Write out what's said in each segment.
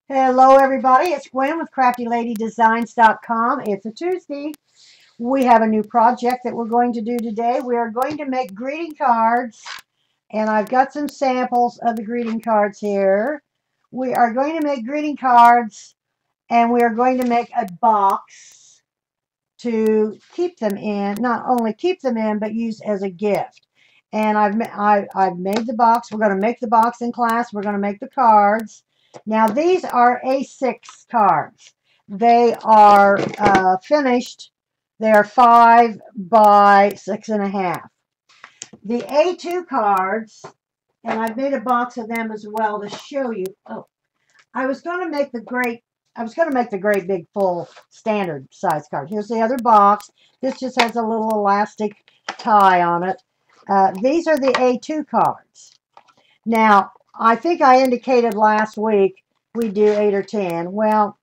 Hello, everybody. It's Gwen with CraftyLadyDesigns.com. It's a Tuesday. We have a new project that we're going to do today. We are going to make greeting cards, and I've got some samples of the greeting cards here. We are going to make greeting cards, and we are going to make a box to keep them in. Not only keep them in, but use as a gift. And I've made the box. We're going to make the box in class. We're going to make the cards. Now these are A6 cards. They are finished. They are 5 by 6.5. The A2 cards, and I've made a box of them as well to show you. Oh, I was going to make the great I was going to make the great big full standard size card. Here's the other box. This just has a little elastic tie on it. These are the A2 cards. Now, I think I indicated last week we do 8 or 10. Well,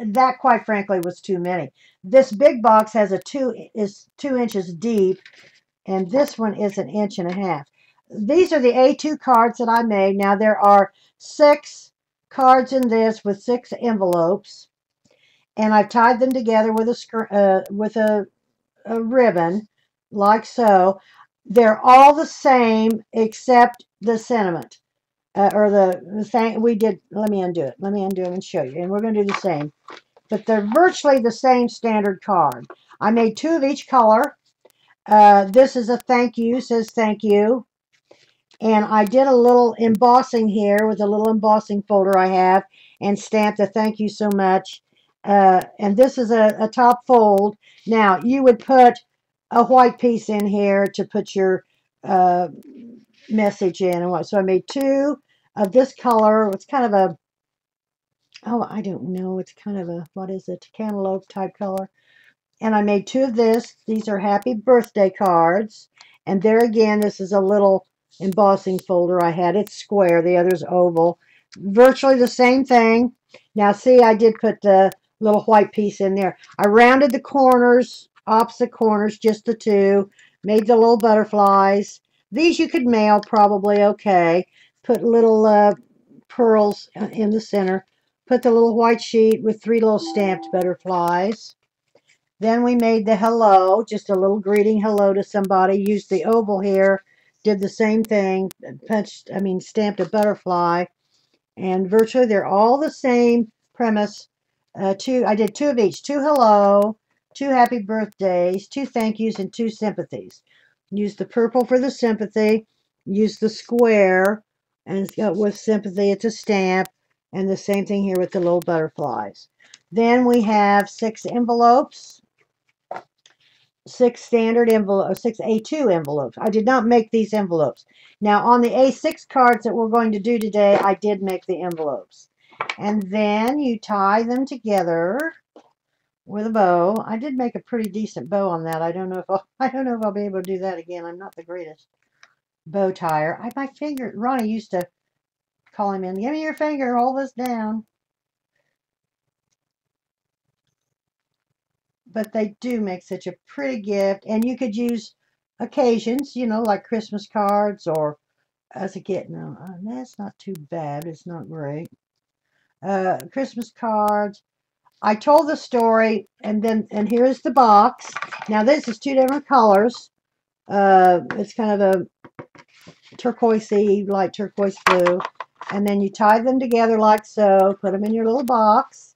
that quite frankly was too many. This big box has is 2 inches deep, and this one is 1.5 inches. These are the A2 cards that I made. Now there are 6 cards in this with 6 envelopes, and I've tied them together with a ribbon, like so. They're all the same except the sentiment. Or the thing we did. Let me undo it. Let me undo it and show you. And we're going to do the same. But they're virtually the same standard card. I made 2 of each color. This is a thank you, says thank you. And I did a little embossing here with a little embossing folder I have and stamped a thank you so much. And this is a top fold. Now, you would put a white piece in here to put your uh, message in. And so I made 2 of this color. It's kind of a, oh, I don't know. It's kind of a, what is it? Cantaloupe type color. And I made 2 of this. These are happy birthday cards. And there again, this is a little embossing folder I had. It's square. The other's oval. Virtually the same thing. Now, see, I did put the little white piece in there. I rounded the corners, opposite corners, just the 2. Made the little butterflies. These you could mail probably okay. Put little pearls in the center. Put the little white sheet with 3 little stamped butterflies. Then we made the hello, just a little greeting hello to somebody. Used the oval here, did the same thing, stamped a butterfly, and virtually they're all the same premise. I did 2 of each, 2 hello, 2 happy birthdays, 2 thank yous, and 2 sympathies. Use the purple for the sympathy, use the square, and with sympathy it's a stamp, and the same thing here with the little butterflies. Then we have 6 envelopes. 6 standard envelopes, 6 A2 envelopes. I did not make these envelopes. Now, on the A6 cards that we're going to do today, I did make the envelopes. And then you tie them together with a bow. I did make a pretty decent bow on that. I don't know if I'll be able to do that again. I'm not the greatest bow tire. My finger, Ronnie used to call him in. Give me your finger, hold this down. But they do make such a pretty gift, and you could use occasions, like Christmas cards or as a gift. No, that's not too bad. It's not great. Christmas cards. I told the story, and here's the box. Now this is 2 different colors. It's kind of a turquoisey, light turquoise blue, and then you tie them together like so. Put them in your little box.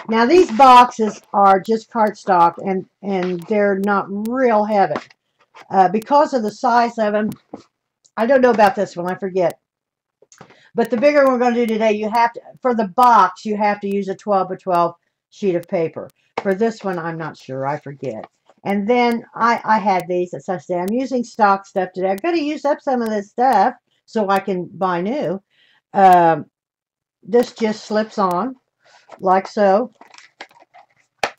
Now these boxes are just cardstock, and they're not real heavy. Because of the size of them, I don't know about this one, I forget. But the bigger one we're going to do today, for the box, you have to use a 12 by 12 sheet of paper. For this one, I'm not sure, I forget. And then I had these, as I say, I'm using stock stuff today. I've got to use up some of this stuff so I can buy new. This just slips on, like so.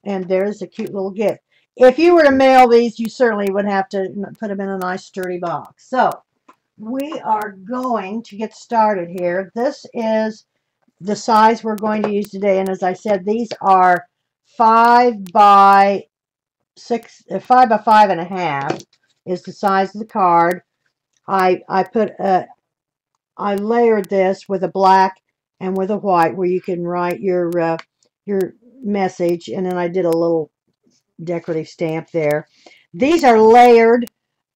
And there's a cute little gift. If you were to mail these, you certainly would have to put them in a nice sturdy box. So we are going to get started here. This is the size we're going to use today. And as I said, these are 5 by 5.5 is the size of the card. I layered this with a black and with a white where you can write your message. And then I did a little decorative stamp there. These are layered.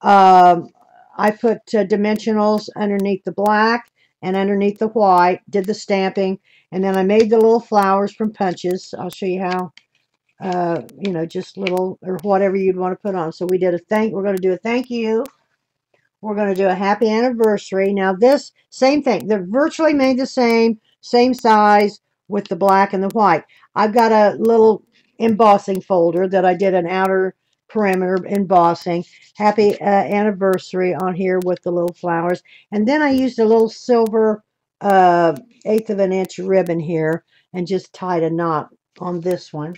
Um, I put dimensionals underneath the black and underneath the white, did the stamping, and then I made the little flowers from punches. I'll show you how, just little or whatever you'd want to put on. So we're going to do a thank you. We're going to do a happy anniversary. Now this, same thing. They're virtually made the same size with the black and the white. I've got a little embossing folder that I did an outer perimeter embossing. Happy anniversary on here with the little flowers. And then I used a little silver uh, eighth of an inch ribbon here and just tied a knot on this one.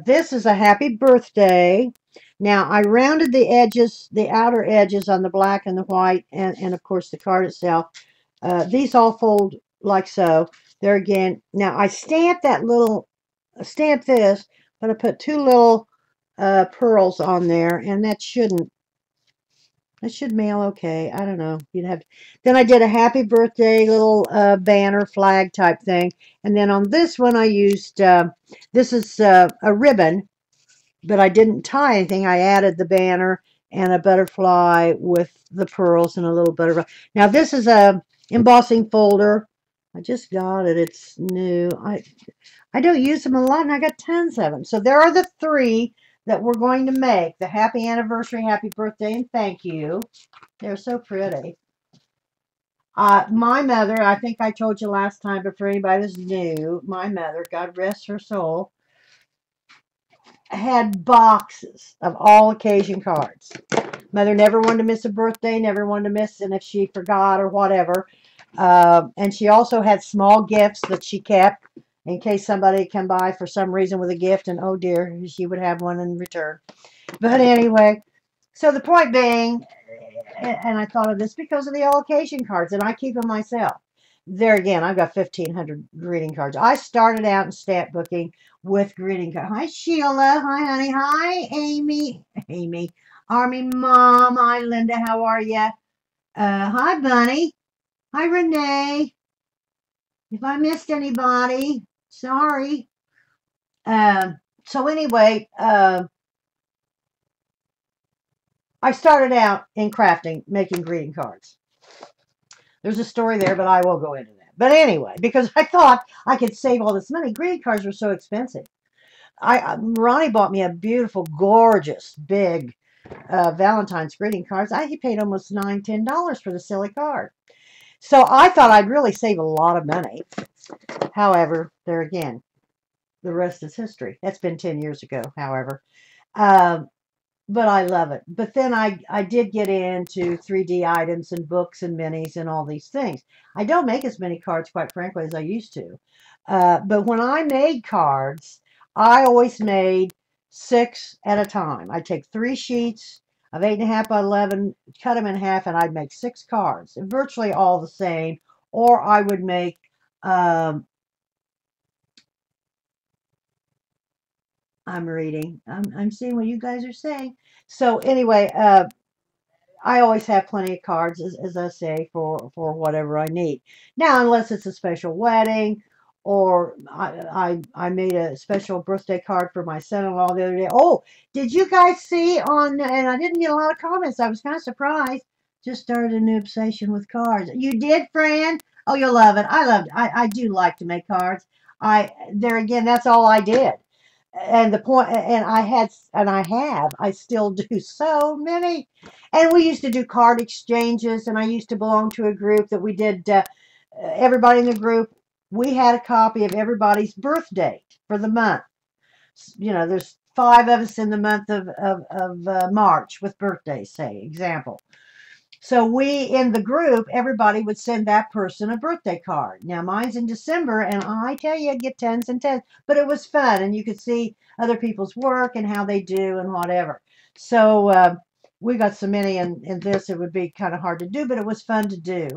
This is a happy birthday. Now, I rounded the edges, the outer edges on the black and the white, and of course the card itself. These all fold like so. There again. Now, I stamped stamp this, but I put two little pearls on there, and that should mail okay. I don't know. Then I did a happy birthday little banner flag type thing. And then on this one I used, this is a ribbon, but I didn't tie anything. I added the banner and a butterfly with the pearls and a little butterfly. Now this is a embossing folder. I just got it. It's new. I don't use them a lot, and I got tons of them. So there are the three that we're going to make. The happy anniversary, happy birthday, and thank you. They're so pretty. My mother, I think I told you last time, but for anybody that's new, my mother, God rest her soul, had boxes of all occasion cards. Mother never wanted to miss a birthday, never wanted to miss, and if she forgot or whatever. And she also had small gifts that she kept in case somebody come by for some reason with a gift, and oh dear, she would have one in return. But anyway, so the point being, and I thought of this because of the all occasion cards, and I keep them myself. There again, I've got 1,500 greeting cards. I started out in stamp booking with greeting cards. Hi, Sheila. Hi, honey. Hi, Amy. Amy. Army Mom. Hi, Linda. How are you? Hi, Bunny. Hi, Renee. If I missed anybody, sorry. So anyway, I started out in crafting, making greeting cards. There's a story there, but I will go into that. But anyway, because I thought I could save all this money, greeting cards were so expensive. Ronnie bought me a beautiful, gorgeous, big Valentine's greeting cards. He paid almost $9, $10 for the silly card. So I thought I'd really save a lot of money. However, there again, the rest is history. That's been 10 years ago, however. Um, but I love it. But then I did get into 3D items and books and minis and all these things. I don't make as many cards, quite frankly, as I used to. But when I made cards, I always made 6 at a time. I'd take 3 sheets of 8.5 by 11, cut them in half, and I'd make 6 cards, virtually all the same. Or I would make um, I'm reading. I'm seeing what you guys are saying. So anyway, I always have plenty of cards, as I say, for whatever I need. Now, unless it's a special wedding, or I made a special birthday card for my son-in-law the other day. Oh, did you guys see on? And I didn't get a lot of comments. I was kind of surprised. Just started a new obsession with cards. You did, Fran? Oh, you'll love it. I loved. I do like to make cards. I there again. That's all I did. And the point, and I still do so many. And we used to do card exchanges, and I used to belong to a group that we did, everybody in the group, we had a copy of everybody's birth date for the month. There's 5 of us in the month of March with birthdays, say, example. So we, in the group, everybody would send that person a birthday card. Now mine's in December, and I tell you, I'd get tens and tens, but it was fun, and you could see other people's work and how they do and whatever. So we got so many in this, it would be kind of hard to do, but it was fun to do.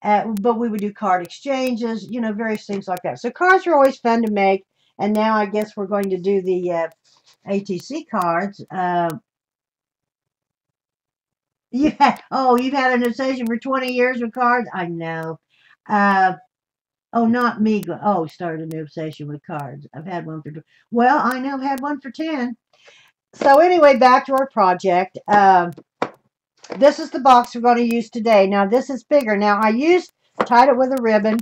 But we would do card exchanges, various things like that. So cards are always fun to make, and now I guess we're going to do the ATC cards. You've had an obsession for 20 years with cards? I know. Uh, Oh, not me. Oh, started a new obsession with cards. I've had one for. Well, I know I've had one for 10. So anyway, back to our project. This is the box we're going to use today. Now this is bigger. Now tied it with a ribbon.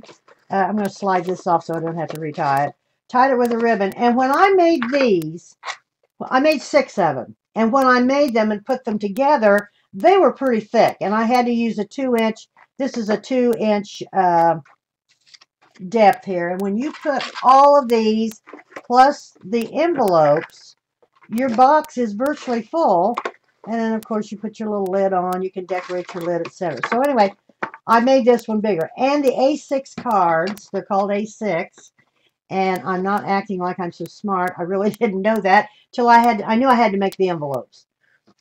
I'm going to slide this off so I don't have to retie it. Tied it with a ribbon. And when I made these, well, I made 6 of them. And when I made them and put them together, they were pretty thick. And I had to use a 2-inch. This is a 2-inch depth here. And when you put all of these plus the envelopes, your box is virtually full. And then, of course, you put your little lid on. You can decorate your lid, etc. So anyway, I made this one bigger. And the A6 cards, they're called A6. And I'm not acting like I'm so smart. I really didn't know that till I knew I had to make the envelopes.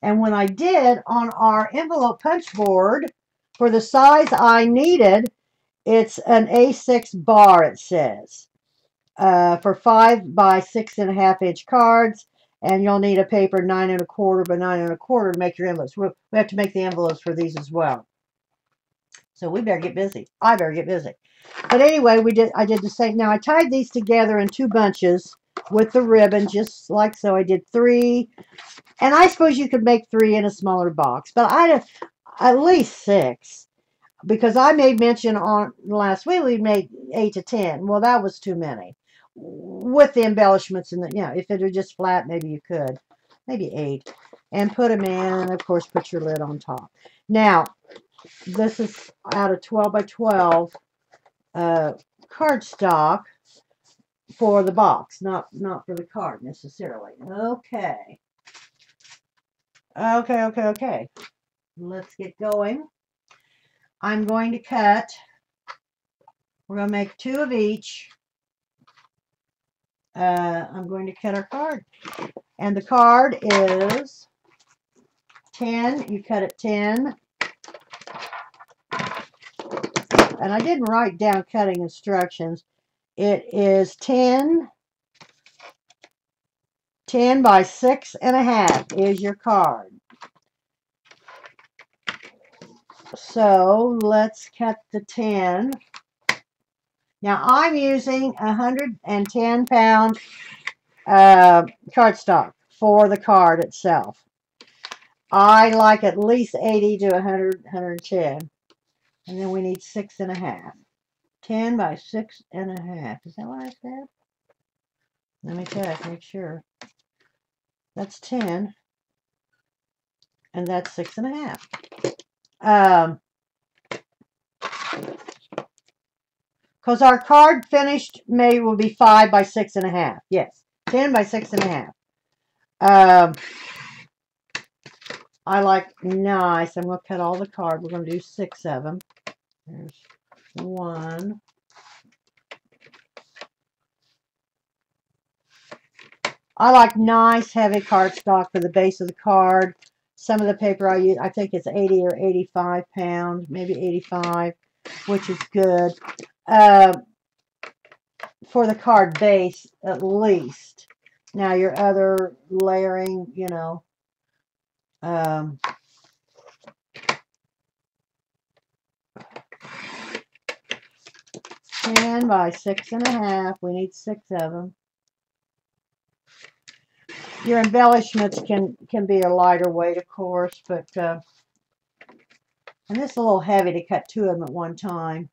And when I did, on our envelope punch board, for the size I needed, it's an A6 bar, it says, for 5 by 6.5 inch cards. And you'll need a paper 9 1/4 by 9 1/4 to make your envelopes. We have to make the envelopes for these as well. So we better get busy. I better get busy. But anyway, I did the same. Now I tied these together in 2 bunches with the ribbon, just like so. I did 3. And I suppose you could make 3 in a smaller box, but I'd have at least 6. Because I made mention on last week we made 8 to 10. Well, that was too many. With the embellishments and if it were just flat, maybe you could. Maybe 8. And put them in, and of course put your lid on top. Now, this is out of 12 by 12 cardstock for the box, not for the card necessarily. Okay. Okay. Let's get going. I'm going to cut. We're going to make 2 of each. I'm going to cut our card. And the card is 10. You cut it 10. And I didn't write down cutting instructions. It is 10 by 6.5 is your card. So let's cut the 10. Now I'm using 110-pound cardstock for the card itself. I like at least 80 to 100, 110. And then we need 6.5. 10 by 6.5. Is that what I said? Let me check, make sure. That's 10. And that's 6.5. Because our card finished will be 5 by 6.5. Yes, 10 by 6.5. I like nice. I'm going to cut all the card. We're going to do 6 of them. There's 1. I like nice heavy cardstock for the base of the card. Some of the paper I use, I think it's 80 or 85 pounds, maybe 85, which is good. For the card base, at least. Now your other layering, 10 by 6.5. We need 6 of them. Your embellishments can be a lighter weight, of course, but and this is a little heavy to cut 2 of them at one time.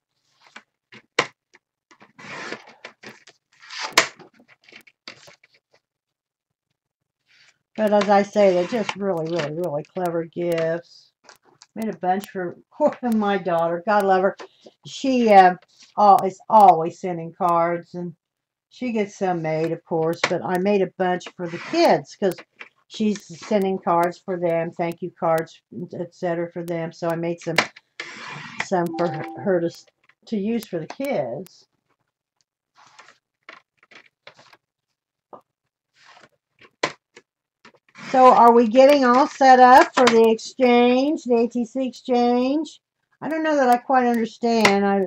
But as I say, they're just really, really, really clever gifts. Made a bunch for my daughter. God love her. She is always sending cards, and she gets some made, of course. But I made a bunch for the kids because she's sending cards for them, thank you cards, etc. for them. So I made some for her to use for the kids. So are we getting all set up for the exchange, the ATC exchange? I don't know that I quite understand. I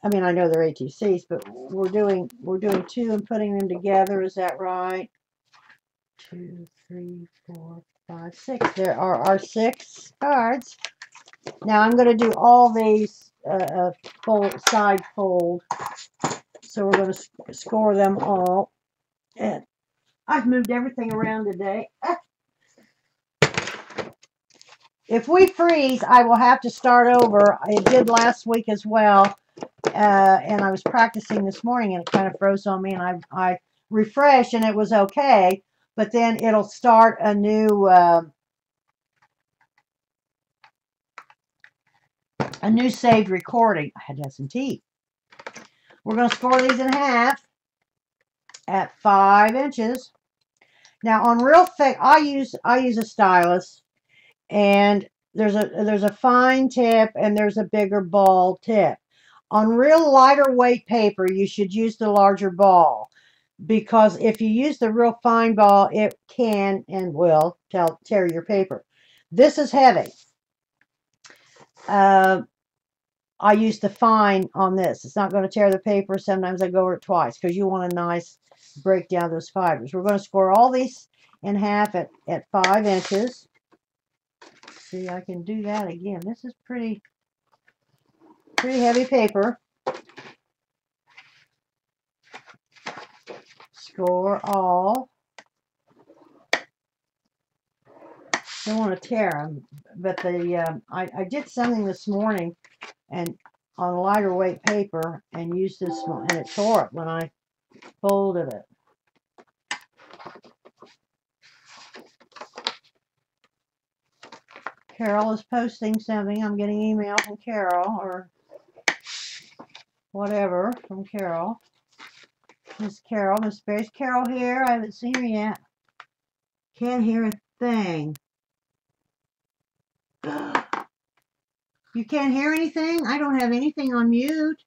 mean, I know they're ATCs, but we're doing 2 and putting them together. Is that right? 2, 3, 4, 5, 6. There are our 6 cards. Now I'm going to do all these fold, side fold. So we're going to score them all. And I've moved everything around today. If we freeze, I will have to start over. I did last week as well. And I was practicing this morning and it kind of froze on me, and I refreshed and it was okay, but then it'll start a new saved recording. I had to have some tea. We're going to score these in half at 5 inches. Now on real thick, I use a stylus, and there's a fine tip and there's a bigger ball tip. On real lighter weight paper, you should use the larger ball, because if you use the real fine ball, it can and will tear your paper. This is heavy. I use the fine on this. It's not going to tear the paper. Sometimes I go over it twice because you want a nice breakdown of those fibers. We're going to score all these in half at 5 inches. See, I can do that again. This is pretty heavy paper. Score all. Don't want to tear them, but I did something this morning and on lighter weight paper and used this one, and it tore it when I folded it. Carol is posting something. I'm getting email from Carol, or whatever from Carol. Miss Carol, Miss Berry's Carol here. I haven't seen her yet. Can't hear a thing. You can't hear anything? I don't have anything on mute.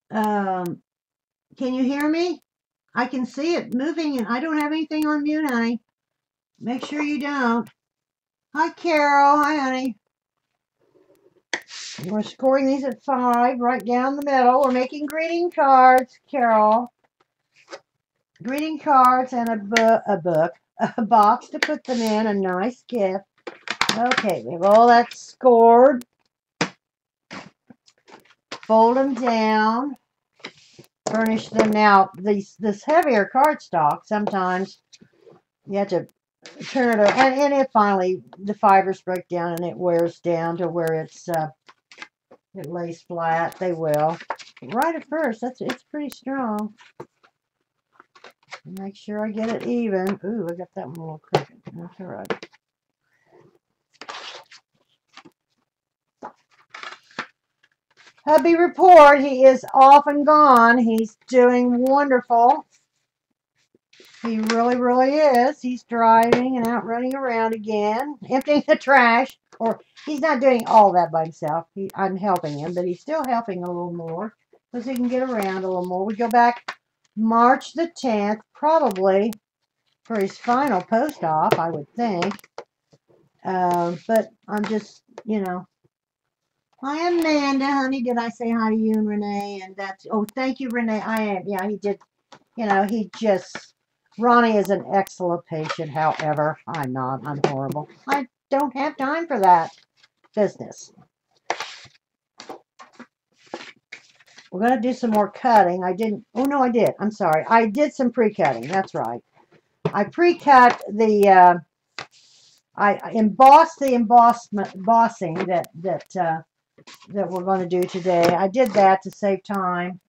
Can you hear me? I can see it moving and I don't have anything on mute, honey. Make sure you don't. Hi, Carol. Hi, honey. We're scoring these at 5, right down the middle. We're making greeting cards, Carol. Greeting cards and a box to put them in, a nice gift. Okay, we have all that scored. Fold them down. Furnish them. Now, this heavier cardstock, sometimes you have to turn it over, and it finally, the fibers break down and it wears down to where it lays flat. They will. Right at first, it's pretty strong. Make sure I get it even. Ooh, I got that one a little crooked. That's all right. Hubby report, he is off and gone. He's doing wonderful. He really, really is. He's driving and out running around again, emptying the trash. Or he's not doing all that by himself. I'm helping him, but he's still helping a little more because he can get around a little more. We go back March the 10th, probably for his final post-op, I would think. But I'm just, Hi, Amanda, honey. Did I say hi to you and Renee? And oh, thank you, Renee. I am. Yeah, he did. Ronnie is an excellent patient. However, I'm not. I'm horrible. I don't have time for that business. We're going to do some more cutting. I didn't. Oh, no, I did. I'm sorry. I did some pre-cutting. That's right. I pre-cut the. I embossed the embossing that we're going to do today. I did that to save time.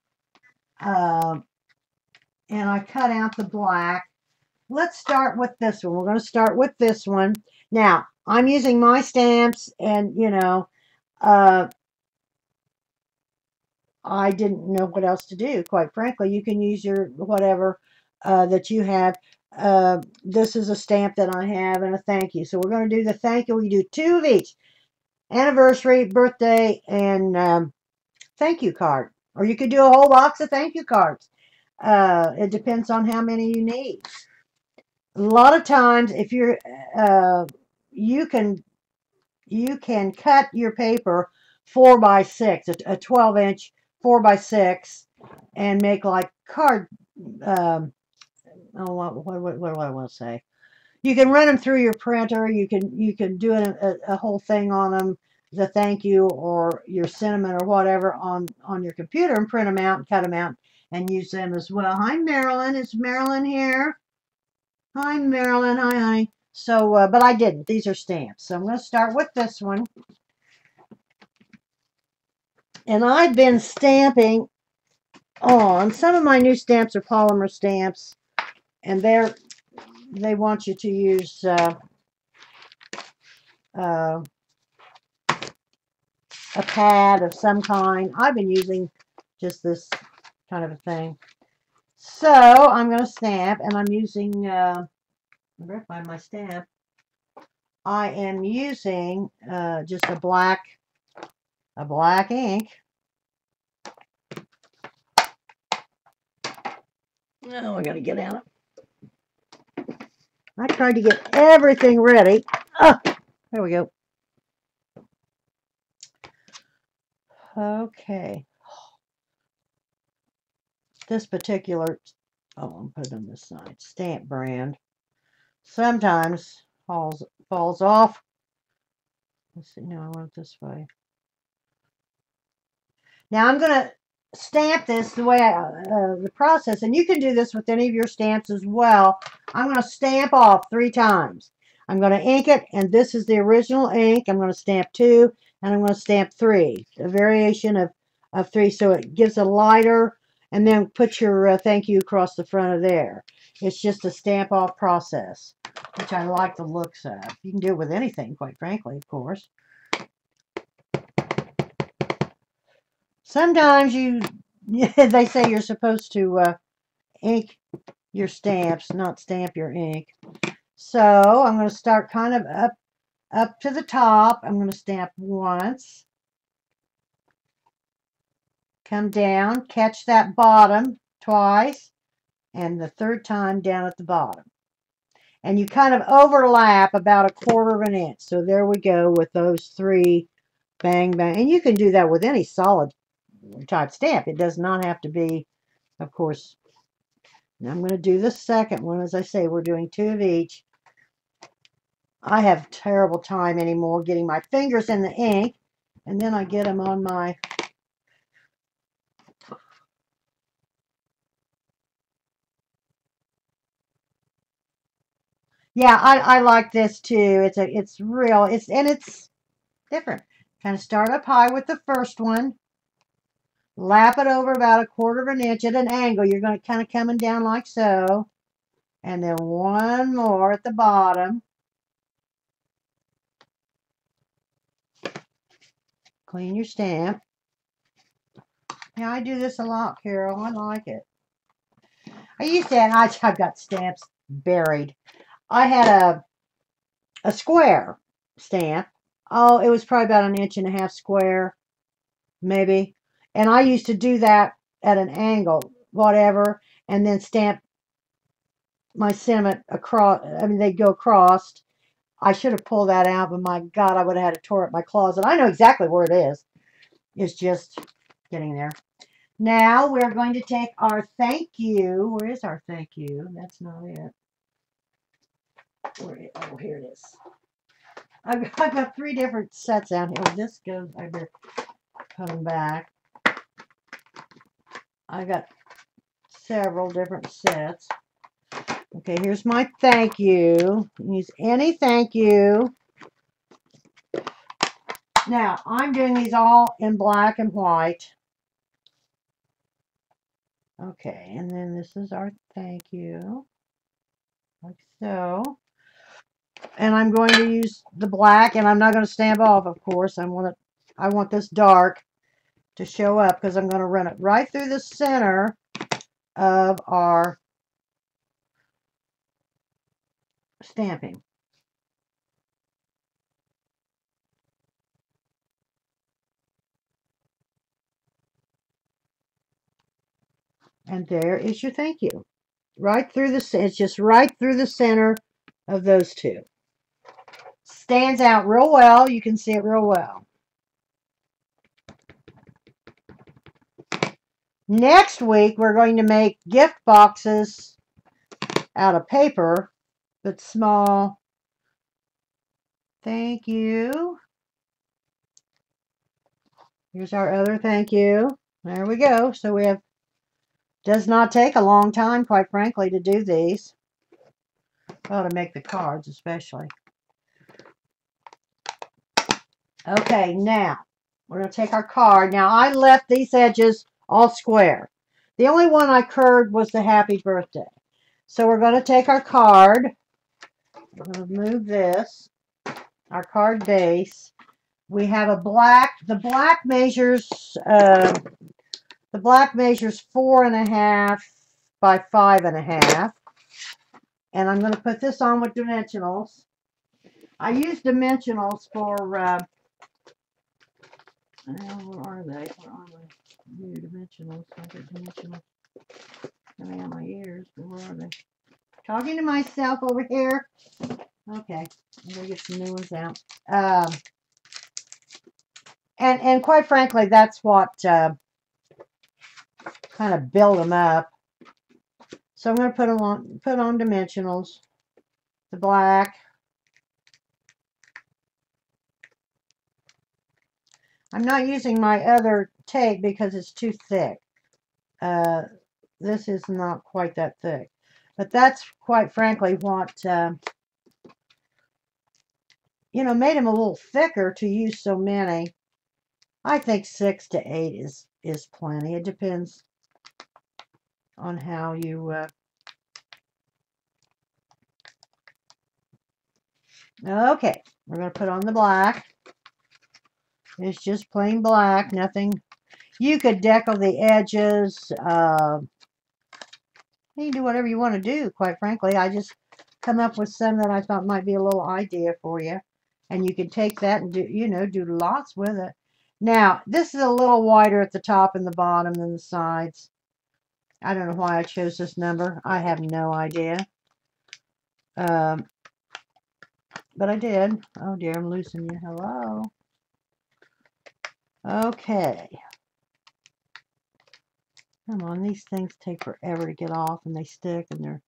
And I cut out the black. Let's start with this one. We're going to start with this one. Now, I'm using my stamps, and, I didn't know what else to do, quite frankly. You can use your whatever that you have. This is a stamp that I have and a thank you. So we're going to do the thank you. We do 2 of each. Anniversary, birthday, and thank you card. Or you could do a whole box of thank you cards. It depends on how many you need. A lot of times, if you're, you can cut your paper 4 by 6, a 12-inch 4 by 6, and make like card oh, what do I want to say? You can run them through your printer. You can do a whole thing on them, the thank you or your sentiment or whatever on your computer and print them out and cut them out and use them as well. Hi, Marilyn. Is Marilyn here? Hi, Marilyn. Hi, honey. So, but I didn't. These are stamps. So I'm going to start with this one. And I've been stamping on. Some of my new stamps are polymer stamps, and they want you to use uh, a pad of some kind. I've been using just this kind of a thing. So I'm going to stamp, and I'm using, I better find my stamp. I am using just a black ink. Oh, I got to get out. I tried to get everything ready. Oh, there we go. Okay. This particular, I'll put it on this side, stamp brand sometimes falls off. Let's see, no, I want it this way. Now I'm going to stamp this the way the process, and you can do this with any of your stamps as well. I'm going to stamp off 3 times. I'm going to ink it, and this is the original ink. I'm going to stamp 2, and I'm going to stamp 3, a variation of 3, so it gives a lighter, and then put your thank you across the front of there. It's just a stamp off process, which I like the looks of. You can do it with anything, quite frankly, of course. Sometimes they say you're supposed to ink your stamps, not stamp your ink. So I'm going to start kind of up to the top. I'm going to stamp once. Come down, catch that bottom twice, and the 3rd time down at the bottom. And you kind of overlap about a 1/4 of an inch. So there we go with those 3. Bang, bang. And you can do that with any solid type stamp. It does not have to be, of course. Now I'm going to do the second one. As I say, we're doing 2 of each. I have terrible time anymore getting my fingers in the ink, and then I get them on my yeah, I like this too. It's real. It's different. Kind of start up high with the first one, lap it over about a 1/4 of an inch at an angle. You're going to kind of coming down like so, and then one more at the bottom. Clean your stamp. Yeah, I do this a lot, Carol. I like it. I used to, and I've got stamps buried. I had a square stamp. Oh, it was probably about 1.5 inches square, maybe. And I used to do that at an angle, whatever, and then stamp my sentiment across. I mean, they'd go across. I should have pulled that out, but my God, I would have had to tore up my closet. I know exactly where it is. It's just getting there. Now we're going to take our thank you. Where is our thank you? That's not it. Oh, here it is. I've got 3 different sets out here. Oh, this goes, I better put them back. I got several different sets. Okay, here's my thank you. Use any thank you. Now, I'm doing these all in black and white. Okay, and then this is our thank you. Like so. And I'm going to use the black, and I'm not going to stamp off, of course. I want this dark to show up because I'm going to run it right through the center of our stamping. And there is your thank you. Right through it's just right through the center of those 2. Stands out real well. You can see it real well. Next week, we're going to make gift boxes out of paper, but small. Thank you. Here's our other thank you. There we go. So we have, does not take a long time, quite frankly, to do these. Well, to make the cards especially. Okay, now we're going to take our card. Now I left these edges all square. The only one I curved was the happy birthday. So we're going to take our card. We're going to move this, our card base. We have a black. The black measures 4.5 by 5.5. And I'm going to put this on with dimensionals. I use dimensionals for, where are they? Where are they? New dimensionals. I get dimensionals coming out my ears, but where are they? Talking to myself over here. Okay, I'm going to get some new ones out. And quite frankly, that's what kind of build them up. So I'm going to put on dimensionals. The black. I'm not using my other tape because it's too thick. This is not quite that thick. But that's quite frankly what, made them a little thicker to use so many. I think 6 to 8 is plenty. It depends on how you... Okay, we're going to put on the black. It's just plain black, nothing. You could decal the edges. You can do whatever you want to do, quite frankly. I just come up with some that I thought might be a little idea for you. And you can take that and do lots with it. Now, this is a little wider at the top and the bottom than the sides. I don't know why I chose this number. I have no idea. But I did. Oh dear, I'm losing you. Hello. Okay. Come on, these things take forever to get off and they stick and they're...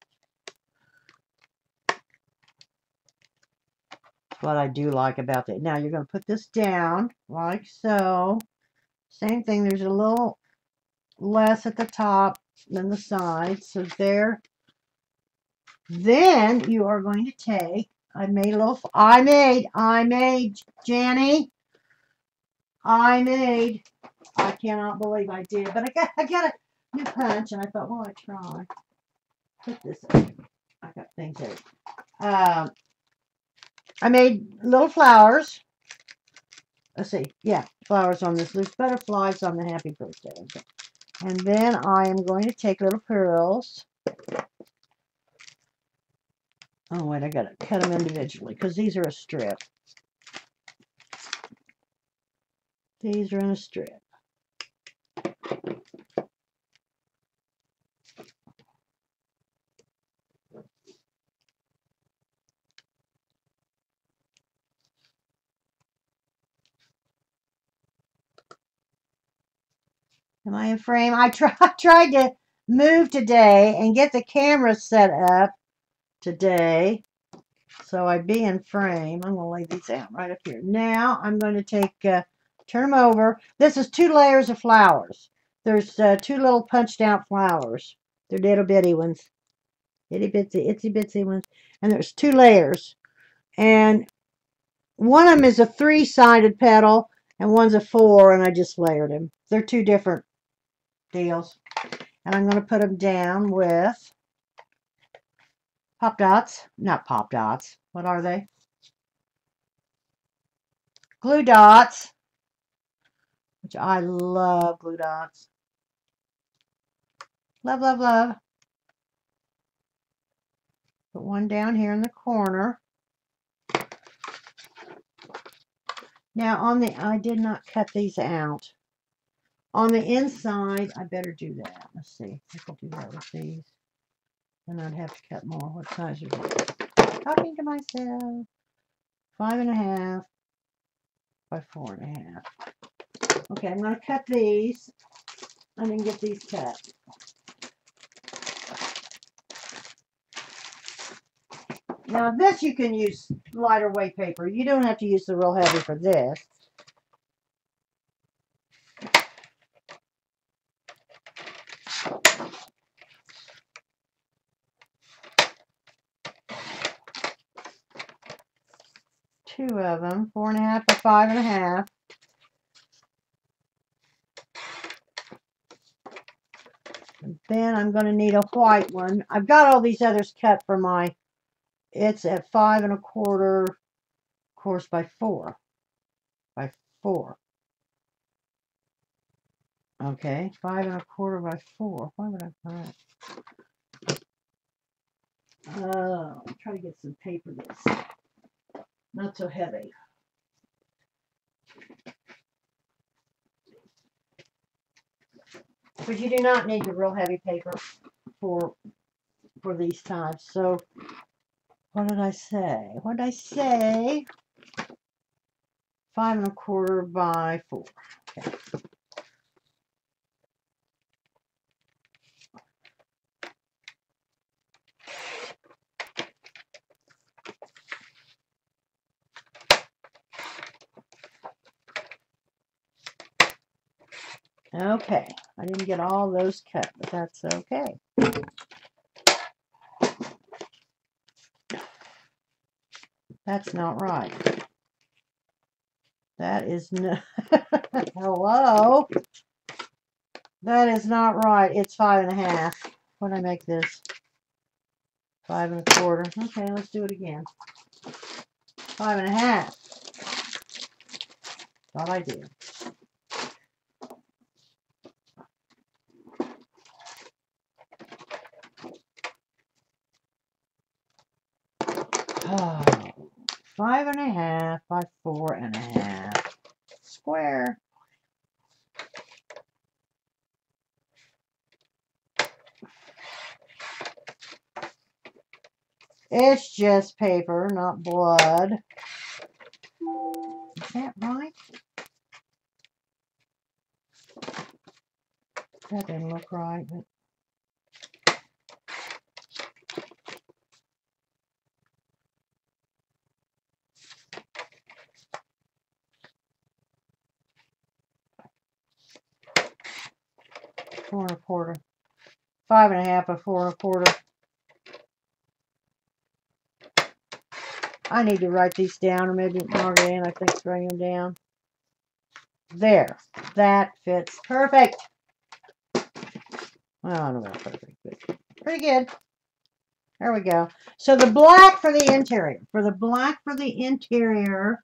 That's what I do like about it. Now you're going to put this down like so. Same thing, there's a little less at the top than the sides. So there. Then you are going to take, I made, Janny. I cannot believe I did, but I got a new punch, and I thought, well, I try. Put this in. I got things there. I made little flowers. Let's see. Yeah, flowers on this. There's butterflies on the happy birthday. Okay. And then I am going to take little pearls. Oh, wait, I got to cut them individually because these are a strip. These are in a strip. Am I in frame? I tried to move today and get the camera set up today so I'd be in frame. I'm going to lay these out right up here. Now I'm going to take, turn them over. This is 2 layers of flowers. There's 2 little punched out flowers. They're little bitty ones. Itty bitsy, itsy bitsy ones. And there's 2 layers. And one of them is a 3-sided petal and one's a 4, and I just layered them. They're 2 different deals. And I'm going to put them down with pop dots. Not pop dots. What are they? Glue dots. Which I love glue dots. Love, love, love. Put one down here in the corner. Now I did not cut these out. On the inside, I better do that. Let's see. I think I'll do that with these. And I'd have to cut more. What size are these? Talking to myself. 5.5 by 4.5. Okay, I'm going to cut these. I didn't get these cut. Now this you can use lighter weight paper. You don't have to use the real heavy for this. Two of them, 4.5 by 5.5. And then I'm going to need a white one. I've got all these others cut for my, it's at 5.25, of course, by 4. By 4. Okay, 5.25 by 4. Why would I find it? I'll try to get some paper that's not so heavy. But you do not need the real heavy paper for these types. So what did I say? What did I say? 5.25 by 4. Okay. Okay, I didn't get all those cut, but that's okay. That's not right. That is no. Hello. That is not right. It's 5.5. What did I make this? 5.25. Okay, let's do it again. 5.5. Thought I did. Oh, 5.5 by 4.5. Square. It's just paper, not blood. Is that right? That didn't look right, but four and a quarter. 5.5 by 4.25. I need to write these down, or maybe Margaret Ann, I think, writing them down. There. That fits perfect. Well, I don't know perfect, but pretty good. There we go. So the black for the interior. For the black for the interior,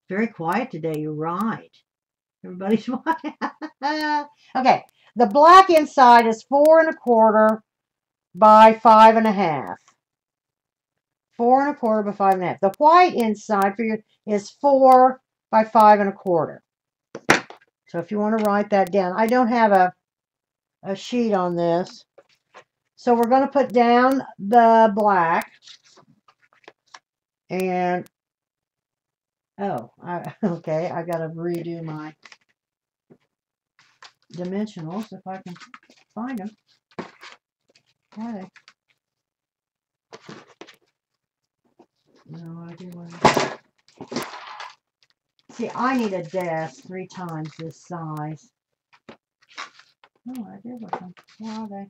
very quiet today, you're right. Everybody's quiet. Okay. The black inside is 4.25 by 5.5. 4.25 by 5.5. The white inside for you is 4 by 5.25. So if you want to write that down, I don't have a sheet on this. So we're going to put down the black. And, oh, okay, I got to redo my dimensionals if I can find them. Okay. No idea where. See, I need a desk 3 times this size. No idea what them. Where are they?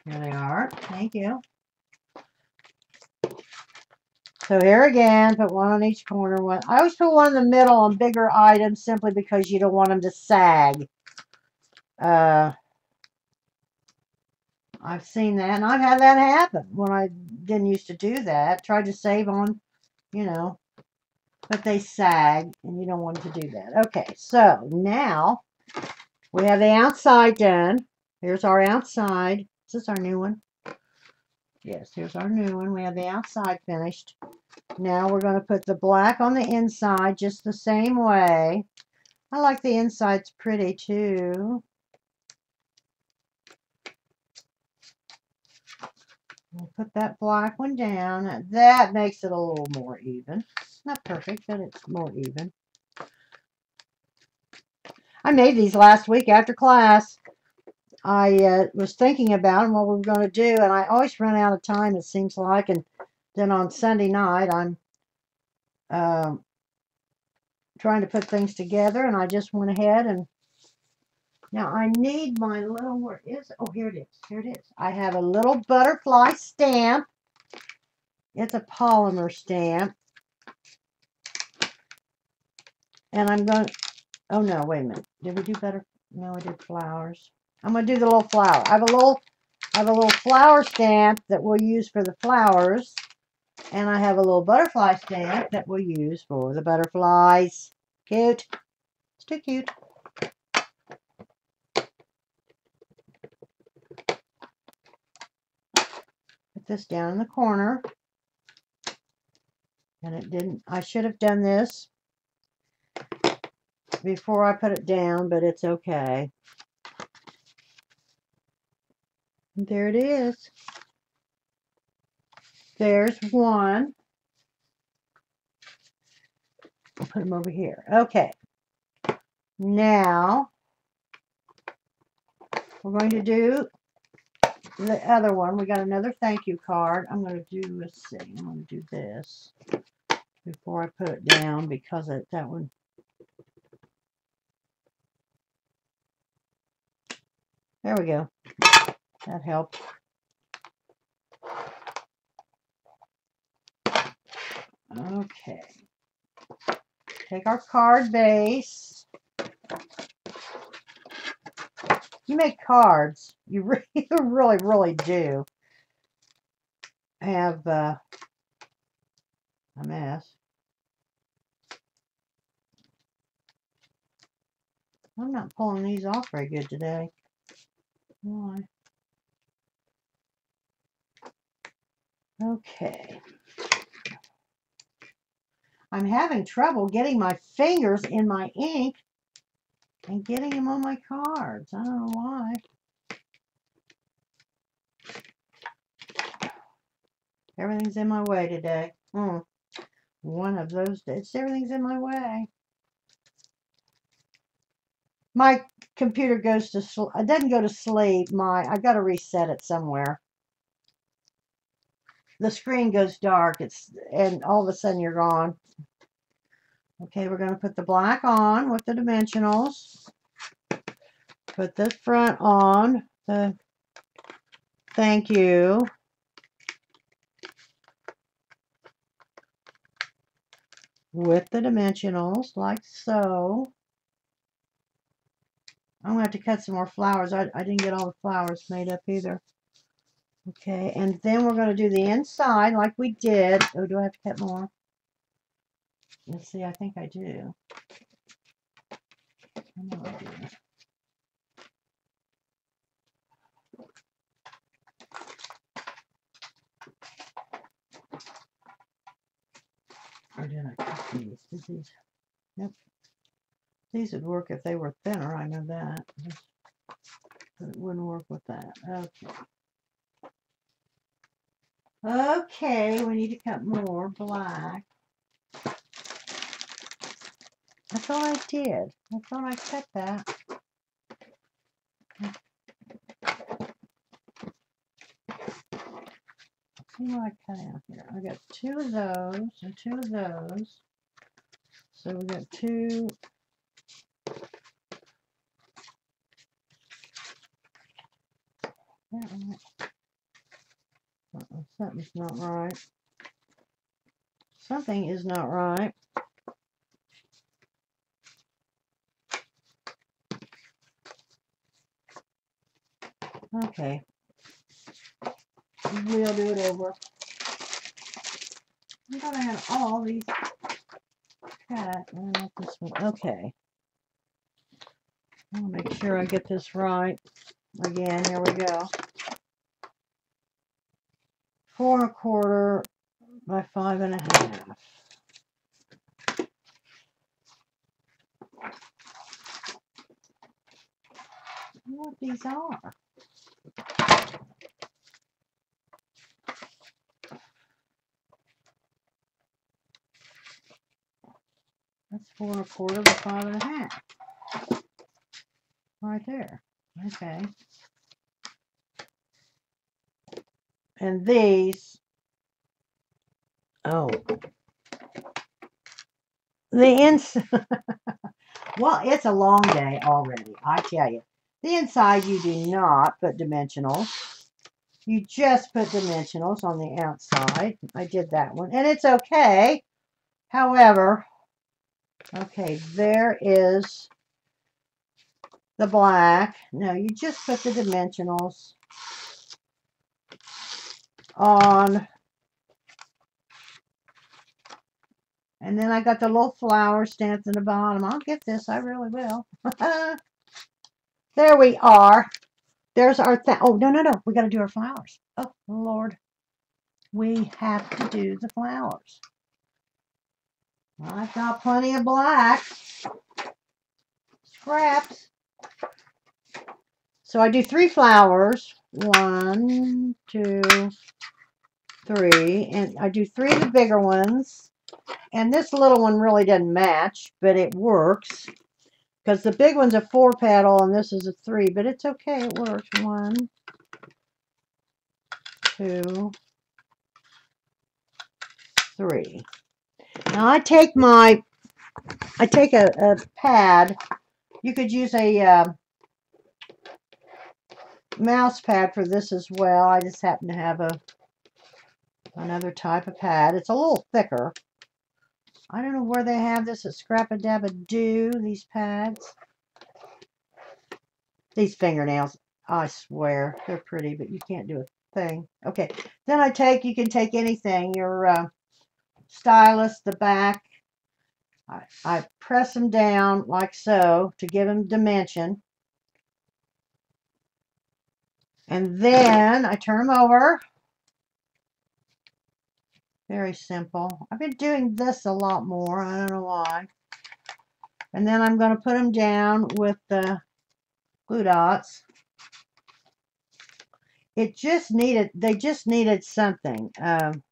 Here they are. Thank you. So here again, put one on each corner. One. I always put one in the middle on bigger items simply because you don't want them to sag. I've seen that, and I've had that happen when I didn't used to do that. Tried to save on, you know, but they sag, and you don't want to do that. Okay, so now we have the outside done. Here's our outside. Is this our new one? Yes, here's our new one. We have the outside finished. Now we're going to put the black on the inside just the same way. I like the inside's pretty too. We'll put that black one down. That makes it a little more even. Not perfect, but it's more even. I made these last week after class. I was thinking about and what we were going to do, and I always run out of time, it seems like, and then on Sunday night I'm trying to put things together, and I just went ahead and now I need my little, where is it? Oh, here it is. Here it is. I have a little butterfly stamp. It's a polymer stamp. And I'm going to, oh no, wait a minute. Did we do better? No, we did flowers. I'm going to do the little flower. I have a little flower stamp that we'll use for the flowers. And I have a little butterfly stamp that we'll use for the butterflies. Cute. It's too cute. Put this down in the corner. And it didn't, I should have done this before I put it down, but it's okay. There it is. There's one. I'll put them over here. Okay. Now, we're going to do the other one. We got another thank you card. I'm going to do, let's see, I'm going to do this before I put it down because that one. There we go. That helped. Okay. Take our card base. You make cards. You really, really do have a mess. I'm not pulling these off very good today. Why? Okay. I'm having trouble getting my fingers in my ink and getting them on my cards. I don't know why. Everything's in my way today. One of those days. Everything's in my way. My computer goes to sleep. It doesn't go to sleep. I got to reset it somewhere. The screen goes dark. And all of a sudden you're gone. Okay, we're going to put the black on with the dimensionals. Put this front on. The thank you. With the dimensionals, like so. I'm going to have to cut some more flowers. I didn't get all the flowers made up either. Okay, and then we're going to do the inside like we did. Oh, do I have to cut more? Let's see, I think I do. I know I do. Or did I cut these? Did these? Nope. These would work if they were thinner, I know that. But it wouldn't work with that. Okay. Okay, we need to cut more black. I thought I did. I thought I cut that. See what I cut out here. I got 2 of those and 2 of those. So we got 2. Something's not right. Something is not right. Okay. We'll do it over. I thought I had all these cut. And not this one. Okay. I'll make sure I get this right. Again, here we go. 4 1/4 by 5 1/2. I don't know what these are. That's 4 1/4 by 5 1/2. Right there. Okay. And these, oh, the inside, well, it's a long day already, I tell you. The inside, you do not put dimensionals. You just put dimensionals on the outside. I did that one, and it's okay. However, okay, there is the black. No, you just put the dimensionals on. And then I got the little flower stamped in the bottom. I'll get this. I really will. There we are. There's our oh, no, no, no. We got to do our flowers. Oh, Lord. We have to do the flowers. I've got plenty of black scraps. So I do 3 flowers. 1, 2, 3. And I do 3 of the bigger ones. And this little one really doesn't match, but it works. Because the big one's a 4 petal and this is a 3. But it's okay. It works. 1, 2, 3. Now I take a pad. You could use a mouse pad for this as well. I just happen to have another type of pad. It's a little thicker. I don't know where they have this at Scrap-A-Dab-A-Doo, these pads. These fingernails, I swear, they're pretty, but you can't do a thing. Okay, then you can take anything, your stylus, the back. I press them down like so to give them dimension. And then I turn them over. Very simple. I've been doing this a lot more. I don't know why. And then I'm going to put them down with the glue dots. They just needed something. And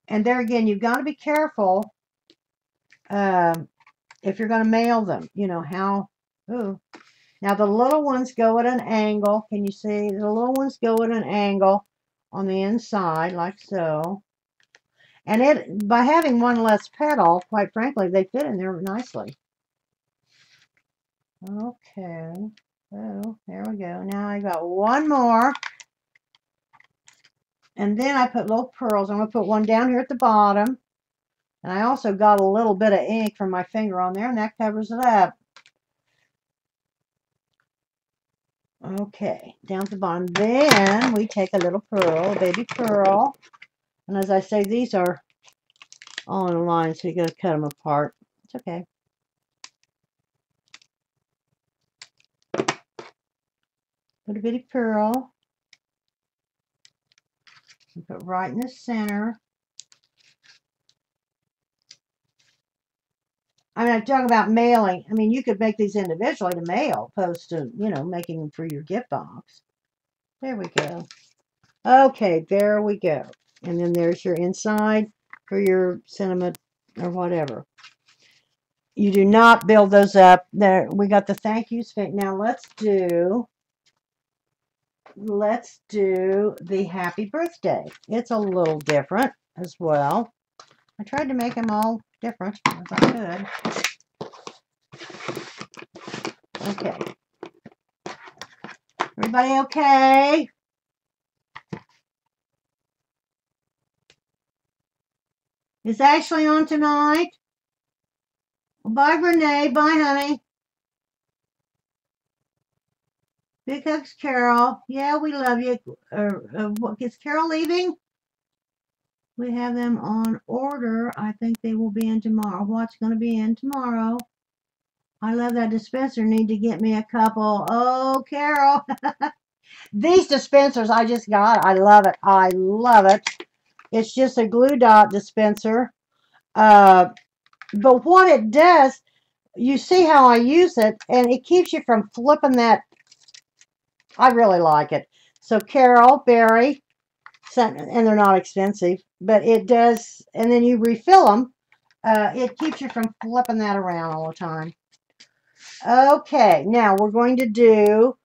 there again, you've got to be careful if you're going to mail them. You know how, ooh. Now the little ones go at an angle. Can you see? The little ones go at an angle on the inside, like so. And by having one less petal, quite frankly, they fit in there nicely. Okay. Oh, there we go. Now I got one more. And then I put little pearls. I'm going to put one down here at the bottom. And I also got a little bit of ink from my finger on there, and that covers it up. Okay, down at the bottom. Then we take a little pearl, a baby pearl. And as I say, these are all in a line, so you got to cut them apart. It's okay. Put a bitty pearl. And put right in the center. I mean, I talk about mailing. I mean, you could make these individually to mail, opposed to, you know, making them for your gift box. There we go. Okay, there we go. And then there's your inside for your sentiment or whatever. You do not build those up. There, we got the thank yous. Now let's do the happy birthday. It's a little different as well. I tried to make them all different as I could. Okay. Everybody okay? Is Ashley on tonight? Bye, Renee. Bye, honey. Big hugs, Carol. Yeah, we love you. Is Carol leaving? We have them on order. I think they will be in tomorrow. What's going to be in tomorrow? I love that dispenser. Need to get me a couple. Oh, Carol. These dispensers I just got. I love it. I love it. It's just a glue dot dispenser. But what it does, you see how I use it, and it keeps you from flipping that. I really like it. So Carol, Barry, and they're not expensive, but it does, and then you refill them. It keeps you from flipping that around all the time. Okay, now we're going to do,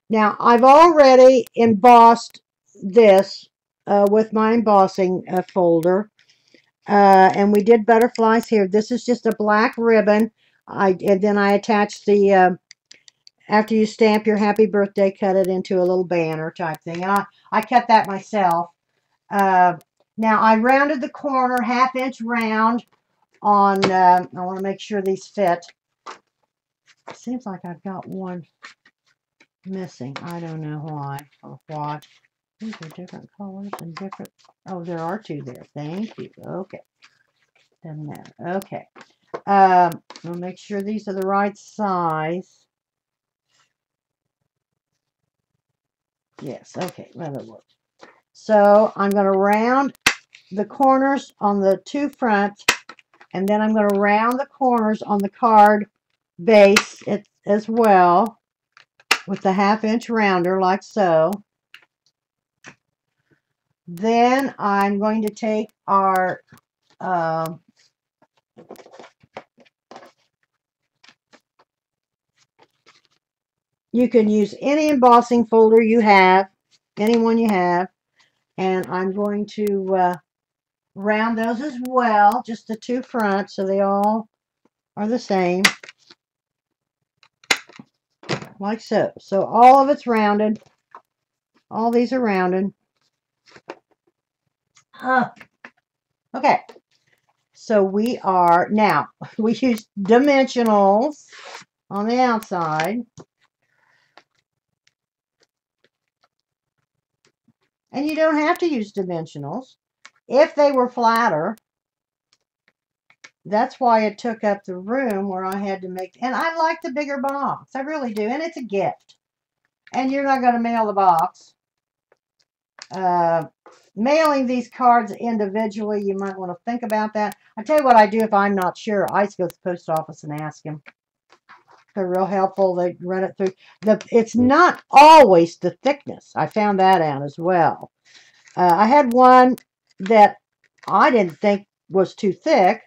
now I've already embossed this with my embossing folder. And we did butterflies here. This is just a black ribbon. And then I attached the, after you stamp your happy birthday, cut it into a little banner type thing. And I cut that myself. Uh, Now I rounded the corner, 1/2 inch round on, I want to make sure these fit. It seems like I've got one missing. I don't know why or what. These are different colors and different, oh, there are two there. Thank you. Okay. Doesn't matter. Okay. I'll make sure these are the right size. Yes, okay, that'll work. So I'm going to round the corners on the two fronts, and then I'm going to round the corners on the card base as well with the 1/2 inch rounder like so. Then I'm going to take our you can use any embossing folder you have, any one you have, and I'm going to round those as well, just the two fronts, so they all are the same, like so. So all of it's rounded. All these are rounded. Okay, so we are, now, we use dimensionals on the outside. And you don't have to use dimensionals. If they were flatter, that's why it took up the room where I had to make, and I like the bigger box. I really do, and it's a gift. And you're not going to mail the box. Mailing these cards individually, you might want to think about that. I tell you what I do if I'm not sure. I just go to the post office and ask them. They're real helpful. They run it through. It's not always the thickness. I found that out as well. I had one that I didn't think was too thick,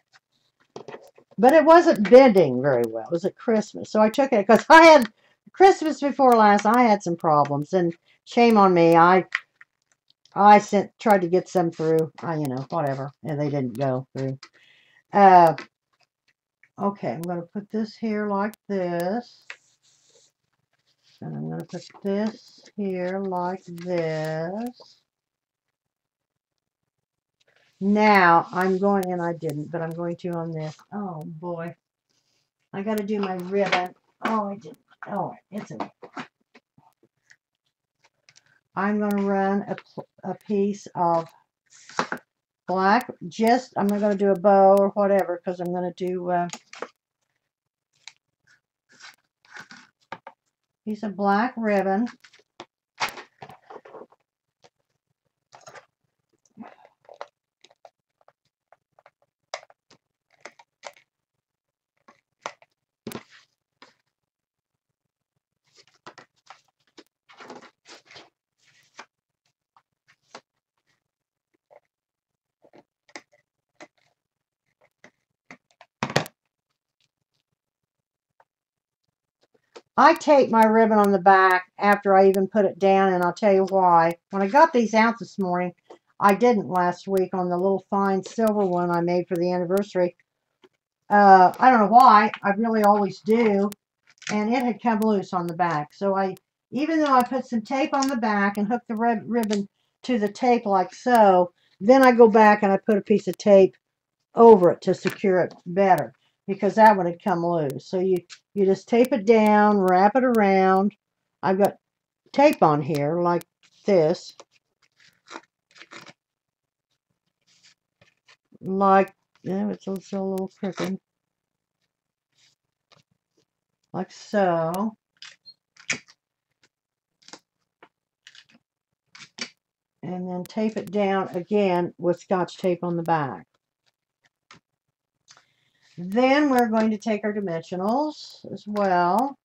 but it wasn't bending very well. It was at Christmas. So I took it because I had Christmas before last. I had some problems, and shame on me. I tried to get some through. Whatever, and they didn't go through. Okay, I'm going to put this here like this, and I'm going to put this here like this. Now I'm going, and I didn't, but I'm going to on this. Oh boy, I got to do my ribbon. Oh, I didn't. Oh, it's a. I'm going to run a piece of black. I'm not going to do a bow or whatever because I'm going to do a piece of black ribbon. I tape my ribbon on the back after I even put it down, and I'll tell you why. When I got these out this morning, I didn't last week on the little fine silver one I made for the anniversary. I don't know why. I really always do. And it had come loose on the back. So even though I put some tape on the back and hooked the ribbon to the tape like so, then I go back and I put a piece of tape over it to secure it better, because that one had come loose. So you just tape it down, wrap it around. I've got tape on here like this, like, it's also a little crooked, like so. And then tape it down again with Scotch tape on the back. Then we're going to take our dimensionals as well.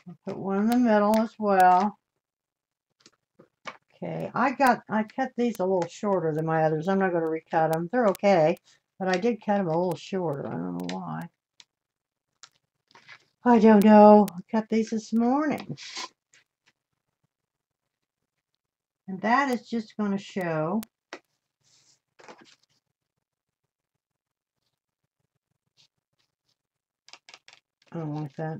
I'll put one in the middle as well. Okay, I cut these a little shorter than my others. I'm not going to recut them. They're okay, but I did cut them a little shorter. I don't know why. I don't know. I cut these this morning. And that is just going to show I don't like that.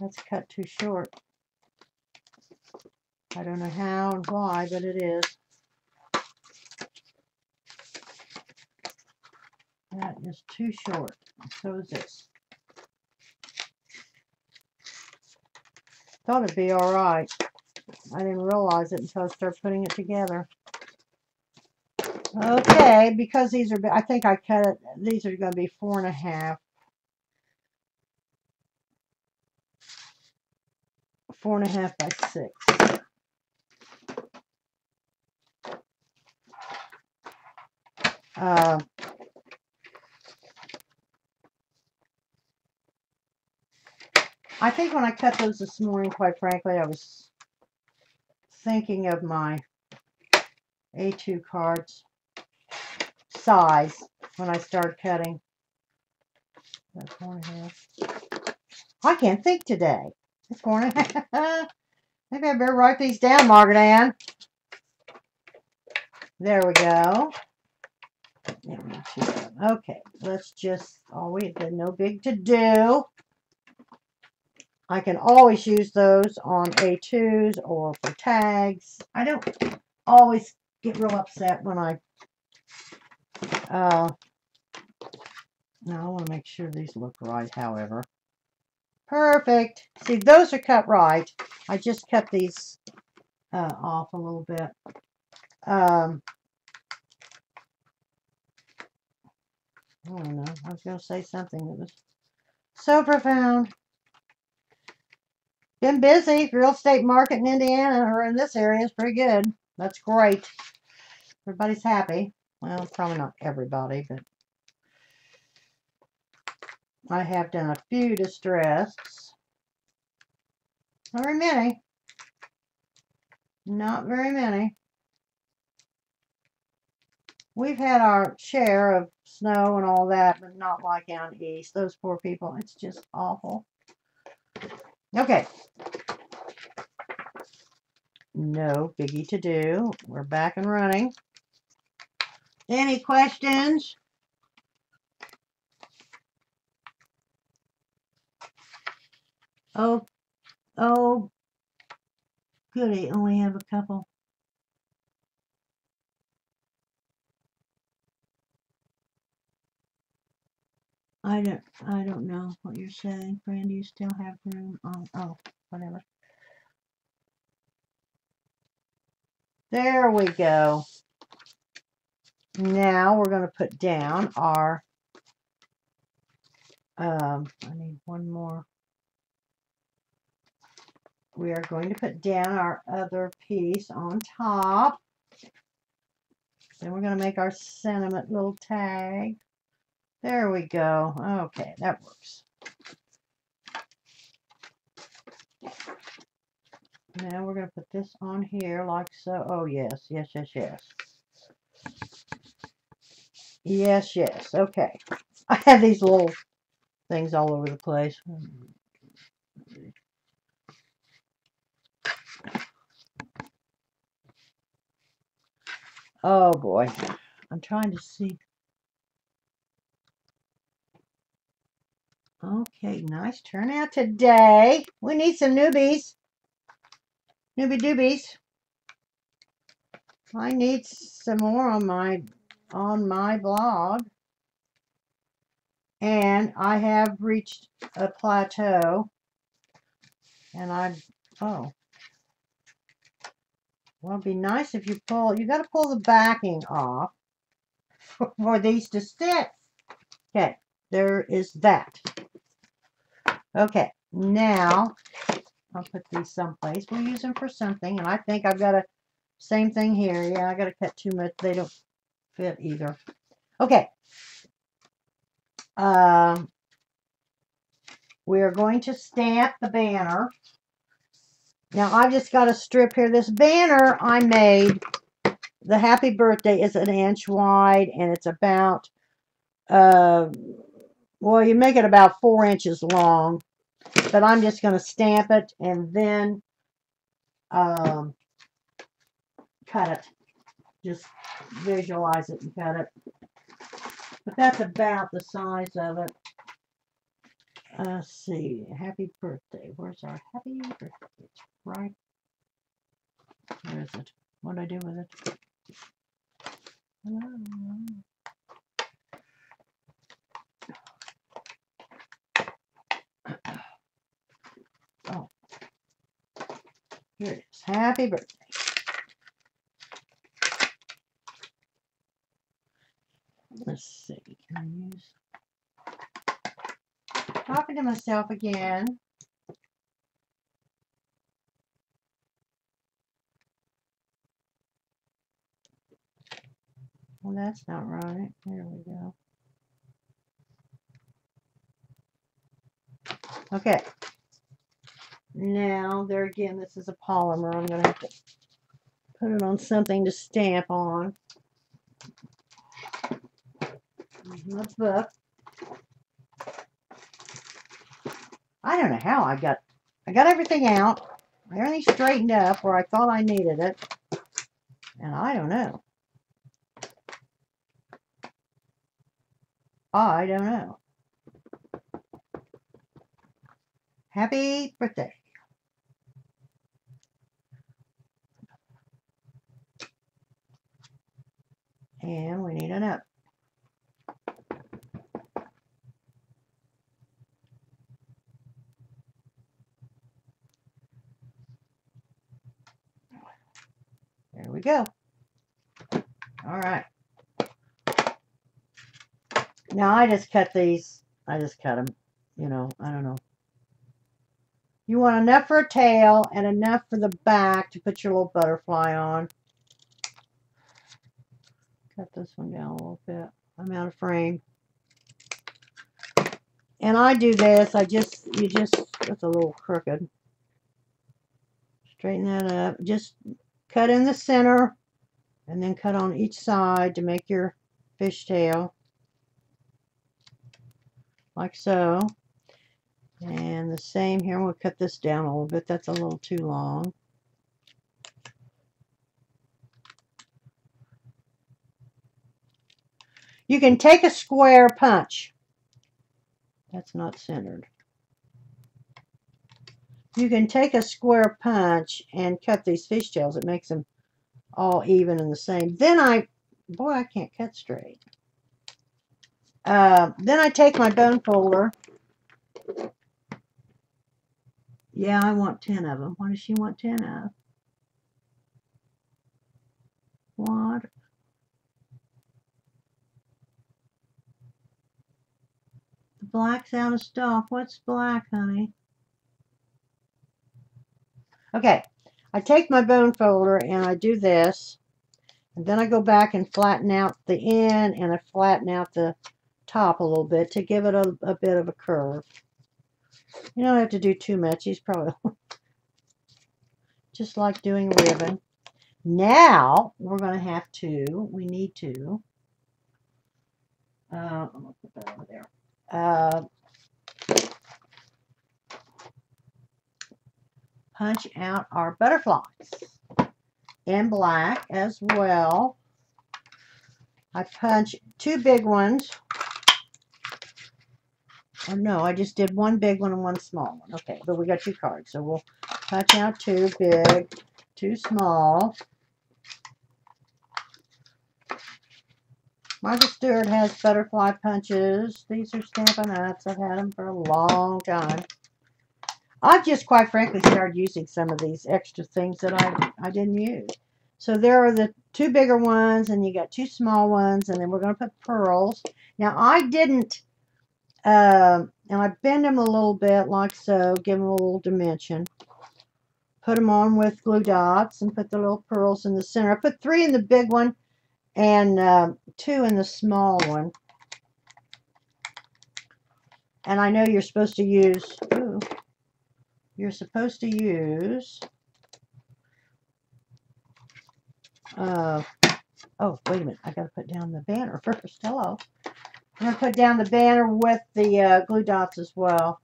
That's cut too short. I don't know how and why, but it is. That is too short. So is this. Thought it'd be all right. I didn't realize it until I started putting it together. Okay, because these are, I think I cut it, these are going to be 4.5. 4.5 by 6. I think when I cut those this morning, quite frankly, I was thinking of my A2 cards size when I started cutting. That's 4.5. I can't think today. It's 4.5. Maybe I better write these down, Margaret Ann. There we go. Okay, let's just, no big to do. I can always use those on A2s or for tags. I don't always get real upset when I, now I want to make sure these look right, however. Perfect. See, those are cut right. I just cut these off a little bit. I don't know. I was going to say something that was so profound. Been busy. Real estate market in Indiana or in this area is pretty good. That's great. Everybody's happy. Well, probably not everybody, but I have done a few distressed. Not very many. Not very many. We've had our share of snow and all that, but not like down east. Those poor people. It's just awful. Okay. No biggie to do. We're back and running. Any questions? Oh, goody. Only have a couple. I don't know what you're saying. Fran, do you still have room on? Oh, whatever. There we go. Now we're going to put down our, I need one more. We are going to put down our other piece on top. Then we're going to make our sentiment little tag. There we go. Okay, that works. Now we're going to put this on here like so. Oh, yes, yes, yes, yes. Yes, yes. Okay. I have these little things all over the place. Oh, boy. I'm trying to see. Okay, nice turnout today. We need some newbies. Newbie doobies. I need some more on my blog. And I have reached a plateau. And well, it'd be nice if you got to pull the backing off for these to stick. Okay, there is that. Okay, now I'll put these someplace. We'll use them for something. And I think I've got a same thing here. Yeah, I got to cut too much. They don't fit either. Okay. We are going to stamp the banner. Now, I've just got a strip here. This banner I made, the happy birthday, is an inch wide, and it's about, well, you make it about 4 inches long. But I'm just going to stamp it and then cut it. Just visualize it and cut it. But that's about the size of it. Let's see. Happy birthday. Where's our happy birthday? Right. Where is it? What did I do with it? Oh. Here it is. Happy birthday. Let's see. Can I use... Talking to myself again. Well, that's not right. There we go. Okay. Now, there again, this is a polymer. I'm going to have to put it on something to stamp on. My book. I don't know how I got everything out. Everything straightened up where I thought I needed it. And I don't know. I don't know. Happy birthday. And we need a note. There we go. All right. Now I just cut these. I just cut them. You know, I don't know. You want enough for a tail and enough for the back to put your little butterfly on. Cut this one down a little bit. I'm out of frame. And I do this. It's a little crooked. Straighten that up. Just cut in the center and then cut on each side to make your fishtail. Like so. And the same here. We'll cut this down a little bit. That's a little too long. You can take a square punch. That's not centered. You can take a square punch and cut these fishtails. It makes them all even and the same. Then I can't cut straight. Then I take my bone folder. Yeah, I want 10 of them. What does she want 10 of? What? The black's out of stock. What's black, honey? Okay, I take my bone folder and I do this. And then I go back and flatten out the end and I flatten out the top a little bit to give it a bit of a curve. You don't have to do too much. He's probably just like doing ribbon. Now we're going to have to, we need to, I'm going to put that over there. Punch out our butterflies in black as well. I punch 2 big ones. Or no, I just did 1 big one and 1 small one. Okay, but we got 2 cards, so we'll punch out 2 big, 2 small. Martha Stewart has butterfly punches. These are Stampin' Ups. I've had them for a long time. I've just quite frankly started using some of these extra things that I didn't use. So there are the 2 bigger ones, and you got 2 small ones, and then we're going to put pearls. Now I didn't, and I bend them a little bit like so, give them a little dimension. put them on with glue dots and put the little pearls in the center. I put 3 in the big one and 2 in the small one. And I know you're supposed to use, oh, wait a minute, I got to put down the banner first. Hello. I'm going to put down the banner with the glue dots as well.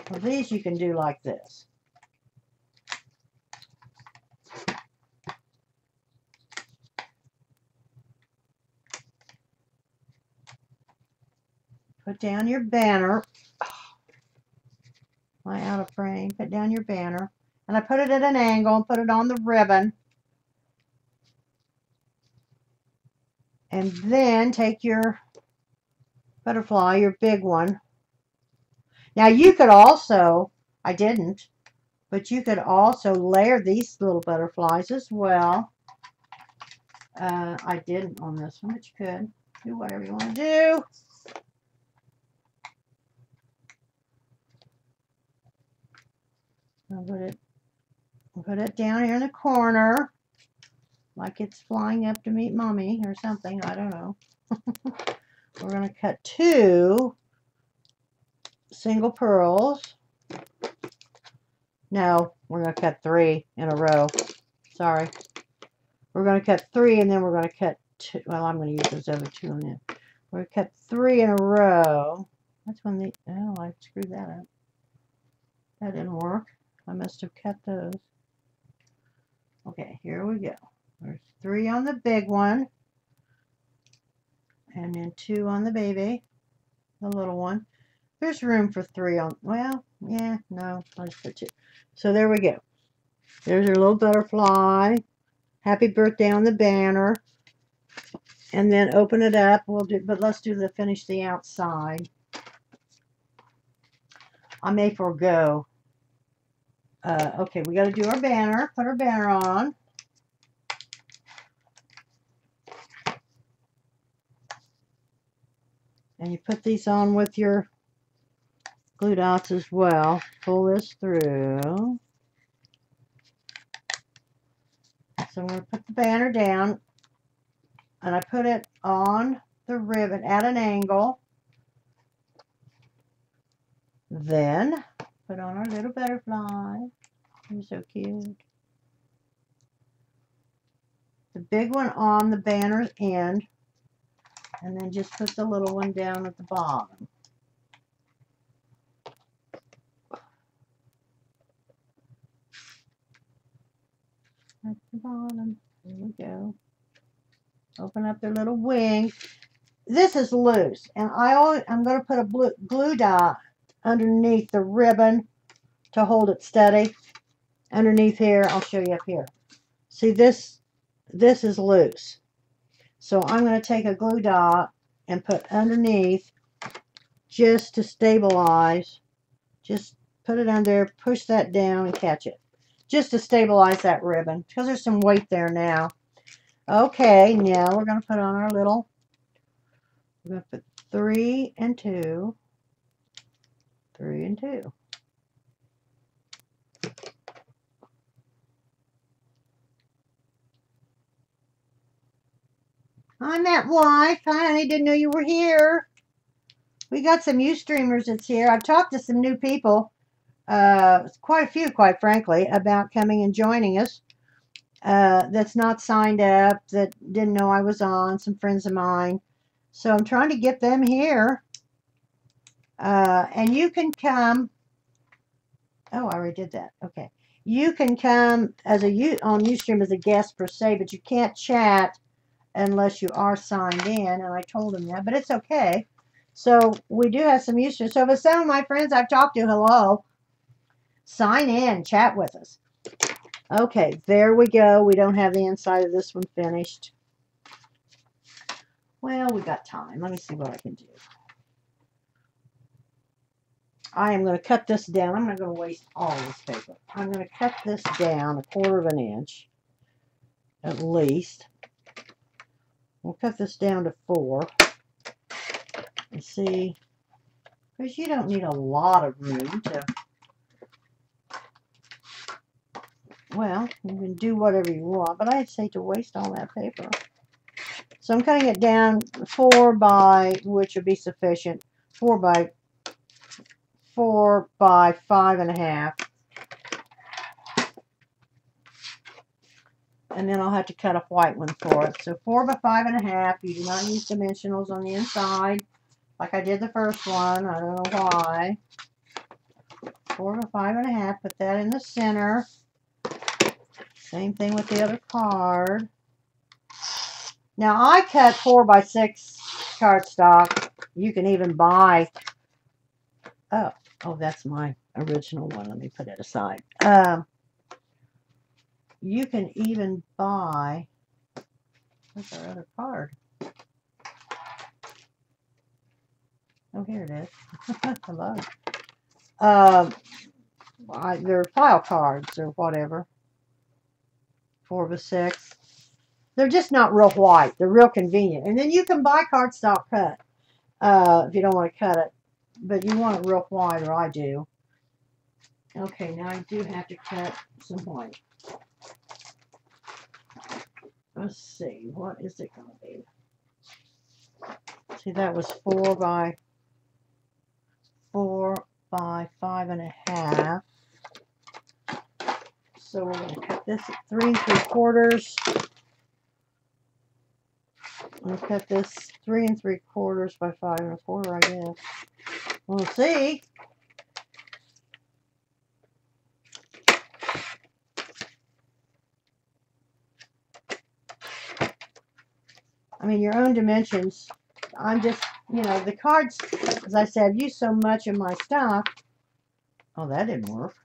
Well, these you can do like this. Put down your banner. Am I out of frame? Put down your banner. And I put it at an angle and put it on the ribbon. And then take your butterfly, your big one. Now you could also, I didn't, but you could also layer these little butterflies as well. I didn't on this one, but you could. Do whatever you want to do. I'll put it down here in the corner, like it's flying up to meet mommy or something. I don't know. We're going to cut 2 single pearls. No, we're going to cut 3 in a row. Sorry. We're going to cut 3 and then we're going to cut 2. Well, I'm going to use those other 2 in there. We're going to cut 3 in a row. That's when the, oh, I screwed that up. That didn't work. I must have cut those. Okay, here we go. There's 3 on the big one. And then 2 on the baby. The little one. There's room for 3 on, well, yeah, no, I'll just put 2. So there we go. There's your little butterfly. Happy birthday on the banner. And then open it up. We'll do, but let's do finish the outside. I may forego. Okay, we got to do our banner. Put our banner on. And you put these on with your glue dots as well. Pull this through. So I'm going to put the banner down. And I put it on the ribbon at an angle. Then put on our little butterfly. You're so cute. The big one on the banner's end. And then just put the little one down at the bottom. At the bottom. There we go. Open up their little wing. This is loose. And I'm going to put a glue dot underneath the ribbon to hold it steady. Underneath here, I'll show you up here. See, this is loose. So I'm going to take a glue dot and put underneath just to stabilize. Just put it under, push that down and catch it. Just to stabilize that ribbon because there's some weight there now. Okay, now we're going to put on our little, we're going to put 3 and 2. 3 and 2. Hi, Matt Wife. Hi, honey. Didn't know you were here. We got some Ustreamers that's here. I've talked to some new people, quite a few, quite frankly, about coming and joining us. That's not signed up, that didn't know I was on, some friends of mine. So I'm trying to get them here. And you can come. Oh, I already did that. Okay. You can come as on Ustream as a guest per se, but you can't chat unless you are signed in, and I told him that, but it's okay. So we do have some use. So if some of my friends I've talked to, hello, sign in, chat with us. Okay, there we go. We don't have the inside of this one finished. Well, we got time. Let me see what I can do. I am going to cut this down. I'm not going to waste all this paper. I'm going to cut this down 1/4 of an inch, at least. We'll cut this down to 4. And see, because you don't need a lot of room to, well, you can do whatever you want, but I'd say to waste all that paper. So I'm cutting it down 4 by, which would be sufficient, 4 by 5.5. And then I'll have to cut a white one for it. So 4 by 5.5. You do not use dimensionals on the inside, like I did the first one. I don't know why. 4 by 5.5. Put that in the center. Same thing with the other card. Now I cut 4 by 6 cardstock. You can even buy. Oh, that's my original one. Let me put it aside. You can even buy. Where's our other card? Oh, here it is. Hello. They're file cards or whatever. 4 by 6. They're just not real white. They're real convenient. And then you can buy cardstock cut if you don't want to cut it. But you want it real white, or I do. Okay, now I do have to cut some white. Let's see, what is it going to be? See, that was 4 by 5.5. So we're going to cut this at 3 3/4. I'll cut this 3 3/4 by 5 1/4, I guess. We'll see. I mean, your own dimensions. I'm just, the cards, as I said, I've used so much of my stuff. Oh, that didn't work.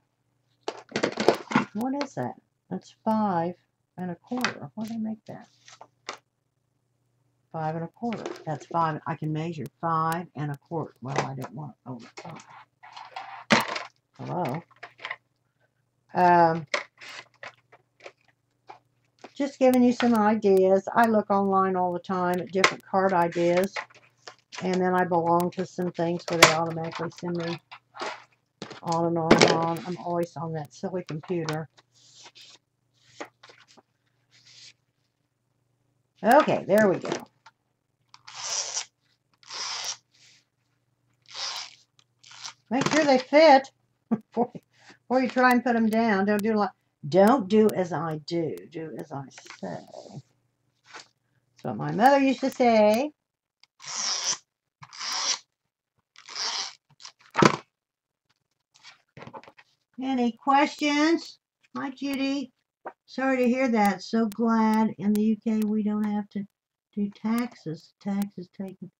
What is that? That's 5 1/4. What did I make that? 5 1/4. That's 5. I can measure 5 1/4. Well, I didn't want over 5. Hello. Just giving you some ideas. I look online all the time at different card ideas, and then I belong to some things where they automatically send me on and on and on. I'm always on that silly computer. Okay, there we go. Make sure they fit before you try and put them down. Don't do as I do. Do as I say. That's what my mother used to say. Any questions? Hi, Judy. Sorry to hear that. So glad in the UK we don't have to do taxes. Taxes taken.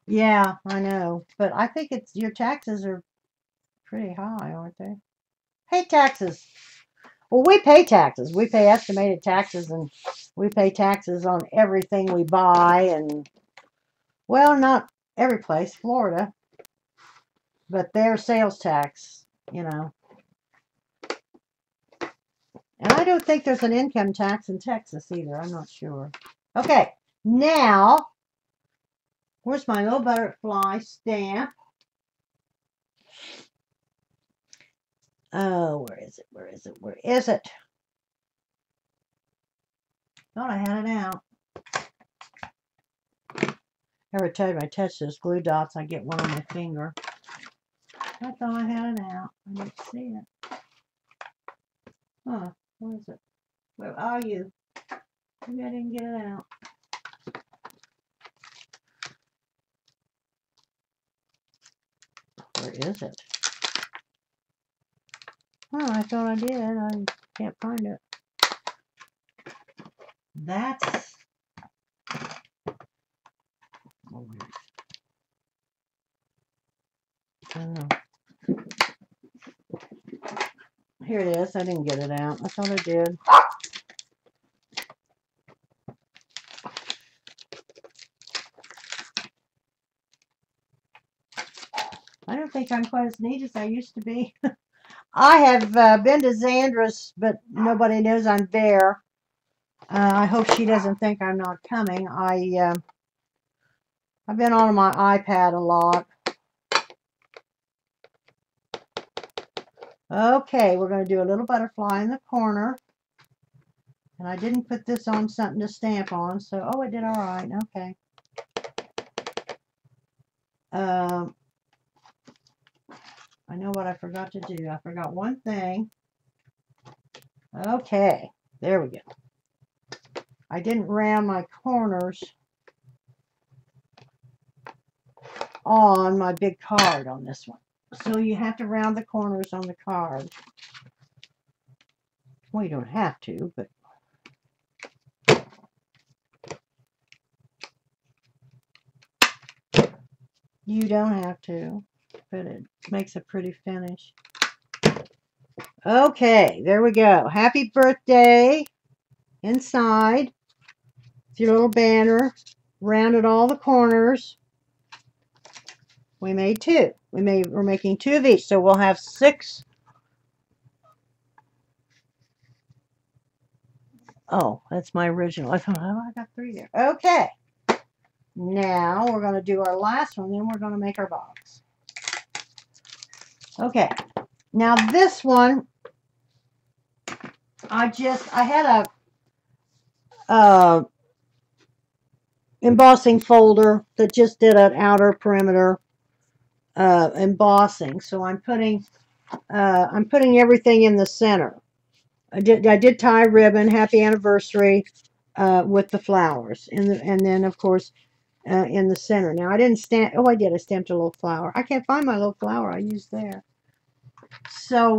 Yeah, I know. But I think your taxes are pretty high, aren't they? Pay taxes. Well, we pay taxes. We pay estimated taxes, and we pay taxes on everything we buy. And, well, not every place, Florida. But their sales tax, And I don't think there's an income tax in Texas either. I'm not sure. Okay, now, where's my little butterfly stamp? Oh, where is it? Where is it? Where is it? Thought I had it out. Every time I touch those glue dots, I get one on my finger. I thought I had it out. I didn't see it. Huh, where is it? Where are you? Maybe I didn't get it out. Where is it? Oh, I thought I did. I can't find it. That's... Oh, I don't know. Here it is. I didn't get it out. I thought I did. I don't think I'm quite as neat as I used to be. I have been to Zandra's, but nobody knows I'm there. I hope she doesn't think I'm not coming. I've been on my iPad a lot. Okay, we're going to do a little butterfly in the corner. And I didn't put this on something to stamp on, so, oh, it did all right. Okay. I know what I forgot to do. I forgot one thing. Okay, there we go. I didn't round my corners on my big card on this one. So you have to round the corners on the card. Well, you don't have to, but you don't have to, but it makes a pretty finish. Okay, there we go. Happy birthday inside. It's your little banner. Rounded all the corners. We made two. We're making two of each, so we'll have 6. Oh, that's my original. I thought, oh, I got 3 there. Okay. Now we're going to do our last one, then we're going to make our box. Okay. Now this one, I had a embossing folder that just did an outer perimeter embossing. So I'm putting everything in the center. I did tie ribbon, happy anniversary, with the flowers, and then of course in the center. Now I didn't stamp. Oh, I did. I stamped a little flower. I can't find my little flower I used there. So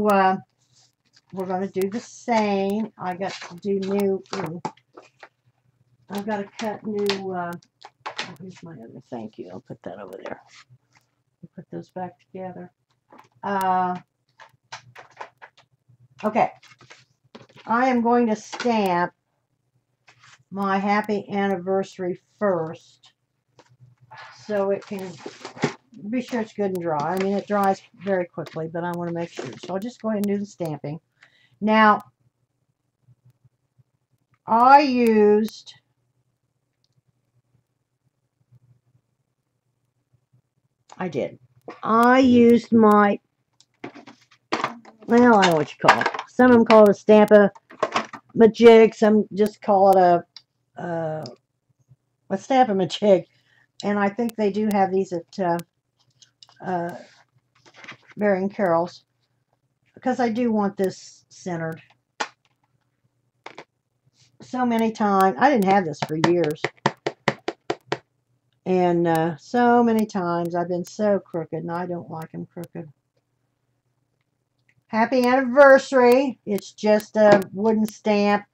we're going to do the same. I got to do new. I've got to cut new. Here's my other thank you. I'll put that over there. I'll put those back together. Okay. I am going to stamp my happy anniversary first, so it can be sure it's good and dry. I mean, it dries very quickly, but I want to make sure. So I'll just go ahead and do the stamping. Now, I used my, well, I don't know what you call it. Some of them call it a Stamp-A-Majig. Some just call it a Stamp-A-Majig. And I think they do have these at Berry & Carol's, because I do want this centered. So many times. I didn't have this for years. And so many times I've been so crooked, and I don't like them crooked. Happy anniversary. It's just a wooden stamp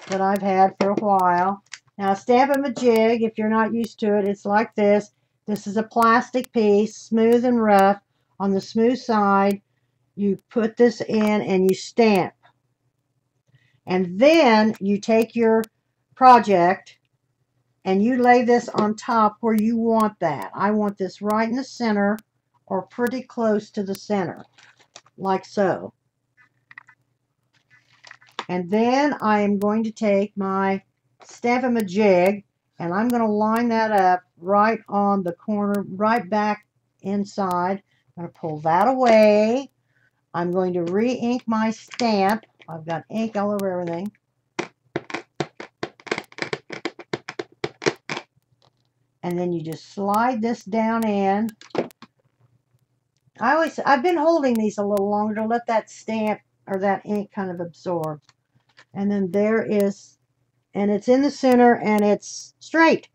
that I've had for a while. Now, Stamp-A-Majig, if you're not used to it, it's like this. This is a plastic piece, smooth and rough. On the smooth side, you put this in and you stamp. And then you take your project and you lay this on top where you want that. I want this right in the center or pretty close to the center, like so. And then I am going to take my Stamp-A-Majig and I'm going to line that up right on the corner, right back inside. I'm going to pull that away. I'm going to re-ink my stamp. I've got ink all over everything. And then you just slide this down in. I've been holding these a little longer to let that stamp or that ink kind of absorb. And then there is, and it's in the center and it's straight.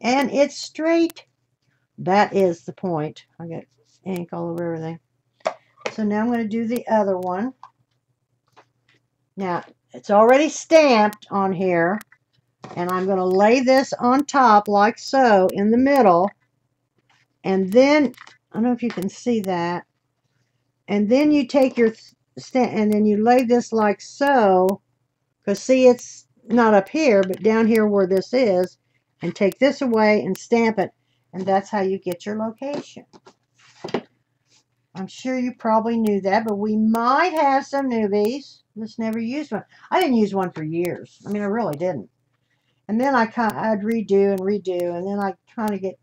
And it's straight. That is the point. I got ink all over everything. So now I'm going to do the other one. Now, it's already stamped on here. And I'm going to lay this on top like so in the middle. And then, I don't know if you can see that. And then you take your stamp and then you lay this like so. Because see, it's not up here, but down here where this is. And take this away and stamp it. And that's how you get your location. I'm sure you probably knew that, but we might have some newbies that's never used one. I didn't use one for years. I mean, I really didn't. And then I'd redo and redo, and then I kind of get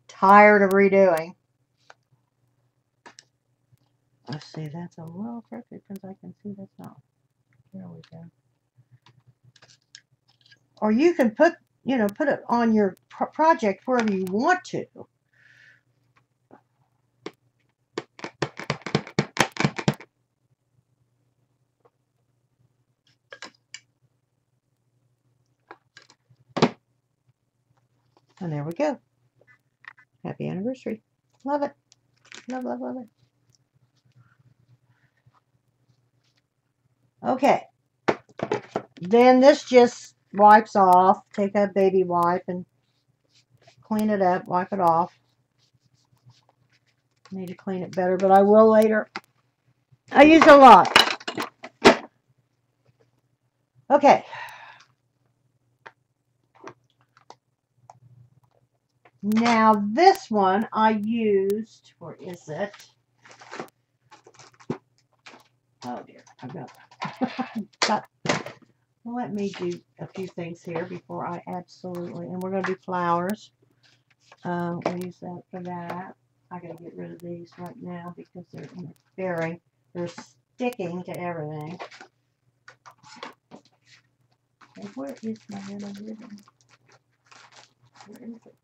tired of redoing. Let's see, that's a little crooked because I can see that's not. There we go. Or you can put, put it on your project wherever you want to. And there we go. Happy anniversary. Love it. Love, love, love it. Okay. Then this just wipes off. Take a baby wipe and clean it up. Wipe it off. Need to clean it better, but I will later. I use a lot. Okay. Now this one I used, where is it? Oh dear, I've got, let me do a few things here before I absolutely, and we're going to do flowers. We'll use that for that. I got to get rid of these right now because they're interfering. They're sticking to everything. And where is my little ribbon? Where is it?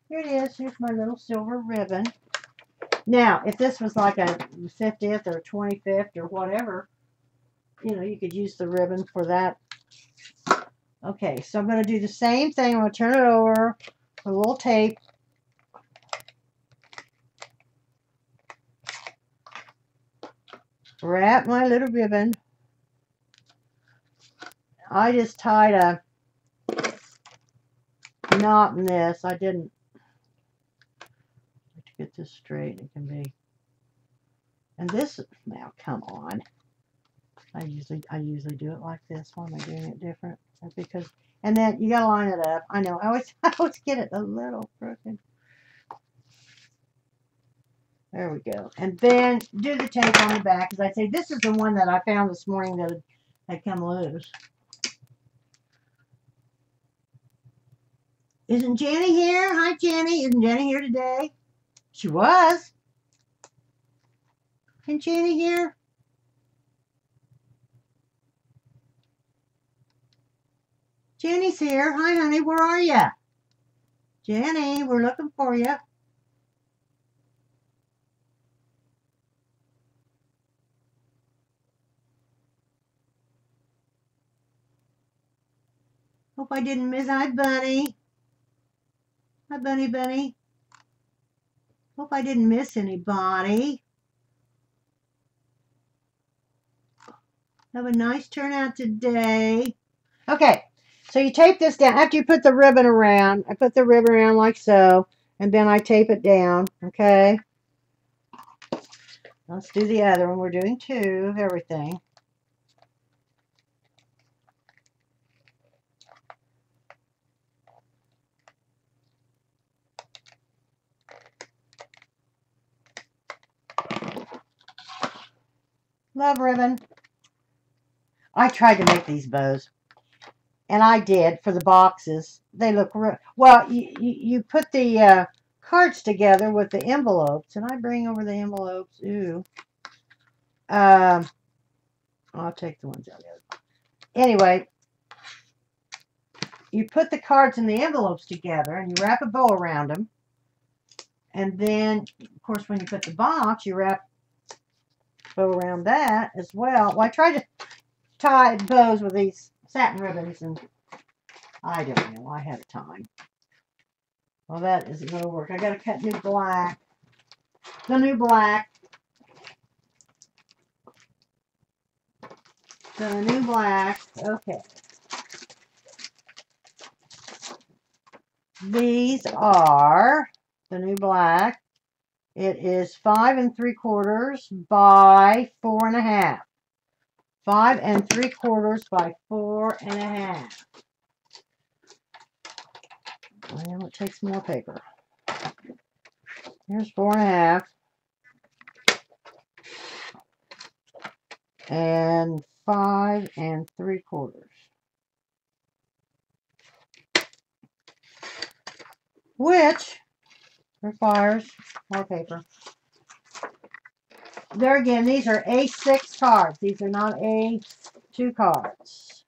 Here it is. Here's my little silver ribbon. Now, if this was like a 50th or 25th or whatever, you could use the ribbon for that. Okay, so I'm going to do the same thing. I'm going to turn it over with a little tape. Wrap my little ribbon. I just tied a knot in this. I didn't. To get this straight, it can be. And this, now come on. I usually do it like this. Why am I doing it different? That's because, and then you gotta line it up. I know. I always get it a little crooked. There we go. And then do the tape on the back. As I say, this is the one that I found this morning that had come loose. Isn't Jenny here? Hi, Jenny. Isn't Jenny here today? She was. Isn't Jenny here? Jenny's here. Hi, honey. Where are you? Jenny, we're looking for you. Hope I didn't miss. Hi, Bunny. Hi, Bunny, Bunny. Hope I didn't miss anybody. Have a nice turnout today. Okay, so you tape this down. After you put the ribbon around, I put the ribbon around like so, and then I tape it down, okay? Let's do the other one. We're doing two of everything. Love ribbon. I tried to make these bows, and I did for the boxes. They look real well. You put the cards together with the envelopes, and I bring over the envelopes. Ooh. I'll take the ones out. Anyway, you put the cards and the envelopes together, and you wrap a bow around them. And then, of course, when you put the box, you wrap bow around that as well. Well, I tried to tie bows with these satin ribbons, and I don't know. I had time. Well, that isn't going to work. I got to cut new black. The new black. The new black. Okay. These are the new black. It is 5 3/4 by 4 1/2. 5 3/4 by 4 1/2. Well, it takes more paper. Here's 4 1/2. And 5 3/4. Which requires more paper. there again, these are A6 cards. These are not A2 cards.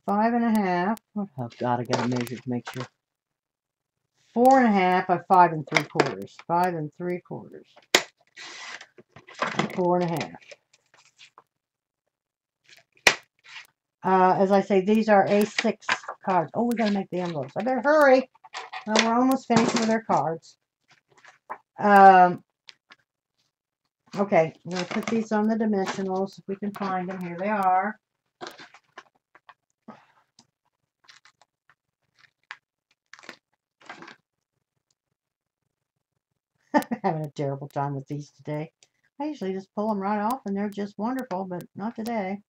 5.5. Oh God, I gotta measure to make sure. 4.5 by 5 3/4. 5 3/4. 4.5. As I say, these are A6 cards. Oh, we gotta make the envelopes. I better hurry. We're almost finished with our cards. Okay, I'm going to put these on the dimensionals if we can find them. Here they are. I'm having a terrible time with these today. I usually just pull them right off and they're just wonderful, but not today.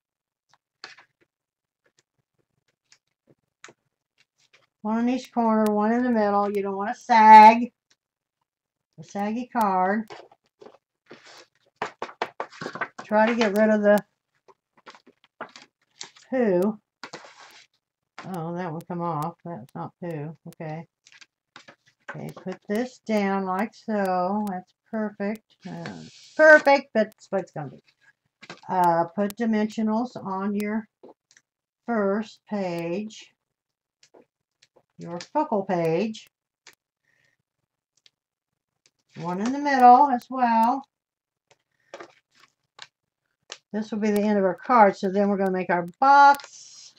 One in each corner, one in the middle. You don't want to sag. A saggy card. Try to get rid of the poo. Oh, that would come off. That's not poo. Okay. Okay, put this down like so. That's perfect. Perfect, but that's what it's going to be. Put dimensionals on your first page. Your focal page. One in the middle as well. This will be the end of our card, so then we're going to make our box.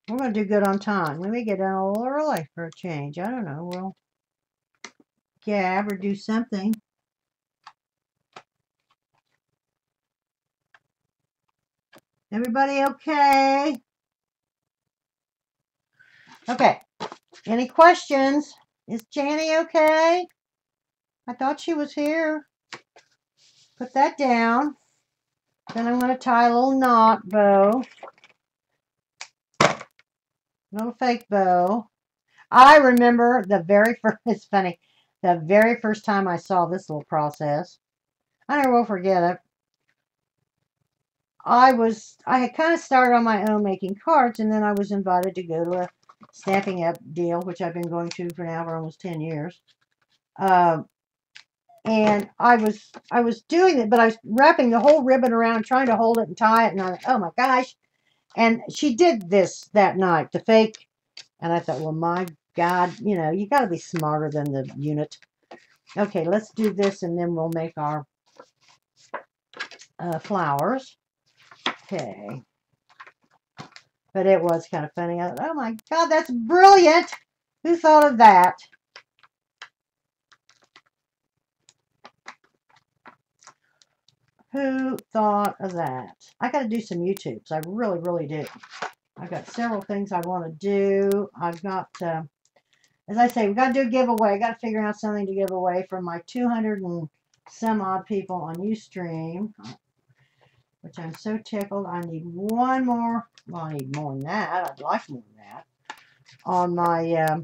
We're going to do good on time. Let me get down a little early for a change. I don't know. We'll gab or do something. Everybody okay? Okay. Any questions? Is Janie okay? I thought she was here. Put that down. Then I'm going to tie a little knot bow. Little fake bow. I remember the very first, it's funny, the very first time I saw this little process. I never will forget it. I had kind of started on my own making cards, and then I was invited to go to a Stampin' Up deal, which I've been going to for now for almost 10 years. And I was doing it, but I was wrapping the whole ribbon around, trying to hold it and tie it, and I thought, oh my gosh. And she did this that night, the fake, and I thought, well, my God, you know, you got to be smarter than the unit. Okay, let's do this, and then we'll make our flowers. Okay. But it was kind of funny. I thought, oh my God, that's brilliant. Who thought of that? Who thought of that? I got to do some YouTubes. I really, really do. I've got several things I want to do. I've got, as I say, we've got to do a giveaway. I got to figure out something to give away from my 200 and some odd people on Ustream, which I'm so tickled. I need one more. Well, I need more than that. I'd like more than that. On my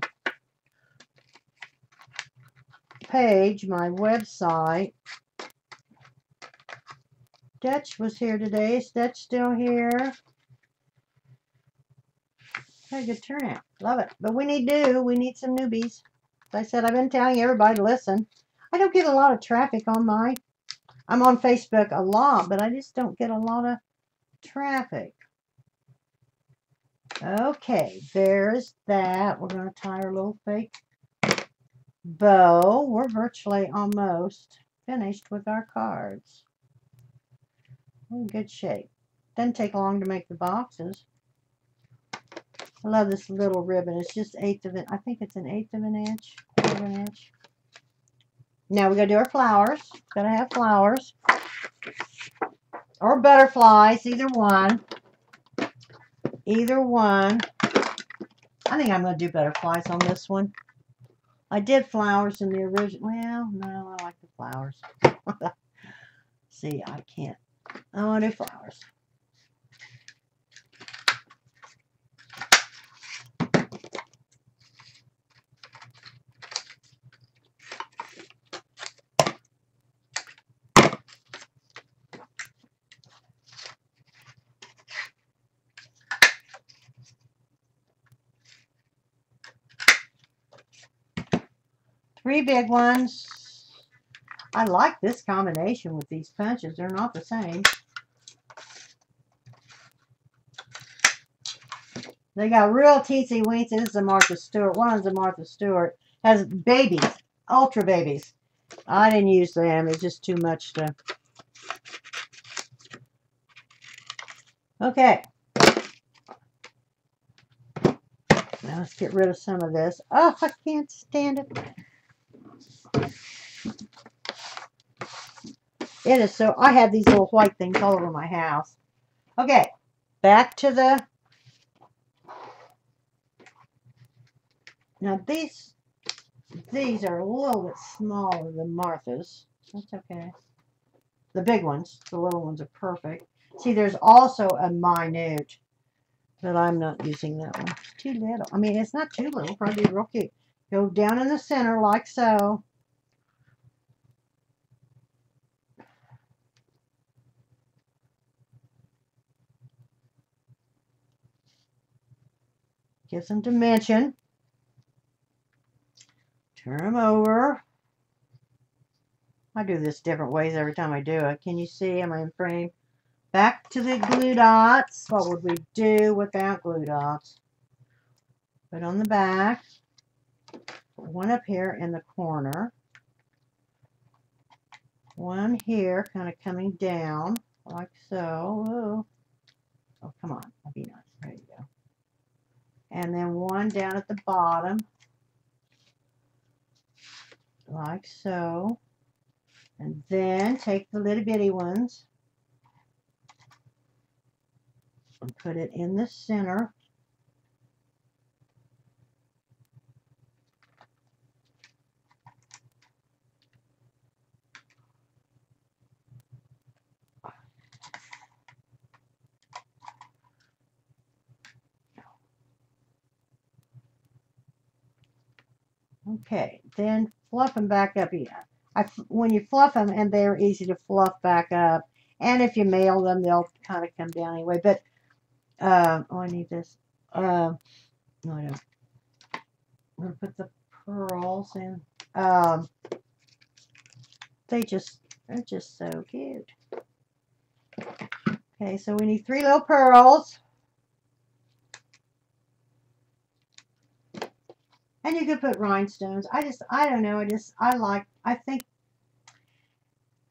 page, my website. Dutch was here today. Is Dutch still here? Had a good turnout. Love it. But we need some newbies. As I said, I've been telling everybody to listen. I don't get a lot of traffic on I'm on Facebook a lot, but I just don't get a lot of traffic. Okay, there's that. We're going to tie our little fake bow. We're virtually almost finished with our cards. We're in good shape. Doesn't take long to make the boxes. I love this little ribbon. It's just I think it's an eighth of an inch, quarter of an inch. Now we got to do our flowers. Got to have flowers. Or butterflies, either one. Either one. I think I'm going to do butterflies on this one. I did flowers in the original. Well, no, I like the flowers. See, I can't. I want to do flowers. Three big ones. I like this combination with these punches. They're not the same. They got real teensy weensy. This is a Martha Stewart. One is a Martha Stewart. Has babies, ultra babies. I didn't use them. It's just too much to. Okay. Now let's get rid of some of this. Oh, I can't stand it. It is so. I have these little white things all over my house. Okay. Back to the. Now these are a little bit smaller than Martha's. That's okay. The big ones, the little ones are perfect. See, there's also a minute, but I'm not using that one. It's too little. I mean, it's not too little. Probably real cute. Go down in the center like so. Give some dimension. Turn them over. I do this different ways every time I do it. Can you see? Am I in frame? Back to the glue dots. What would we do without glue dots? Put on the back. Put one up here in the corner. One here, kind of coming down, like so. Whoa. Oh, come on. That'd be nice. There you go. And then one down at the bottom, like so. And then take the little bitty ones and put it in the center. Okay, then fluff them back up. When you fluff them, and they're easy to fluff back up, and if you mail them, they'll kind of come down anyway. But oh, I need this. No, I don't. I'm gonna put the pearls in. They're just so cute. Okay, so we need 3 little pearls. And you could put rhinestones. I don't know.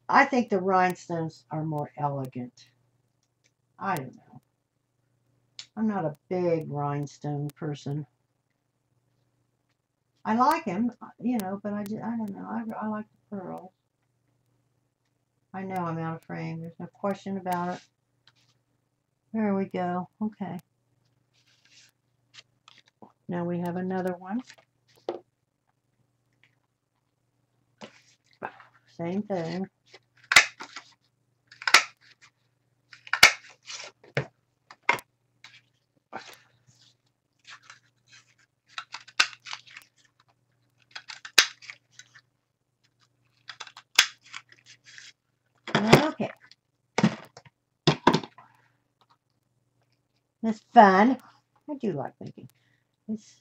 I think the rhinestones are more elegant. I don't know. I'm not a big rhinestone person. I like them, you know, but I don't know. I like the pearls. I know I'm out of frame. There's no question about it. There we go. Okay. Now we have another one. Same thing. Okay. It's fun. I do like making. It's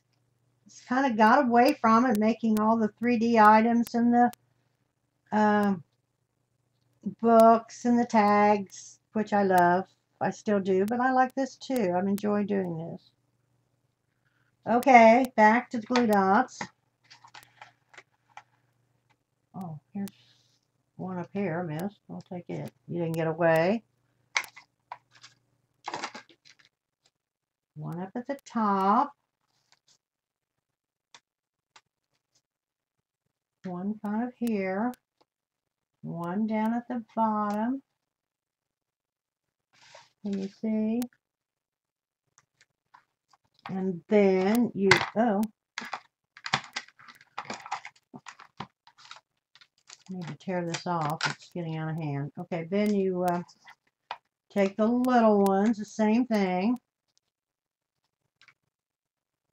kind of got away from it, making all the 3D items and the books and the tags, which I love. I still do, but I like this too. I'm enjoying doing this. Okay, back to the glue dots. Oh, here's one up here, miss. I'll take it. You didn't get away. One up at the top. One kind of here. One down at the bottom. Can you see? And then you, oh, I need to tear this off. It's getting out of hand. Okay, then you take the little ones, the same thing.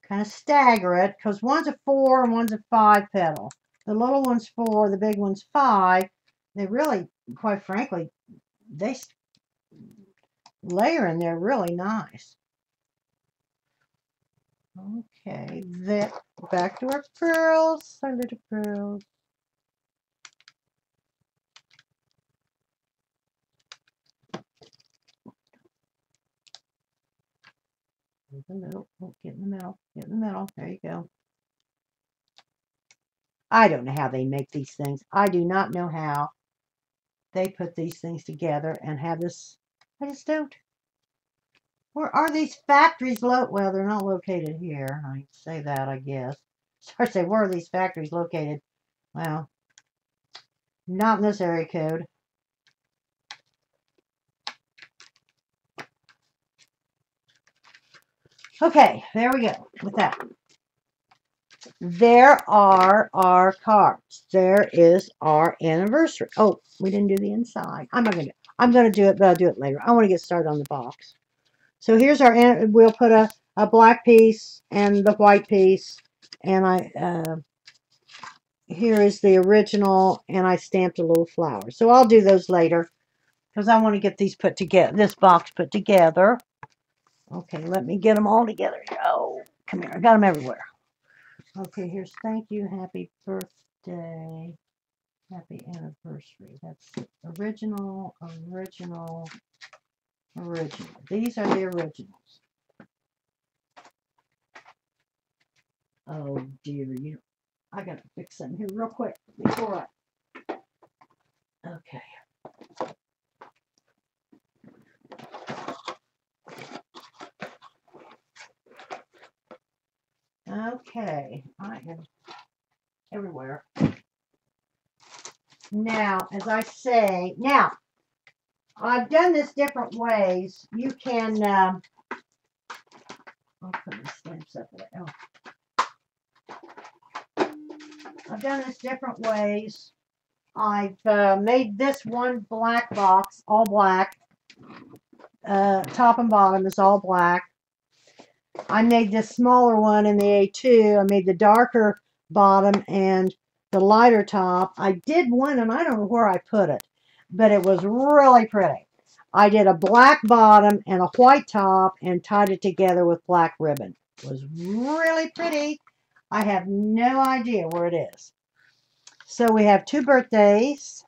Kind of stagger it, because one's a 4 and one's a 5 petal. The little one's 4, the big one's 5. They really, quite frankly, they layer in there really nice. Okay, then back to our pearls, our little pearls. In the middle. Oh, get in the middle. Get in the middle. There you go. I don't know how they make these things. I do not know how they put these things together and have this. I just don't. Where are these factories located? Well, they're not located here. I say that, I guess. So I say, where are these factories located? Well, not in this area code. Okay, there we go with that. There are our cards. There is our anniversary. Oh, we didn't do the inside. I'm gonna do it, but I'll do it later. I want to get started on the box. So here's our, we'll put a black piece and the white piece, and here is the original, and I stamped a little flower. So I'll do those later because I want to get these put together, this box put together. Okay, let me get them all together. Oh, come here. I got them everywhere. Okay, here's thank you, happy birthday, happy anniversary. That's original, original, original. These are the originals. Oh dear, I gotta fix something here real quick before okay. Okay, I am everywhere. Now, as I say, now, I've done this different ways. You can, I'll put the stamps up there. Oh. I've done this different ways. I've made this one black box, all black. Top and bottom is all black. I made this smaller one in the A2. I made the darker bottom and the lighter top. I did one, and I don't know where I put it, but it was really pretty. I did a black bottom and a white top and tied it together with black ribbon. It was really pretty. I have no idea where it is. So we have 2 birthdays.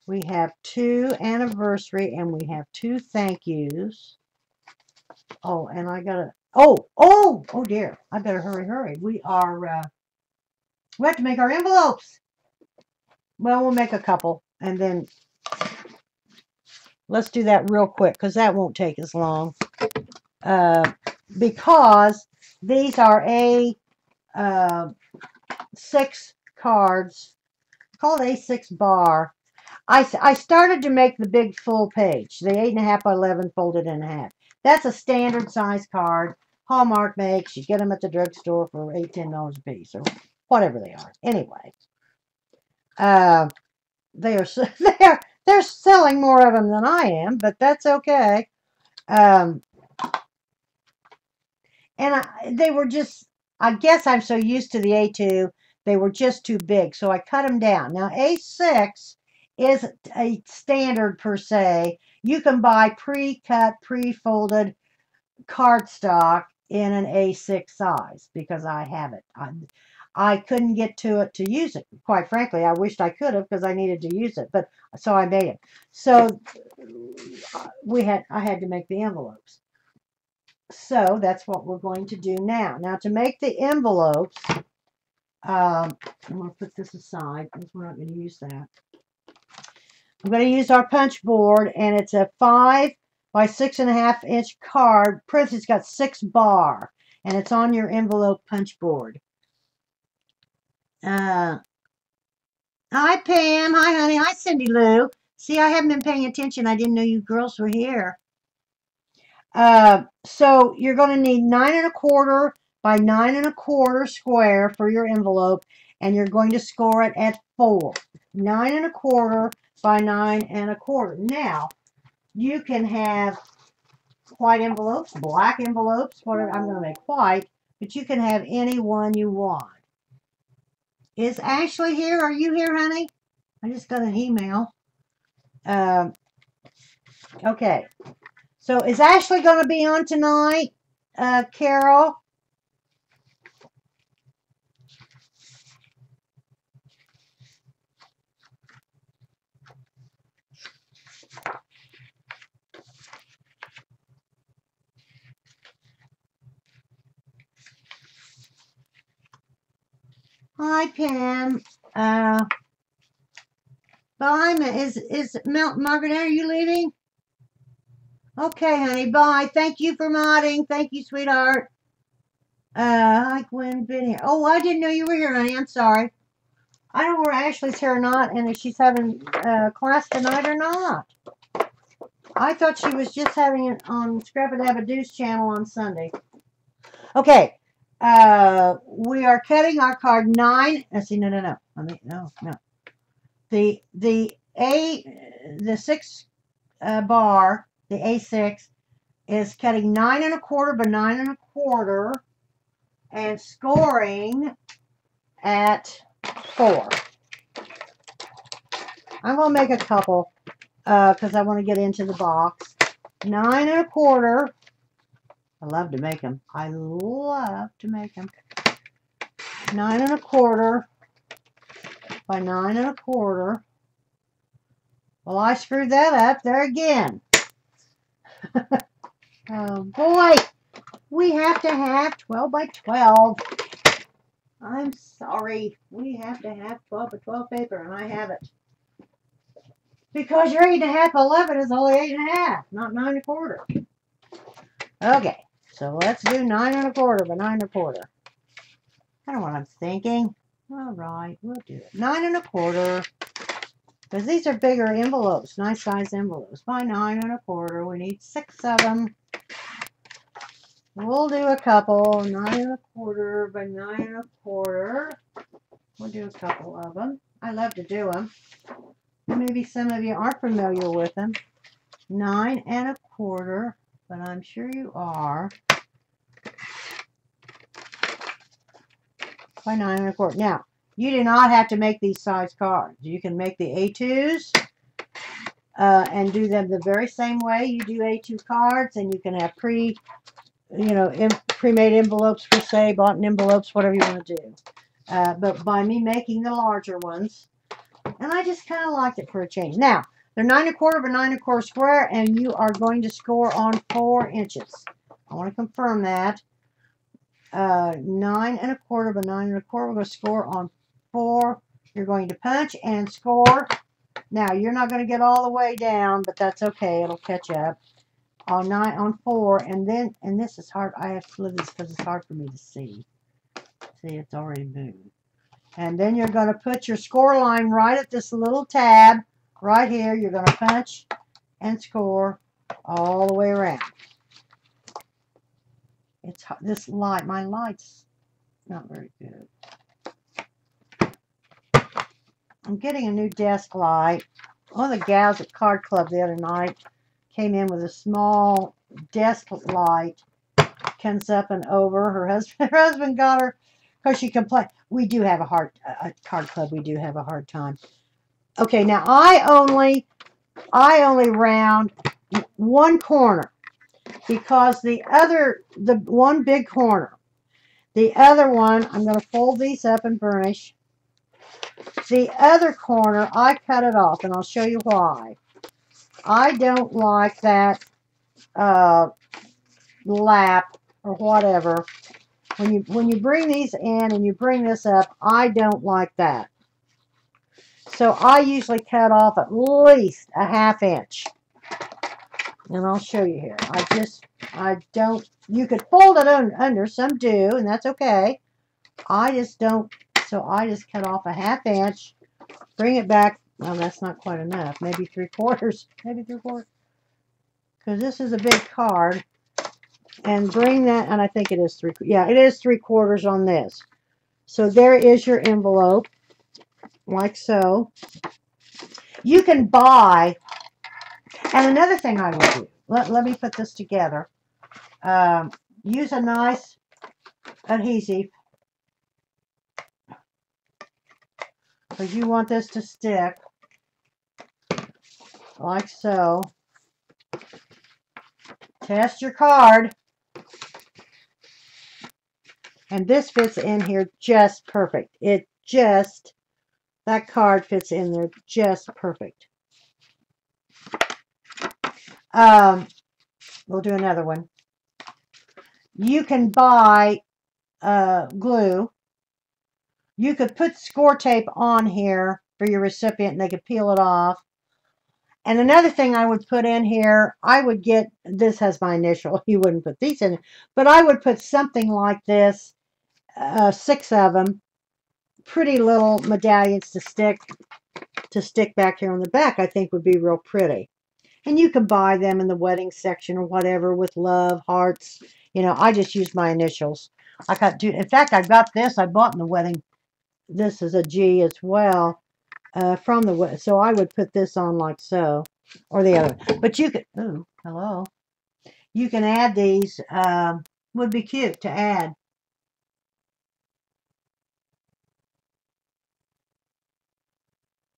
We have 2 anniversary, and we have 2 thank yous. Oh, and I gotta, oh dear. I better hurry. We have to make our envelopes. Well, we'll make a couple, and then let's do that real quick, because that won't take as long. Because these are A6 cards, called A6 bar. I started to make the big full page, the 8.5 by 11 folded in half. That's a standard size card. Hallmark makes. You get them at the drugstore for $8, $10 a piece, or whatever they are. Anyway, they're selling more of them than I am, but that's okay. And they were just, I guess I'm so used to the A2, they were just too big, so I cut them down. Now A6 is a standard per se. You can buy pre-cut, pre-folded cardstock in an A6 size because I have it. I couldn't get to it to use it. Quite frankly, I wished I could have because I needed to use it, but so I made it. So I had to make the envelopes. So that's what we're going to do now. Now to make the envelopes, I'm going to put this aside because we're not going to use that. I'm going to use our punch board, and it's a 5 by 6.5 inch card. It's got 6 bar, and it's on your envelope punch board. Hi Pam, hi honey, hi Cindy Lou. See, I haven't been paying attention. I didn't know you girls were here. So you're going to need 9.25 by 9.25 square for your envelope, and you're going to score it at 4. 9.25 by 9.25. Now, you can have white envelopes, black envelopes, whatever. I'm going to make white, but you can have any one you want. Is Ashley here? Are you here, honey? I just got an email. Okay. So is Ashley going to be on tonight, Carol? Hi, Pam. Bye. Is Margaret, are you leaving? Okay, honey. Bye. Thank you for modding. Thank you, sweetheart. Hi, Gwen. Been here. Oh, I didn't know you were here, honey. I'm sorry. I don't know where Ashley's here or not, and if she's having class tonight or not. I thought she was just having it on Scrap-a-Dab-a-Doo's channel on Sunday. Okay. We are cutting our card 9. Let's see, no. I mean, no. The 6 bar, the A6, is cutting 9 1/4 by 9 1/4 and scoring at 4. I'm going to make a couple because I want to get into the box. 9 1/4. I love to make them. I love to make them. 9 1/4 by 9 1/4. Well, I screwed that up there again. Oh boy, we have to have 12 by 12. I'm sorry. We have to have 12 by 12 paper, and I have it. Because your 8 1/2 by 11 is only 8 1/2, not 9 1/4. Okay, so let's do 9 1/4 by 9 1/4. I don't know what I'm thinking. All right, we'll do it. 9 1/4. Because these are bigger envelopes, nice size envelopes. By 9 1/4. We need 6 of them. We'll do a couple. 9 1/4 by 9 1/4. We'll do a couple of them. I love to do them. Maybe some of you aren't familiar with them. 9 1/4, but I'm sure you are. By 9 1/4. Now, you do not have to make these size cards. You can make the A2s and do them the very same way you do A2 cards, and you can have pre-made envelopes for, say, bought envelopes, whatever you want to do. But by me making the larger ones, and I just kind of liked it for a change. Now, they're 9 1/4 by 9 1/4 square, and you are going to score on 4 inches. I want to confirm that. 9 1/4 by 9 1/4. We're going to score on 4. You're going to punch and score. Now, you're not going to get all the way down, but that's okay. It'll catch up. On 4, and this is hard. I have to flip this because it's hard for me to see. See, it's already moved. And then you're going to put your score line right at this little tab right here. You're going to punch and score all the way around. It's this light. My light's not very good. I'm getting a new desk light. One of the gals at Card Club the other night came in with a small desk light. Comes up and over. Her husband got her because she complained. We do have a hard Card Club. We do have a hard time. Okay, now I only round one corner because the one big corner. The other one, I'm going to fold these up and burnish. The other corner, I cut it off, and I'll show you why. I don't like that lap or whatever. When you bring these in and you bring this up, I don't like that. So I usually cut off at least a 1/2 inch. And I'll show you here. I don't, you could fold it under, some do, and that's okay. I just don't, so I just cut off a 1/2 inch, bring it back. Well, that's not quite enough. Maybe 3/4, maybe 3/4. Because this is a big card. And bring that, and I think it is 3, yeah, it is 3/4 on this. So there is your envelope, like so. You can buy, and another thing I will do, let me put this together. Use a nice adhesive, because you want this to stick, like so. Test your card. And this fits in here just perfect. That card fits in there just perfect. We'll do another one. You can buy glue. You could put score tape on here for your recipient and they could peel it off. And another thing I would put in here, I would get, this has my initial, you wouldn't put these in, but I would put something like this, 6 of them, pretty little medallions to stick back here on the back, I think would be real pretty. And you can buy them in the wedding section or whatever with love, hearts. You know, I just use my initials. In fact, I got this, I bought in the wedding. This is a G as well, from the, so I would put this on like so, or the other. But you could, ooh, hello. You can add these, would be cute to add.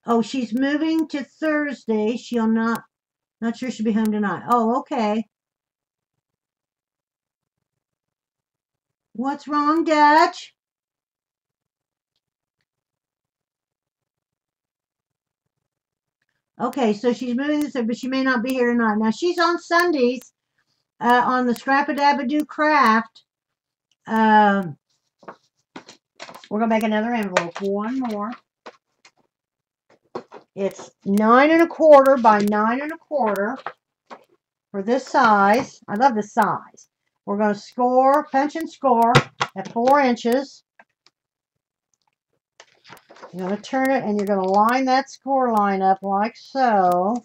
Oh, she's moving to Thursday. She'll not sure she'll be home tonight. Oh, okay. What's wrong, Dutch? Okay, so she's moving this, but she may not be here tonight. Now she's on Sundays, on the Scrap-a-Dab-a-Doo craft. We're gonna make another envelope. One more. It's 9 1/4 by 9 1/4 for this size. I love this size. We're gonna score, punch and score at 4 inches. You're going to turn it and you're going to line that score line up like so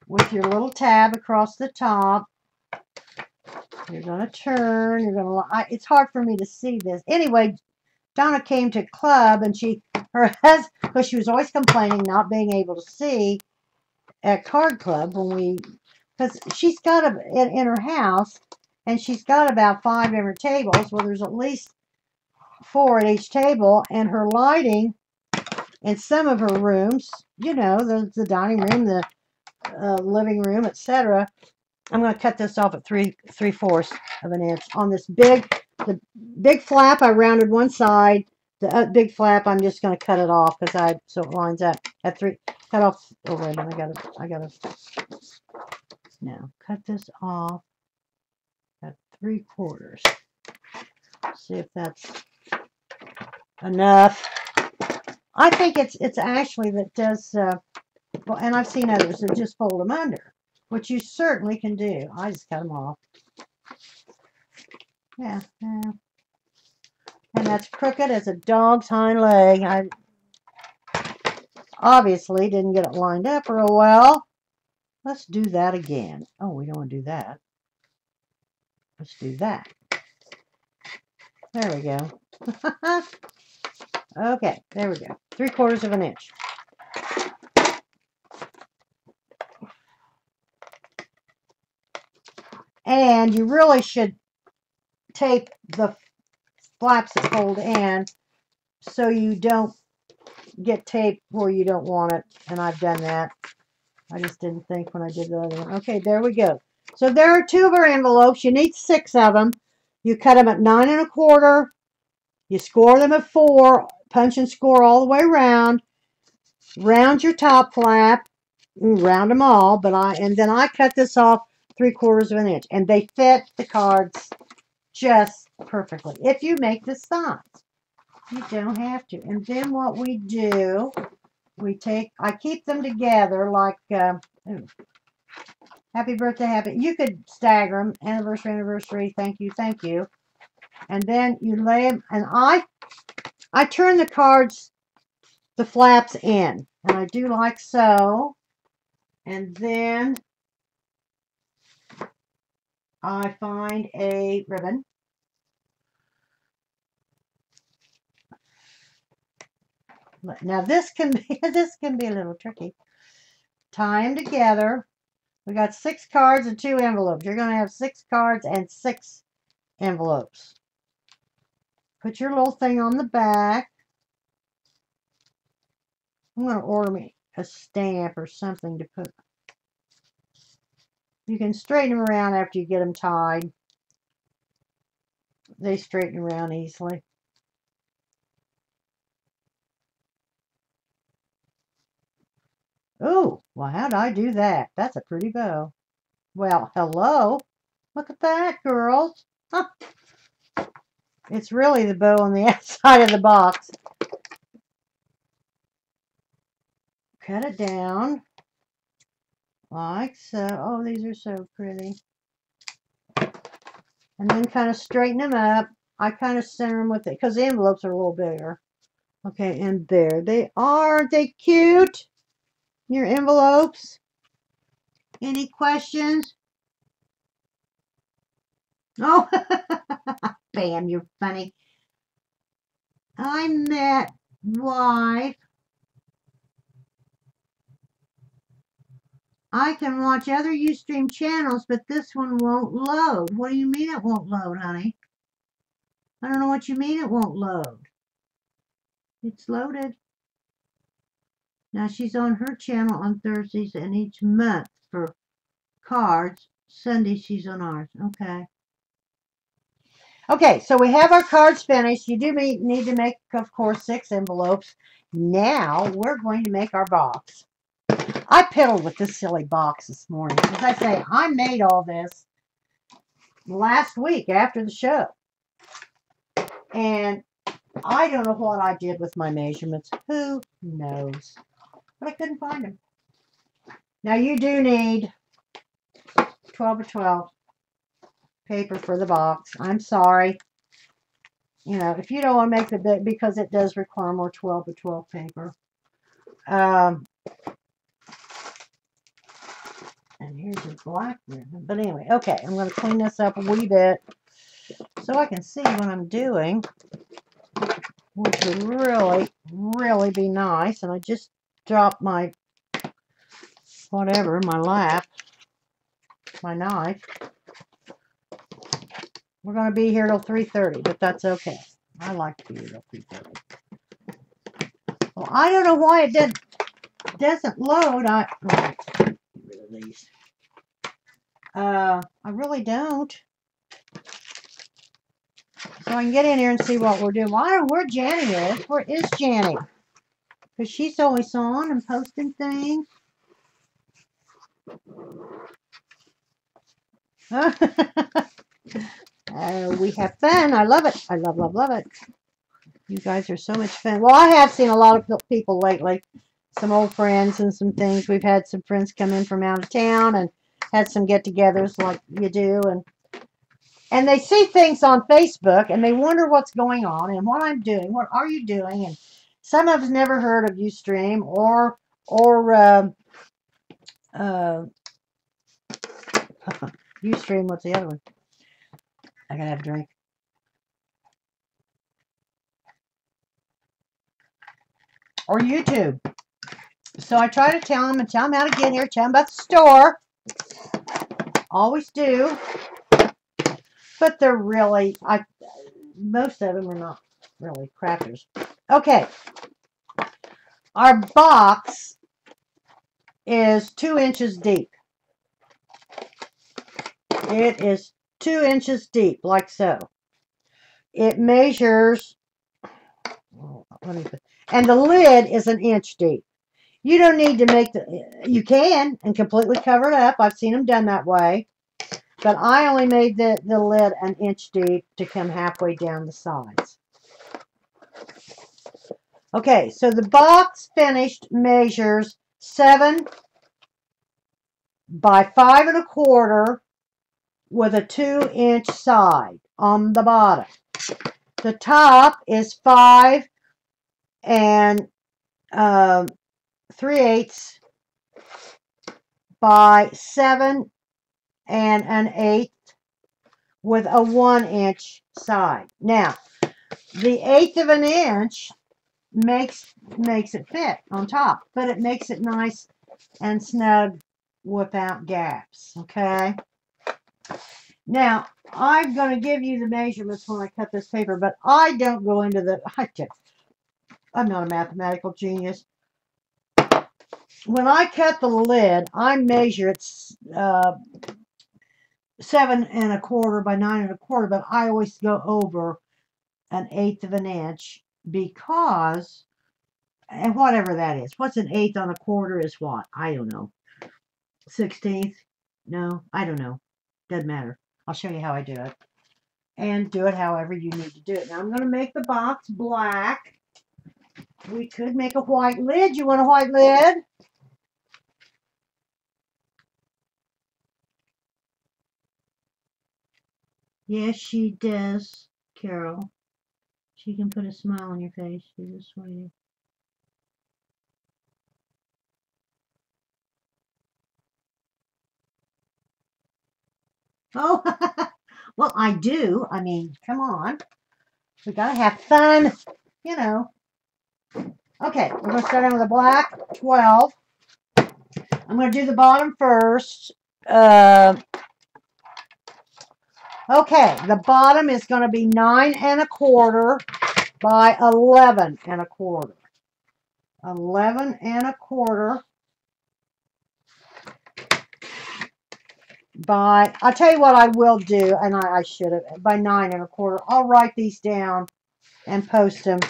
with your little tab across the top. You're going to turn, you're going to, it's hard for me to see this. Anyway, Donna came to club and her husband, because she was always complaining not being able to see at card club because she's got in her house and she's got about 5 different tables. Well, there's at least 4 at each table, and her lighting in some of her rooms, you know, the dining room, the living room, etc. I'm going to cut this off at 3/4 of an inch on this the big flap. I rounded one side. The big flap, I'm just going to cut it off so it lines up at 3. Cut off. Oh wait a minute, I gotta now cut this off at 3/4. See if that's enough. I think it's actually that does, well, and I've seen others that just fold them under, which you certainly can do. I just cut them off. Yeah, yeah. And that's crooked as a dog's hind leg. I obviously didn't get it lined up real well. Let's do that again. Oh, we don't want to do that. Let's do that. There we go. Okay, there we go. 3/4 of an inch. And you really should tape the flaps that fold in so you don't get tape where you don't want it. And I've done that. I just didn't think when I did the other one. Okay, there we go. So there are 2 of our envelopes. You need 6 of them. You cut them at 9 1/4. You score them at 4. Punch and score all the way around. Round your top flap. Round them all. And then I cut this off 3/4 of an inch. And they fit the cards just perfectly. If you make the size. You don't have to. And then what we do, I keep them together like, happy birthday, you could stagger them, anniversary, anniversary, thank you, thank you. And then you lay them, and I turn the cards, the flaps in, and I do like so. And then I find a ribbon. Now this can be a little tricky. Tie them together. We got 6 cards and 2 envelopes. You're going to have 6 cards and 6 envelopes. Put your little thing on the back. I'm going to order me a stamp or something to put. You can straighten them around after you get them tied. They straighten around easily. Oh, well, how'd I do that? That's a pretty bow. Well, hello. Look at that, girls. Huh. It's really the bow on the outside of the box. Cut it down like so. Oh, these are so pretty. And then kind of straighten them up. I kind of center them with it because the envelopes are a little bigger. Okay, and there they are. Aren't they cute? Your envelopes. Any questions? Oh, Bam, you're funny. I met wife. I can watch other Ustream channels, but this one won't load. What do you mean it won't load, honey? I don't know what you mean it won't load. It's loaded. Now she's on her channel on Thursdays and each month for cards. Sunday she's on ours. Okay. Okay, so we have our cards finished. You do need to make, of course, 6 envelopes. Now we're going to make our box. I piddled with this silly box this morning. As I say, I made all this last week after the show. And I don't know what I did with my measurements. Who knows? But I couldn't find them. Now you do need 12 by 12 paper for the box. I'm sorry. You know, if you don't want to make the bit, because it does require more 12 by 12 paper. And here's your black ribbon. But anyway, okay, I'm going to clean this up a wee bit so I can see what I'm doing, which would really, really be nice. And I just dropped my, whatever, my lap, my knife. We're going to be here till 3:30, but that's okay. I like to be here till 3:30. Well, I don't know why it doesn't load. Get rid of these. I really don't. So I can get in here and see what we're doing. Well, I don't know where Janny is. Where is Janny? Because she's always on and posting things. We have fun. I love it. I love, love, love it. You guys are so much fun. Well, I have seen a lot of people lately. Some old friends and some things. We've had some friends come in from out of town and had some get-togethers like you do. And they see things on Facebook and they wonder what's going on and what I'm doing. What are you doing? And some of us never heard of Ustream or Ustream. What's the other one? I gotta have a drink. Or YouTube. So I try to tell them how to get here, tell them about the store. Always do. But they're really, most of them are not really crafters. Okay. Our box is 2 inches deep. It is 2 inches deep, like so. It measures, and the lid is 1 inch deep. You don't need to make you can and completely cover it up. I've seen them done that way. But I only made the lid 1 inch deep to come halfway down the sides. Okay, so the box finished measures 7 by 5 1/4 with a 2 inch side on the bottom. The top is 5 3/8 by 7 1/8 with a 1 inch side. Now, the 1/8 of an inch makes it fit on top, but it makes it nice and snug without gaps. Okay. Now, I'm going to give you the measurements when I cut this paper, but I don't go into the, I'm not a mathematical genius. When I cut the lid, I measure it 7 1/4 by 9 1/4, but I always go over 1/8 of an inch because, and whatever that is, what's 1/8 on 1/4 is what? I don't know. 16th? No, I don't know. Doesn't matter. I'll show you how I do it. and do it however you need to do it. Now I'm going to make the box black. We could make a white lid. You want a white lid? Yes, she does, Carol. She can put a smile on your face. She's a sweetie. Oh, well, I do. I mean, come on. We got to have fun, you know. Okay, we're going to start out with a black 12. I'm going to do the bottom first. Uh, okay, the bottom is going to be 9 1/4 by 11 1/4. 11 1/4 by, I'll tell you what I will do, and I should have, by 9 1/4. I'll write these down and post them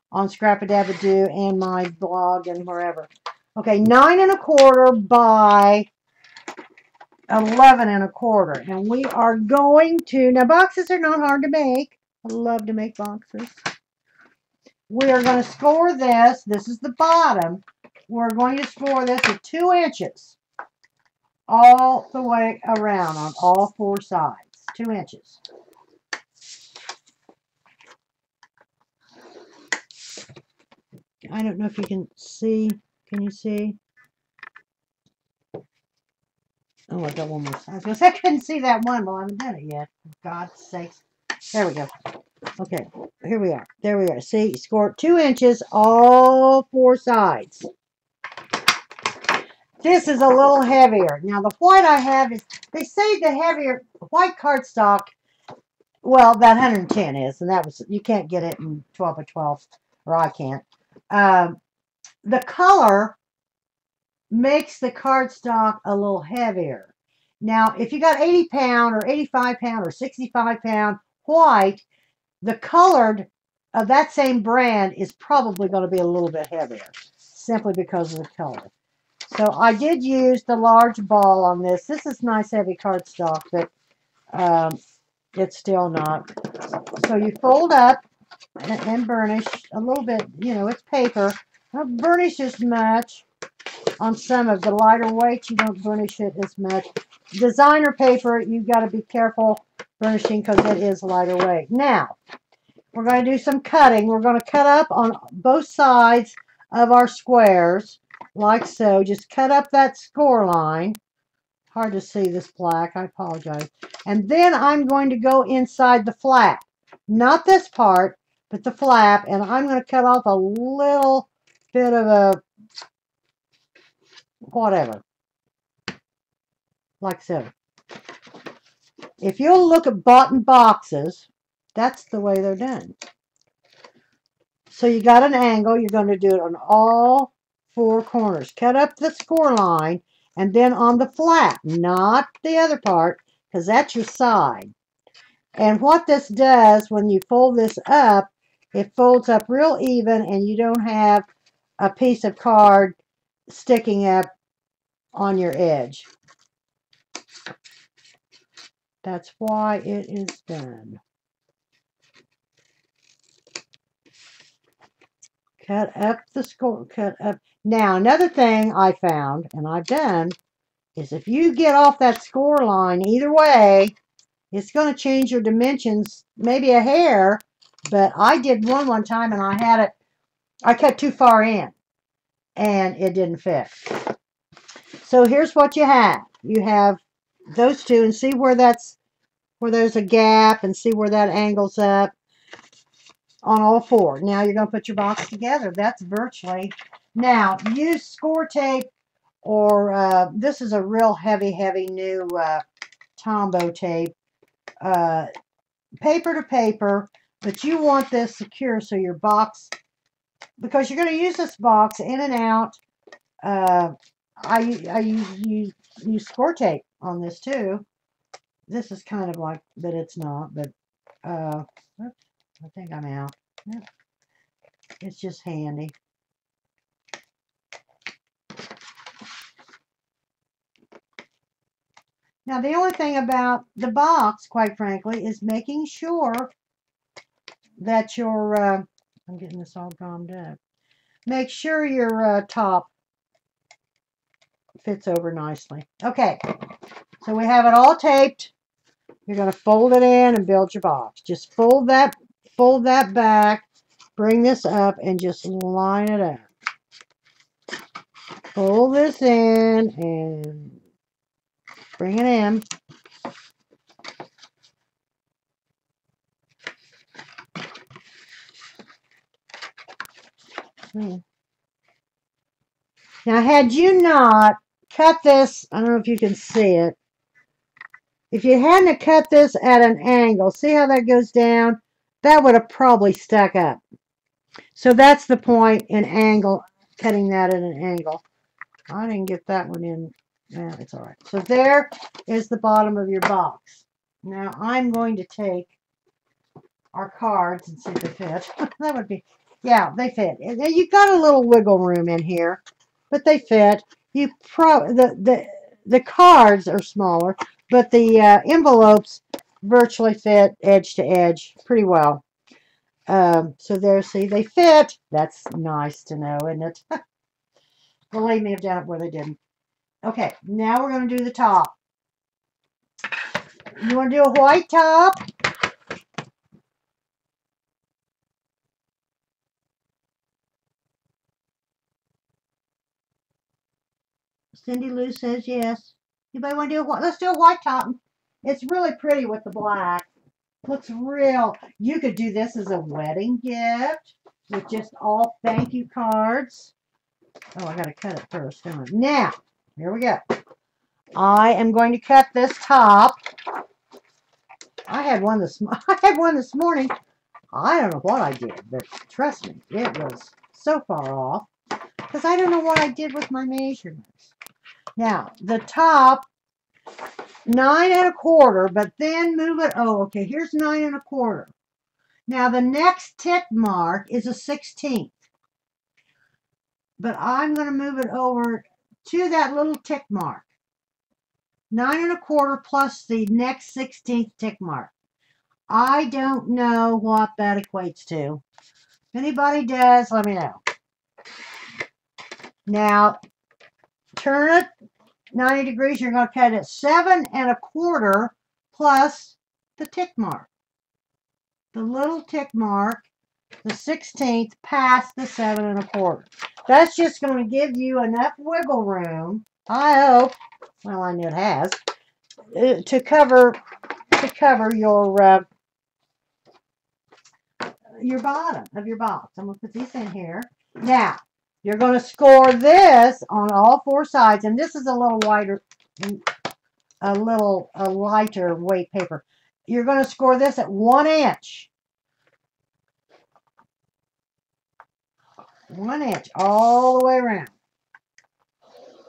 on Scrap-A-Dab-A-Doo and my blog and wherever. Okay, 9 1/4 by 11 1/4. And we are going to, now boxes are not hard to make. I love to make boxes. We are going to score this. This is the bottom. We're going to score this at 2 inches all the way around on all 4 sides. 2 inches. I don't know if you can see. Can you see? Oh, I got one more. I was going to say I couldn't see that one. Well, I haven't done it yet. For God's sakes. There we go. Okay, here we are. There we are. See, score 2 inches all 4 sides. This is a little heavier. Now, the white I have is, they say the heavier white cardstock, well, that 110 is, and that was, you can't get it in 12 by 12, or I can't. The color makes the cardstock a little heavier. Now, if you got 80 pound or 85 pound or 65 pound white, the colored of that same brand is probably going to be a little bit heavier, simply because of the color. So I did use the large ball on this. This is nice heavy cardstock, but it's still not. So you fold up and burnish a little bit. You know, it's paper. Don't burnish as much. On some of the lighter weights, you don't burnish it as much. Designer paper, you've got to be careful burnishing because it is lighter weight. Now, we're going to do some cutting. We're going to cut up on both sides of our squares, like so. Just cut up that score line. Hard to see this black. I apologize. And then I'm going to go inside the flap. Not this part, but the flap. And I'm going to cut off a little bit of a whatever. Like so. If you'll look at bought boxes, that's the way they're done. So you got an angle. You're going to do it on all 4 corners. Cut up the score line, and then on the flap, not the other part, because that's your side. And what this does, when you fold this up, it folds up real even, and you don't have a piece of card sticking up on your edge. That's why it is done. Cut up the score, cut up. Now, another thing I found, and I've done, is if you get off that score line either way, it's going to change your dimensions, maybe a hair, but I did one time and I had it, I cut too far in and it didn't fit. So here's what you have. You have those two, and see where that's, where there's a gap, and see where that angles up on all 4. Now you're going to put your box together. That's virtually. Now use score tape, or this is a real heavy new Tombow tape. Paper to paper, but you want this secure so your box, because you're going to use this box in and out. I use score tape on this too. This is kind of like, but it's not, but oops, I think I'm out. Yep. It's just handy. Now, the only thing about the box, quite frankly, is making sure that your, I'm getting this all gummed up. Make sure your top fits over nicely. Okay, so we have it all taped. You're going to fold it in and build your box. Just fold that back, bring this up, and just line it up. Fold this in and bring it in. Now, had you not cut this, I don't know if you can see it. If you hadn't cut this at an angle, see how that goes down? That would have probably stuck up. So that's the point in angle, cutting that at an angle. I didn't get that one in. Yeah, it's all right. So there is the bottom of your box. Now I'm going to take our cards and see if they fit. That would be, yeah, they fit. You've got a little wiggle room in here, but they fit. You the cards are smaller, but the envelopes virtually fit edge to edge pretty well. So there, see, they fit. That's nice to know, isn't it? Believe me, I've done it where they didn't. Okay, now we're going to do the top. You want to do a white top? Cindy Lou says yes. Anybody want to do a white? Let's do a white top. It's really pretty with the black. Looks real. You could do this as a wedding gift with just all thank you cards. Oh, I got to cut it first. Now, here we go. I am going to cut this top. I had one this morning. I don't know what I did, but trust me, it was so far off because I don't know what I did with my measurements. Now, the top, 9 1/4, but then move it. Oh, okay, here's 9 1/4. Now, the next tick mark is a 16th, but I'm going to move it over to that little tick mark. 9 1/4 plus the next 16th tick mark. I don't know what that equates to. If anybody does, let me know. Now, turn it 90 degrees. You're going to cut it 7 1/4 plus the tick mark. The little tick mark, the 16th past the 7 1/4. That's just going to give you enough wiggle room, I hope, well, I know it has, to cover your bottom of your box. I'm going to put these in here. Now, you're going to score this on all 4 sides, and this is a little wider, a lighter weight paper. You're going to score this at 1 inch. 1 inch all the way around.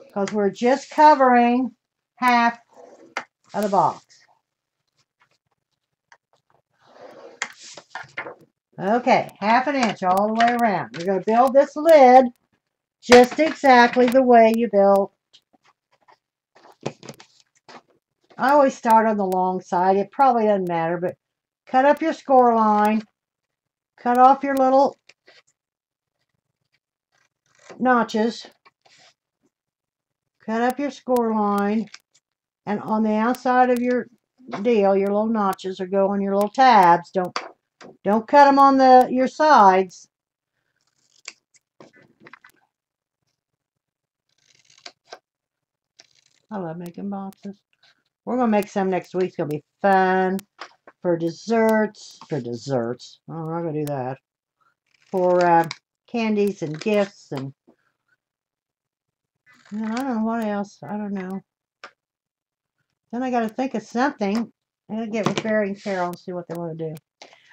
Because we're just covering half of the box. Okay, 1/2 inch all the way around. You're going to build this lid just exactly the way you build. I always start on the long side. It probably doesn't matter, but cut up your score line. Cut off your little notches. Cut up your score line. And on the outside of your deal, your little notches, or go on your little tabs. Don't cut them on your sides. I love making boxes. We're going to make some next week. It's going to be fun. For desserts. Oh, I'm not going to do that. For candies and gifts. And I don't know what else. I don't know. Then I got to think of something. I got to get with Barry and Carol and see what they want to do.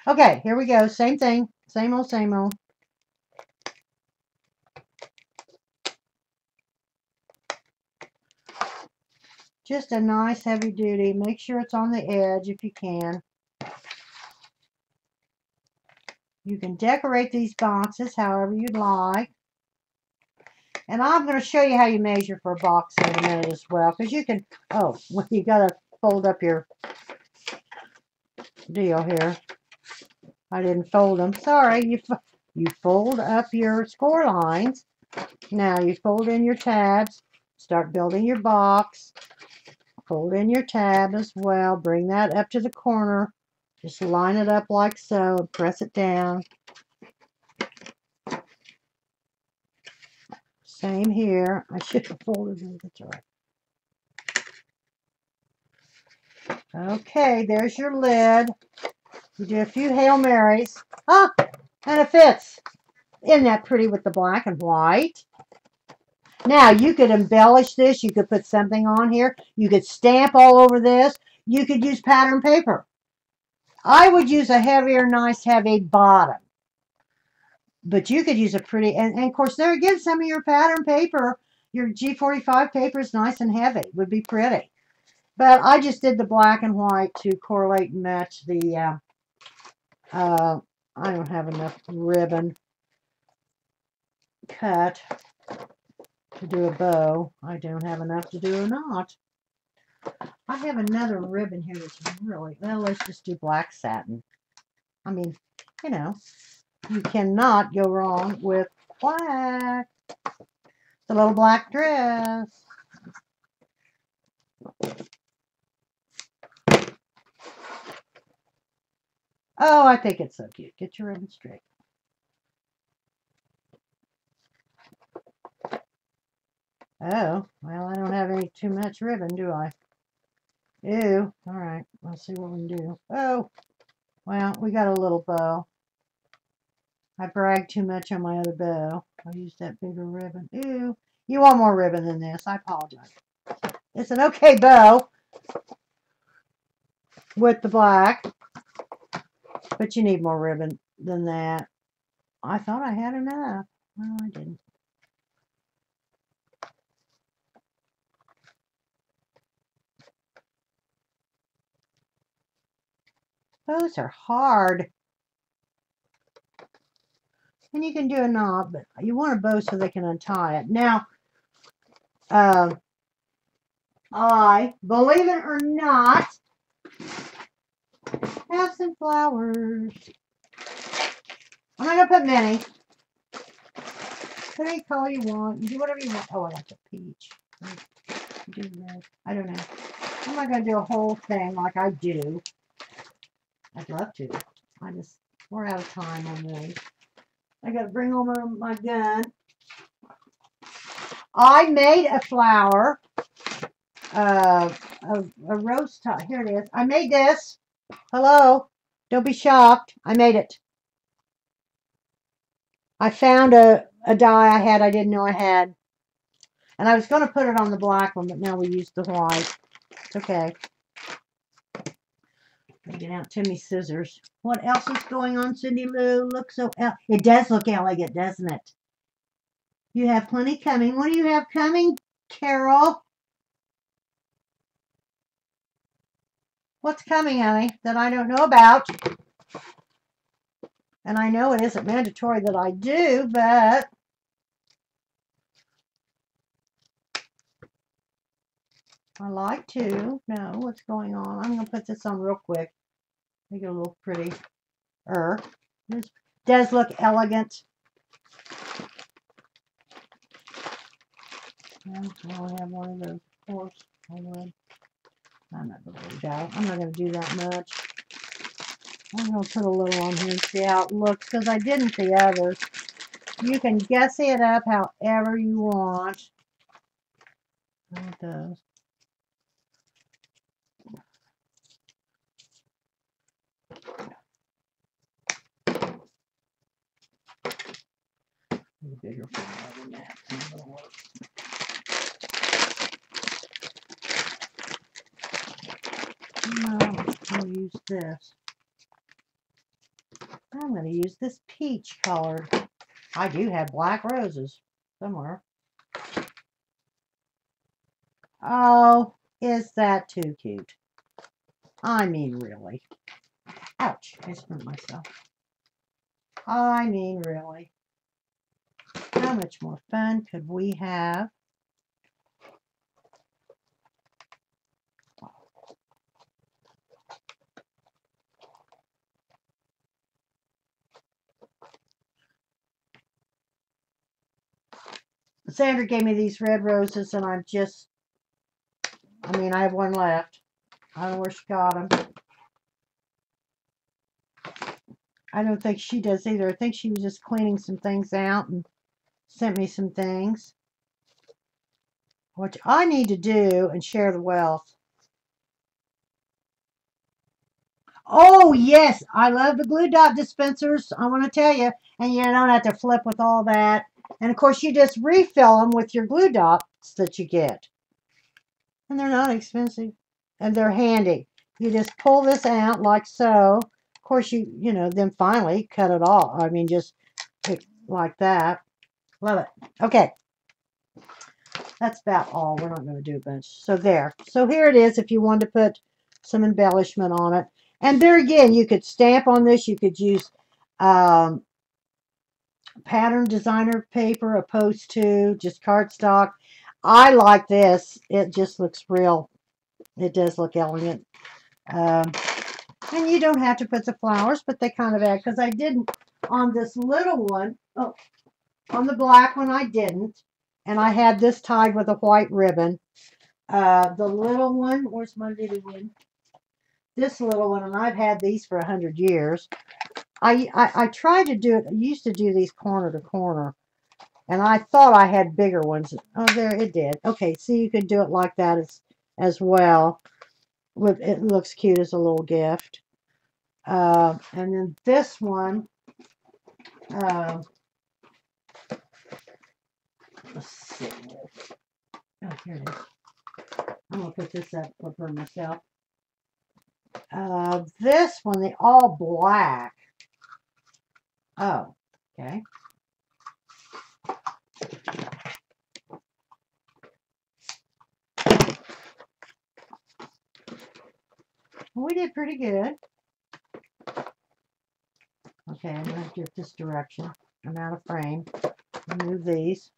Okay, here we go. Same thing. Same old, same old. Just a nice heavy duty. Make sure it's on the edge if you can. You can decorate these boxes however you'd like. And I'm going to show you how you measure for a box in a minute as well. Because you can, oh, well, you got to fold up your deal here. I didn't fold them. Sorry, you fold up your score lines. Now you fold in your tabs. Start building your box. Fold in your tab as well. Bring that up to the corner. Just line it up like so. Press it down. Same here. I should have folded it. That's all right. Okay, there's your lid. You do a few Hail Marys. Ah, and it fits. Isn't that pretty with the black and white? Now, you could embellish this. You could put something on here. You could stamp all over this. You could use pattern paper. I would use a heavier, nice, heavy bottom. But you could use a pretty, and of course, there again, some of your pattern paper, your G45 paper is nice and heavy. Would be pretty. But I just did the black and white to correlate and match the, I don't have enough ribbon cut to do a bow. I don't have enough to do a knot. I have another ribbon here that's really, well, let's just do black satin. I mean, you know, you cannot go wrong with black. The little black dress. Oh, I think it's so cute. Get your ribbon straight. Oh, well, I don't have any too much ribbon, do I? Ew. All right. Let's see what we can do. Oh, well, we got a little bow. I bragged too much on my other bow. I used that bigger ribbon. Ew. You want more ribbon than this. I apologize. It's an okay bow with the black, but you need more ribbon than that. I thought I had enough. Well, I didn't. Bows are hard. And you can do a knob, but you want a bow so they can untie it. Now, I, believe it or not, have some flowers. I'm not going to put many. Put any color you want. You do whatever you want. Oh, I like a peach. Do red. I don't know. I'm not going to do a whole thing like I do. I'd love to. We're out of time on those. I got to bring home my gun. I made a flower. A rose top. Here it is. I made this. Hello. Don't be shocked. I made it. I found a die I didn't know I had. And I was going to put it on the black one, but now we used the white. It's okay. Get out Timmy's scissors. What else is going on, Cindy Lou? Look so, it does look elegant, doesn't it? You have plenty coming. What do you have coming, Carol? What's coming, honey, that I don't know about? And I know it isn't mandatory that I do, but I like to know what's going on. I'm going to put this on real quick. Make it a little pretty. This does look elegant. And I'll have one of those, of course. I would. I'm not going to go. I'm not going to do that much. I'm going to put a little on here and see how it looks because I didn't the others. You can gussy it up however you want. It does. Bigger flower than that. No, I'm going to use this. I'm going to use this peach colored. I do have black roses somewhere. Oh, is that too cute? I mean, really. Ouch, I just hurt myself. I mean, really. how much more fun could we have? Sandra gave me these red roses, and I have one left. I don't know where she got them. I don't think she does either. I think she was just cleaning some things out and sent me some things, which I need to do and share the wealth. Oh, yes, I love the glue dot dispensers, I want to tell you. And you don't have to flip with all that. And, of course, you just refill them with your glue dots that you get. And they're not expensive. And they're handy. You just pull this out like so. Of course, then finally cut it off. I mean, just like that. Love it. Okay. That's about all. We're not going to do a bunch. So there. So here it is if you wanted to put some embellishment on it. And there again, you could stamp on this. You could use pattern designer paper opposed to just cardstock. I like this. It just looks real. It does look elegant. And you don't have to put the flowers, but they kind of add, because I didn't on this little one. Oh, on the black one I didn't. And I had this tied with a white ribbon. The little one, where's my little one? This little one, and I've had these for 100 years. I tried to do it. I used to do these corner to corner, and I thought I had bigger ones. Oh, there it did. Okay, so you could do it like that as well. It looks cute as a little gift. And then this one. Let's see. Oh, here it is. I'm gonna put this up for myself. This one, the all black. Oh, okay. Well, we did pretty good. Okay, I'm going to do it this direction. I'm out of frame. Move these.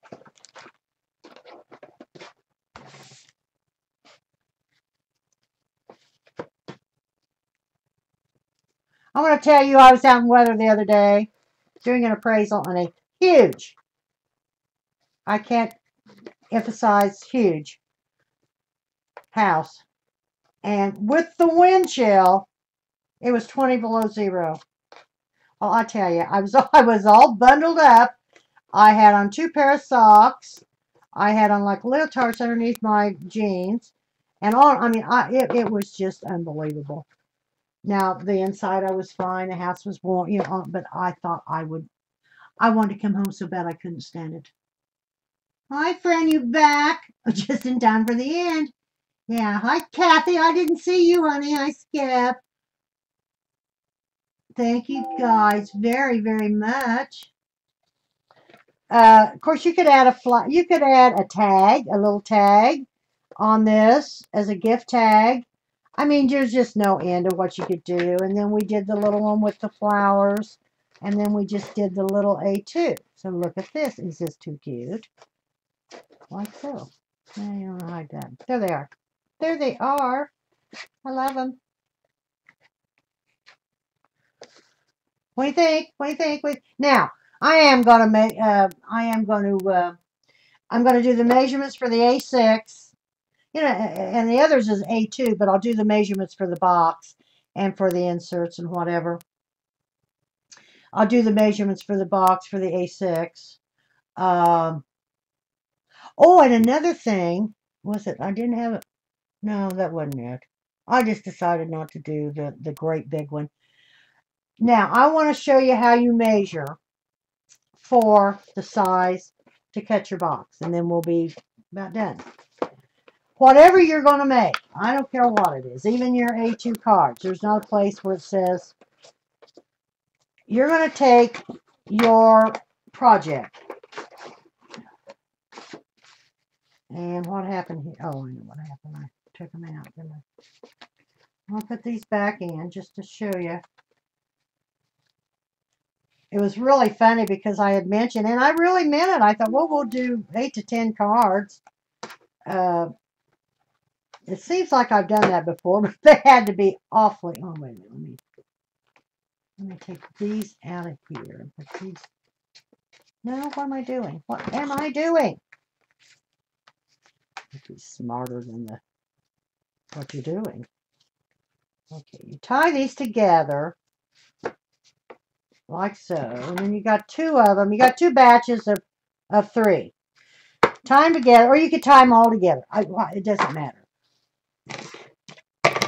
I'm going to tell you, I was out in weather the other day doing an appraisal on a huge, I can't emphasize huge, house. And with the wind chill, it was 20 below zero. Well, I tell you, I was all bundled up. I had on 2 pair of socks. I had on like leotards underneath my jeans. And it was just unbelievable. Now, the inside I was fine. The house was warm, but I thought I wanted to come home so bad I couldn't stand it. Hi, friend, you back? Just in time for the end. Yeah, hi, Kathy. I didn't see you, honey. I skipped. Thank you guys very, very much. Of course, you could add a tag, a little tag on this as a gift tag. I mean, there's just no end of what you could do. And then we did the little one with the flowers. And then we just did the little A2. So look at this. Is this too cute? Like so. I don't know how I done. There they are. There they are. I love them. What do you think? What do you think? Now, I'm going to do the measurements for the A6. And the others is A2, but I'll do the measurements for the box and for the inserts and whatever. I'll do the measurements for the box for the A6. Oh, and another thing, was it? I didn't have it. No, that wasn't it. I just decided not to do the great big one. Now, I want to show you how you measure for the size to cut your box, and then we'll be about done. Whatever you're going to make, I don't care what it is, even your A2 cards, there's not a place where it says you're going to take your project. And what happened here? Oh, I know what happened. I took them out, didn't I? I'll put these back in just to show you. It was really funny because I had mentioned, and I really meant it. I thought, well, we'll do 8 to 10 cards. It seems like I've done that before, but they had to be awfully. Oh, wait a minute. Let me take these out of here and put these. No, what am I doing? What am I doing? Be smarter than what you're doing. Okay, you tie these together like so, and then you got 2 of them. You got 2 batches of 3. Tie them together, or you could tie them all together. It doesn't matter.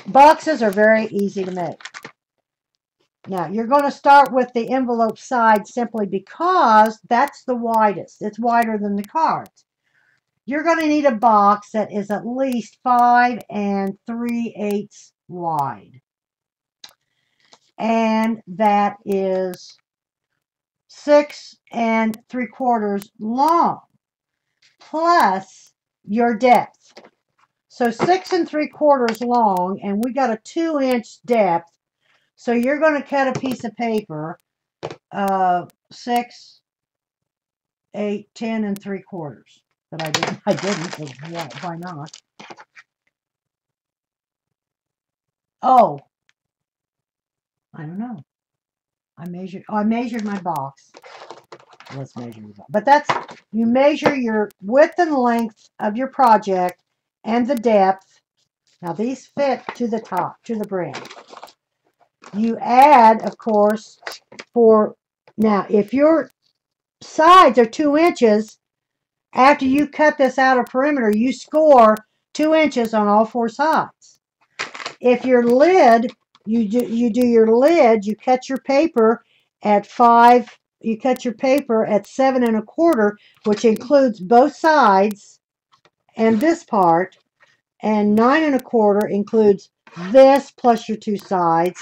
Boxes are very easy to make. Now, you're going to start with the envelope side simply because that's the widest. It's wider than the cards. You're going to need a box that is at least 5 3/8 wide. And that is 6 3/4 long, plus your depth. So 6 3/4 long, and we got a 2-inch depth. So you're going to cut a piece of paper 6, 8, 10 3/4. But I didn't. Why not? Oh, I don't know. I measured my box. Let's measure the box. But you measure your width and length of your project and the depth. Now these fit to the top, to the brim. You add, of course, now if your sides are 2 inches, after you cut this outer perimeter, you score 2 inches on all 4 sides. If your lid, you do your lid, you cut your paper at 5, you cut your paper at 7 1/4, which includes both sides and this part, and 9 1/4 includes this plus your 2 sides.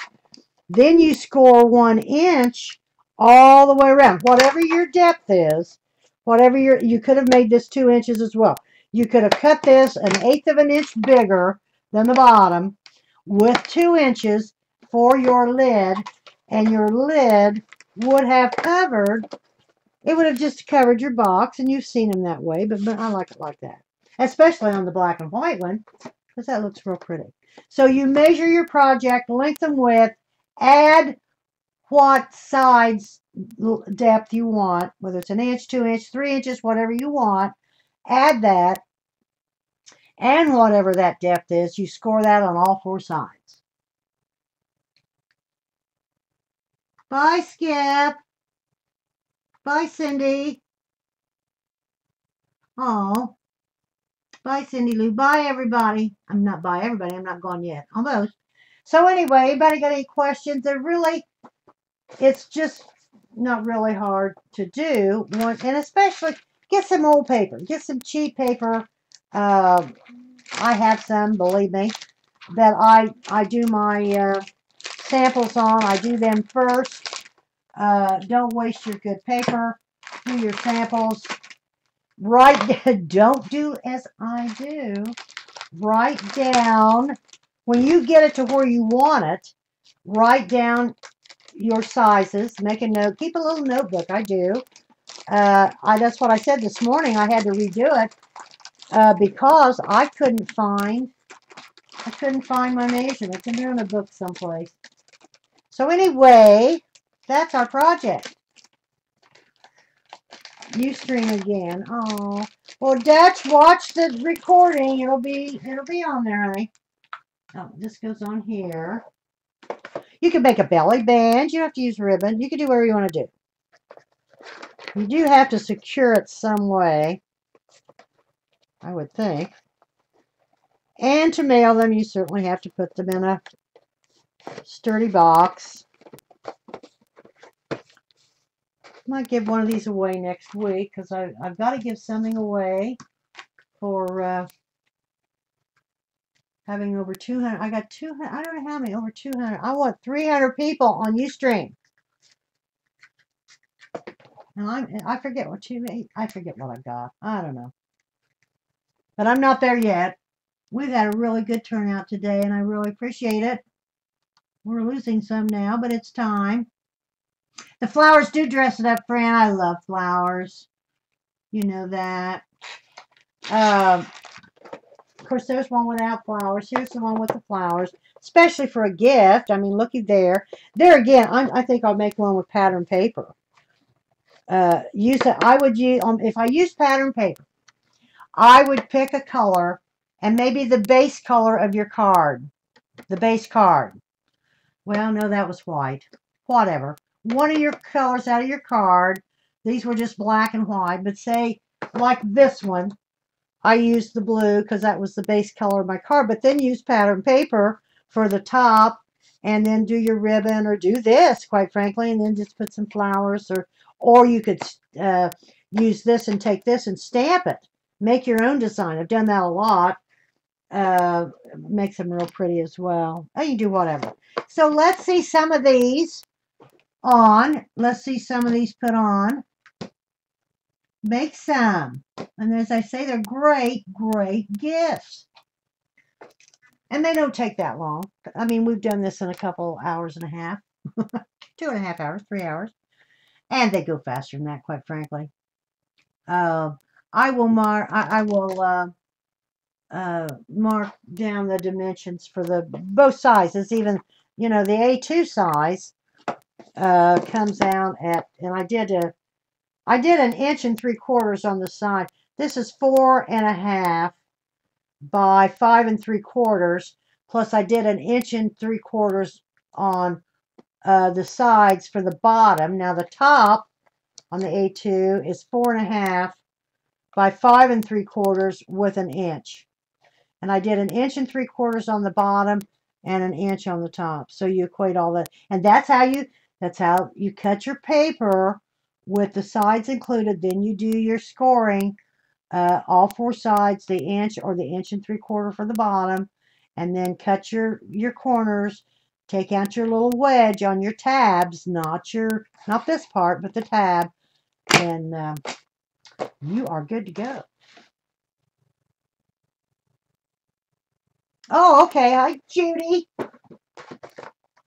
Then you score 1 inch all the way around. Whatever your depth is, you could have made this 2 inches as well. You could have cut this 1/8 of an inch bigger than the bottom with 2 inches for your lid, and your lid would have it would have just covered your box, and you've seen them that way, but I like it like that. Especially on the black and white one, because that looks real pretty. So you measure your project length and width, add what sides depth you want, whether it's 1 inch, 2 inch, 3 inches, whatever you want, add that, and whatever that depth is, you score that on all 4 sides. Bye, Skip. Bye, Cindy. Oh, bye, Cindy Lou. Bye, everybody. I'm not bye, everybody. I'm not gone yet. Almost. So anyway, anybody got any questions? It's just not really hard to do. And especially, get some old paper. Get some cheap paper. I have some, believe me, that I do my samples on. I do them first. Don't waste your good paper. Do your samples. Don't do as I do. Write down, when you get it to where you want it, write down your sizes. Make a note. Keep a little notebook. I do. That's what I said this morning. I had to redo it because I couldn't find my measurements. They're in a book someplace. So anyway, that's our project. Ustream again. Oh, well, Dutch, watch the recording. It'll be on there, honey. Oh, this goes on here. You can make a belly band. You don't have to use ribbon. You can do whatever you want to do. You do have to secure it some way, I would think. And to mail them, you certainly have to put them in a sturdy box. Might give one of these away next week because I've got to give something away for having over 200. I got 200. I don't know how many, over 200. I want 300 people on Ustream. And I forget what I forget what I got. I don't know. But I'm not there yet. We've had a really good turnout today, and I really appreciate it. We're losing some now, but it's time. The flowers do dress it up, Fran. I love flowers. You know that. Um, of course, there's one without flowers. Here's the one with the flowers, especially for a gift. I mean, looky there. There again, I think I'll make one with pattern paper. Use it. I would use if I use pattern paper, I would pick a color and maybe the base color of your card, the base card. Well, no, that was white. Whatever. One of your colors out of your card. These were just black and white, but say like this one, I used the blue because that was the base color of my card, but then use pattern paper for the top and then do your ribbon or do this, quite frankly, and then just put some flowers or you could use this and take this and stamp it. Make your own design. I've done that a lot. Makes them real pretty as well. Oh, you do whatever. So let's see some of these on. Let's see some of these put on. Make some. And as I say, they're great, great gifts. And they don't take that long. I mean, we've done this in a couple hours and a half. 2.5 hours, 3 hours. And they go faster than that, quite frankly. I will mark down the dimensions for the both sizes. Even, you know, the A2 size comes out at, and I did 1 inch and 3/4 on the side. This is 4.5 by 5 3/4. Plus I did 1 inch and 3/4 on the sides for the bottom. Now the top on the A2 is 4.5 by 5 3/4 with 1 inch. And I did 1 inch and 3/4 on the bottom and 1 inch on the top. So you equate all that. And that's how you cut your paper with the sides included. Then you do your scoring, all 4 sides, the inch or the 1 inch and 3/4 for the bottom. And then cut your corners. Take out your little wedge on your tabs, not this part, but the tab. And you are good to go. Oh, okay. Hi, Judy.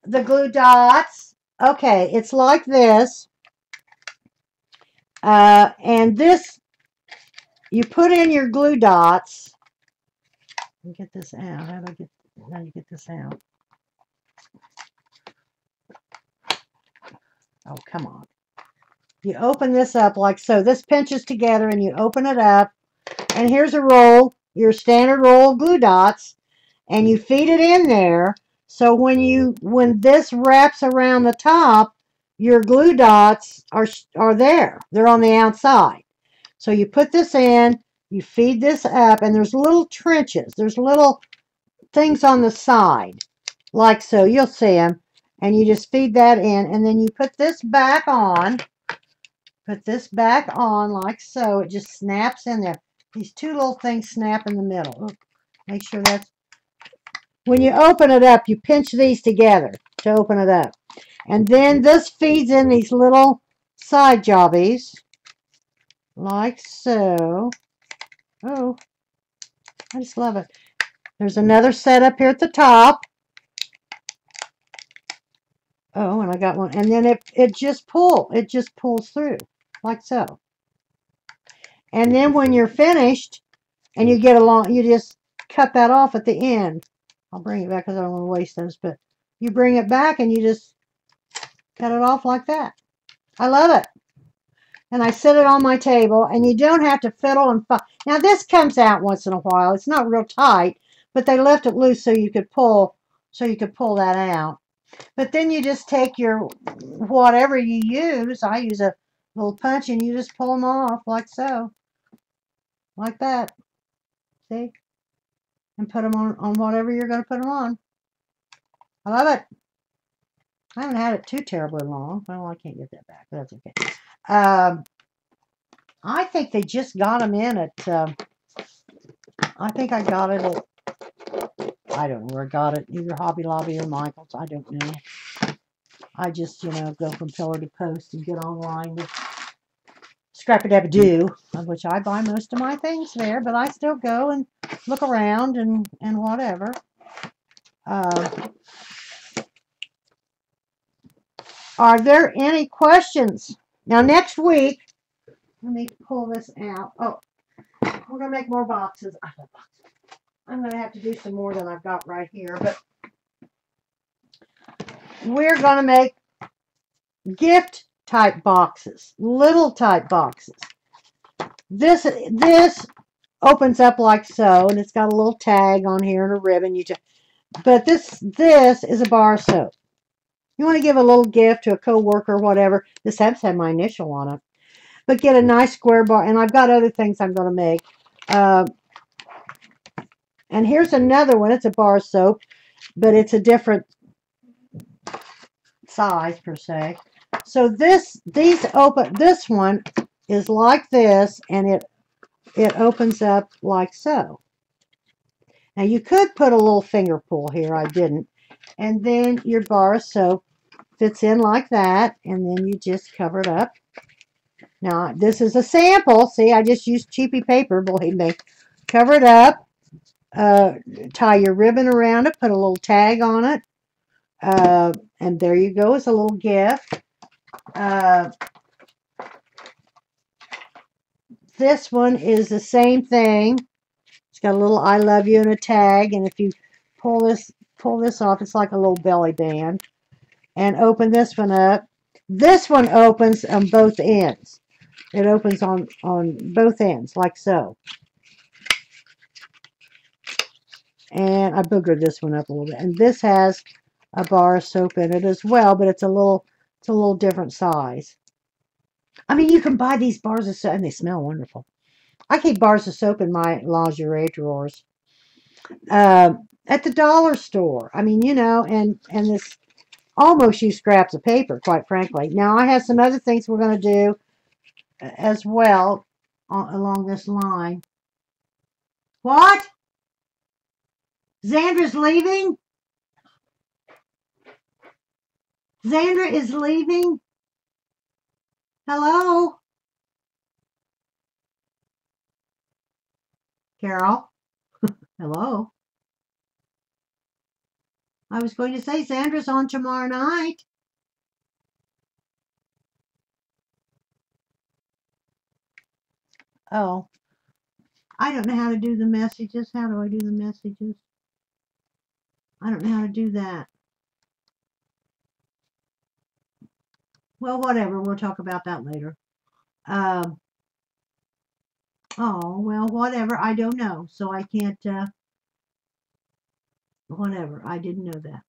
The glue dots. Okay, it's like this. And this, you put in your glue dots. Let me get this out. How do you get this out? Oh, come on. You open this up like so. This pinches together and you open it up. And here's a roll, your standard roll of glue dots. And you feed it in there. So when this wraps around the top, your glue dots are there. They're on the outside. So you put this in, you feed this up, and there's little trenches. There's little things on the side, like so. You'll see them. And you just feed that in, and then you put this back on. Put this back on like so. It just snaps in there. These 2 little things snap in the middle. Ooh, make sure that's... When you open it up, you pinch these together to open it up. And then this feeds in these little side jobbies, like so. Oh, I just love it. There's another set up here at the top. Oh, and I got one. And then it just pulls through, like so. And then when you're finished, and you get along, you just cut that off at the end. I'll bring it back because I don't want to waste those, but you bring it back and you just cut it off like that. I love it. And I set it on my table, and you don't have to fiddle and fight. Now this comes out once in a while. It's not real tight, but they left it loose so you could pull that out. But then you just take your whatever you use. I use a little punch, and you just pull them off like so, like that. See? And put them on whatever you're going to put them on. I love it. I haven't had it too terribly long. Well, I can't get that back, but that's okay. I think they just got them in at, I think I got it at, I don't know where I got it, either Hobby Lobby or Michael's, I don't know. I just, go from pillar to post and get online with Scrappy-Dabby-Doo, of which I buy most of my things there, but I still go and look around and whatever. Are there any questions? Now, next week, let me pull this out. Oh, we're going to make more boxes. I'm going to have to do some more than I've got right here, but we're going to make gift type boxes, little type boxes. This opens up like so, and it's got a little tag on here and a ribbon. But this is a bar of soap. You want to give a little gift to a coworker, whatever. This has to have my initial on it. But get a nice square bar, and I've got other things I'm going to make. And here's another one. It's a bar of soap, but it's a different size per se. So this one is like this, and it opens up like so. Now you could put a little finger pull here. I didn't. And then your bar of soap fits in like that, and then you just cover it up. Now this is a sample. See, I just used cheapy paper, believe me. Cover it up. Tie your ribbon around it. Put a little tag on it. And there you go. It's a little gift. This one is the same thing. It's got a little I love you and a tag, and if you pull this off, it's like a little belly band. And open this one up. This one opens on both ends. It opens on both ends, like so. And I boogered this one up a little bit. And this has a bar of soap in it as well, but it's a little different size. I mean, you can buy these bars of soap, and they smell wonderful. I keep bars of soap in my lingerie drawers. At the dollar store. I mean, you know, and this almost use scraps of paper, quite frankly. Now, I have some other things we're going to do as well along this line. What? Zandra's leaving? Zandra is leaving? Hello? Carol? Hello? I was going to say Zandra's on tomorrow night. Oh. I don't know how to do the messages. How do I do the messages? I don't know how to do that. Well, whatever. We'll talk about that later. Oh, well, whatever. I don't know. So I can't, whatever. I didn't know that.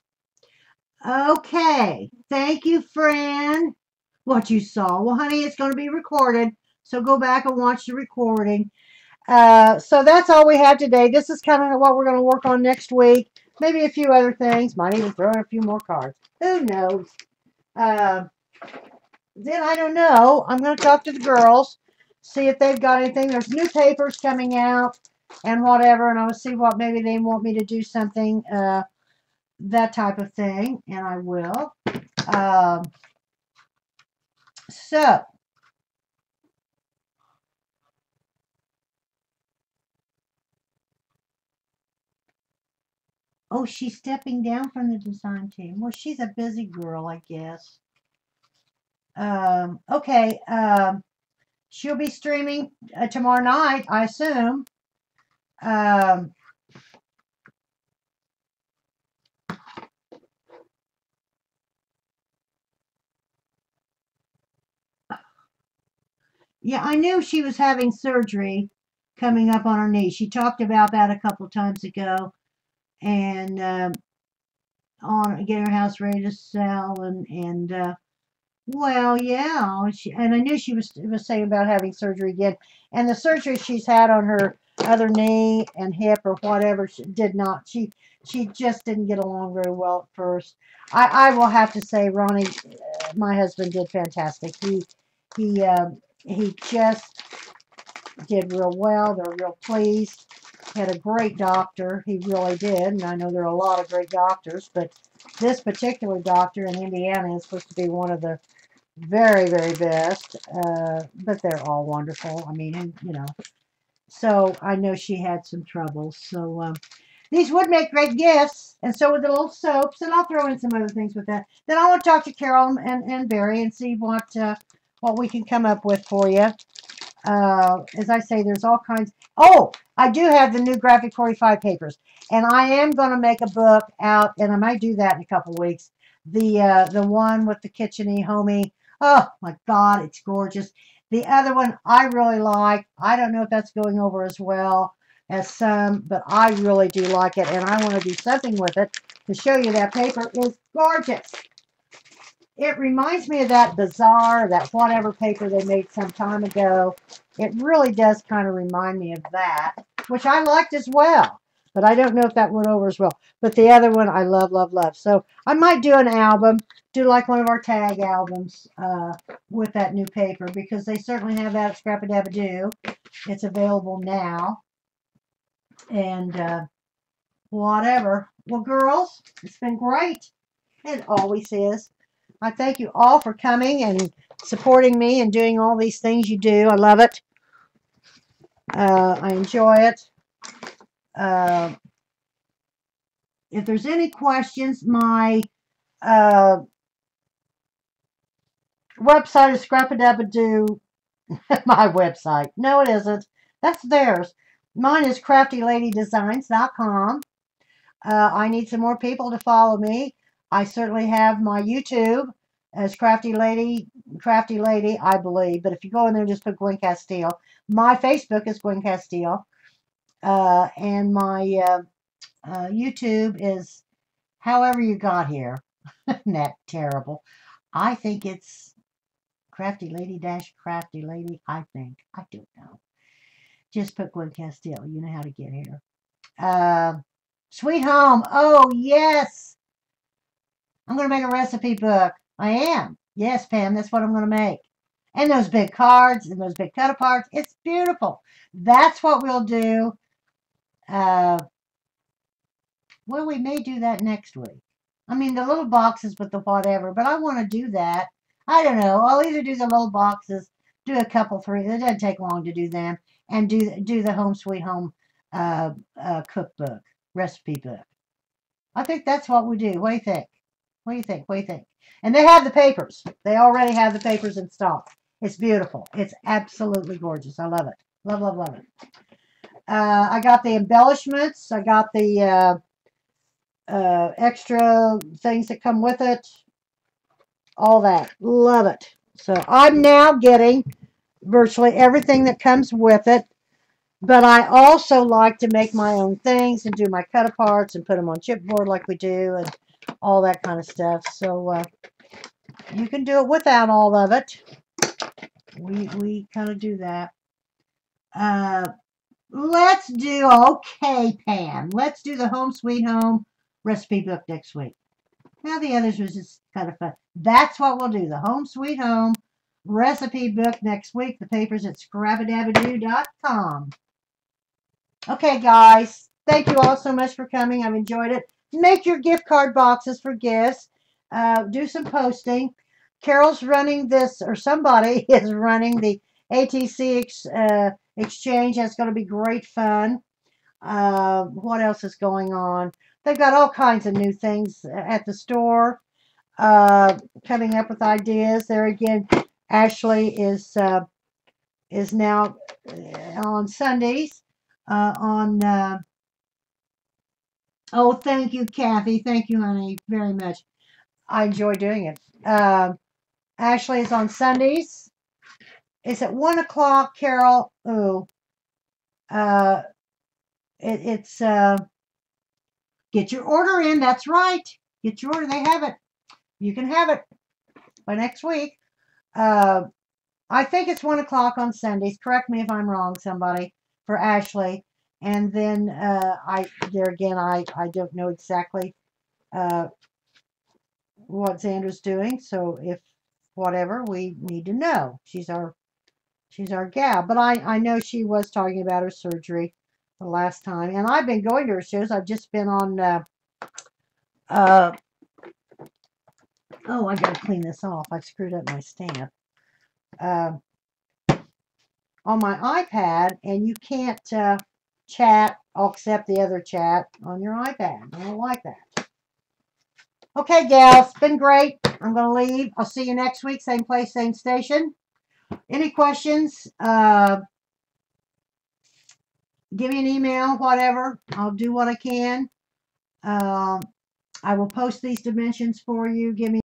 Okay. Thank you, Fran. What you saw. Well, honey, it's going to be recorded. So go back and watch the recording. So that's all we have today. This is kind of what we're going to work on next week. Maybe a few other things. Might even throw in a few more cards. Who knows? Then I don't know. I'm going to talk to the girls, see if they've got anything. There's new papers coming out and whatever, and I'll see what maybe they want me to do something, that type of thing, and I will. So, oh, she's stepping down from the design team. Well, she's a busy girl, I guess. Okay. She'll be streaming tomorrow night, I assume. Yeah, I knew she was having surgery coming up on her knee. She talked about that a couple times ago, and on getting her house ready to sell, and well, yeah, and I knew she was saying about having surgery again, and the surgery she's had on her other knee and hip or whatever did not. She just didn't get along very well at first. I will have to say, Ronnie, my husband did fantastic. He just did real well. They're real pleased. Had a great doctor. He really did. And I know there are a lot of great doctors, but this particular doctor in Indiana is supposed to be one of the very, very best. But they're all wonderful. I mean, you know. So I know she had some trouble. So These would make great gifts, and so would the little soaps, and I'll throw in some other things with that. Then I want to talk to Carol and Barry and see what we can come up with for you. As I say, there's all kinds. Oh, I do have the new Graphic 45 papers, and I am going to make a book out, and I might do that in a couple weeks. The one with the kitcheny, homey. Oh my God, it's gorgeous. The other one I really like. I don't know if that's going over as well as some, but I really do like it, and I want to do something with it to show you that paper is gorgeous. It reminds me of that Bazaar, that whatever paper they made some time ago. It really does kind of remind me of that, which I liked as well. But I don't know if that went over as well. But the other one I love, love, love. So I might do an album, do like one of our tag albums with that new paper, because they certainly have that at Scrap-A-Dab-A-Doo. It's available now. And whatever. Well, girls, it's been great. It always is. I thank you all for coming and supporting me and doing all these things you do. I love it. I enjoy it. If there's any questions, my website is Scrap-A-Dab-A-Doo. My website. No, it isn't. That's theirs. Mine is CraftyLadyDesigns.com. I need some more people to follow me. I certainly have my YouTube as Crafty Lady, I believe. But if you go in there and just put Gwen Castile, my Facebook is Gwen Castile, and my YouTube is however you got here. Isn't that terrible? I think it's Crafty Lady dash Crafty Lady. I think. I don't know. Just put Gwen Castile. You know how to get here. Sweet Home. Oh yes. I'm going to make a recipe book. I am. Yes, Pam, that's what I'm going to make. And those big cards and those big cut-aparts. It's beautiful. That's what we'll do. Well, we may do that next week. I mean, the little boxes with the whatever, but I want to do that. I don't know. I'll either do the little boxes, do a couple, three. It doesn't take long to do them, and do the Home Sweet Home cookbook, recipe book. I think that's what we do. What do you think? What do you think? What do you think? And they have the papers. They already have the papers in stock. It's beautiful. It's absolutely gorgeous. I love it. Love, love, love it. I got the embellishments. I got the extra things that come with it. All that. Love it. So I'm now getting virtually everything that comes with it. But I also like to make my own things and do my cut-aparts and put them on chipboard like we do and all that kind of stuff. So you can do it without all of it. We kind of do that. Let's do, okay, Pam. Let's do the Home Sweet Home recipe book next week. Now the others was just kind of fun. That's what we'll do. The Home Sweet Home recipe book next week. The paper's at Scrap-A-Dab-A-Doo.com. Okay, guys. Thank you all so much for coming. I've enjoyed it. Make your gift card boxes for gifts. Do some posting. Carol's running this, or somebody is running the ATC exchange. That's going to be great fun. What else is going on? They've got all kinds of new things at the store. Coming up with ideas. There again, Ashley is now on Sundays. Oh, thank you, Kathy. Thank you, honey, very much. I enjoy doing it. Ashley is on Sundays. It's at 1 o'clock, Carol. Oh, it's get your order in. That's right. Get your order. They have it. You can have it by next week. I think it's 1 o'clock on Sundays. Correct me if I'm wrong, somebody, for Ashley. And then I don't know exactly what Sandra's doing. So if whatever, we need to know. She's our gal. But I know she was talking about her surgery the last time. And I've been going to her shows. I've just been on oh, I gotta clean this off. I screwed up my stamp. On my iPad, and you can't chat. I'll accept the other chat on your iPad. I don't like that. Okay, gals, it's been great. I'm going to leave. I'll see you next week. Same place, same station. Any questions? Give me an email, whatever. I'll do what I can. I will post these dimensions for you. Give me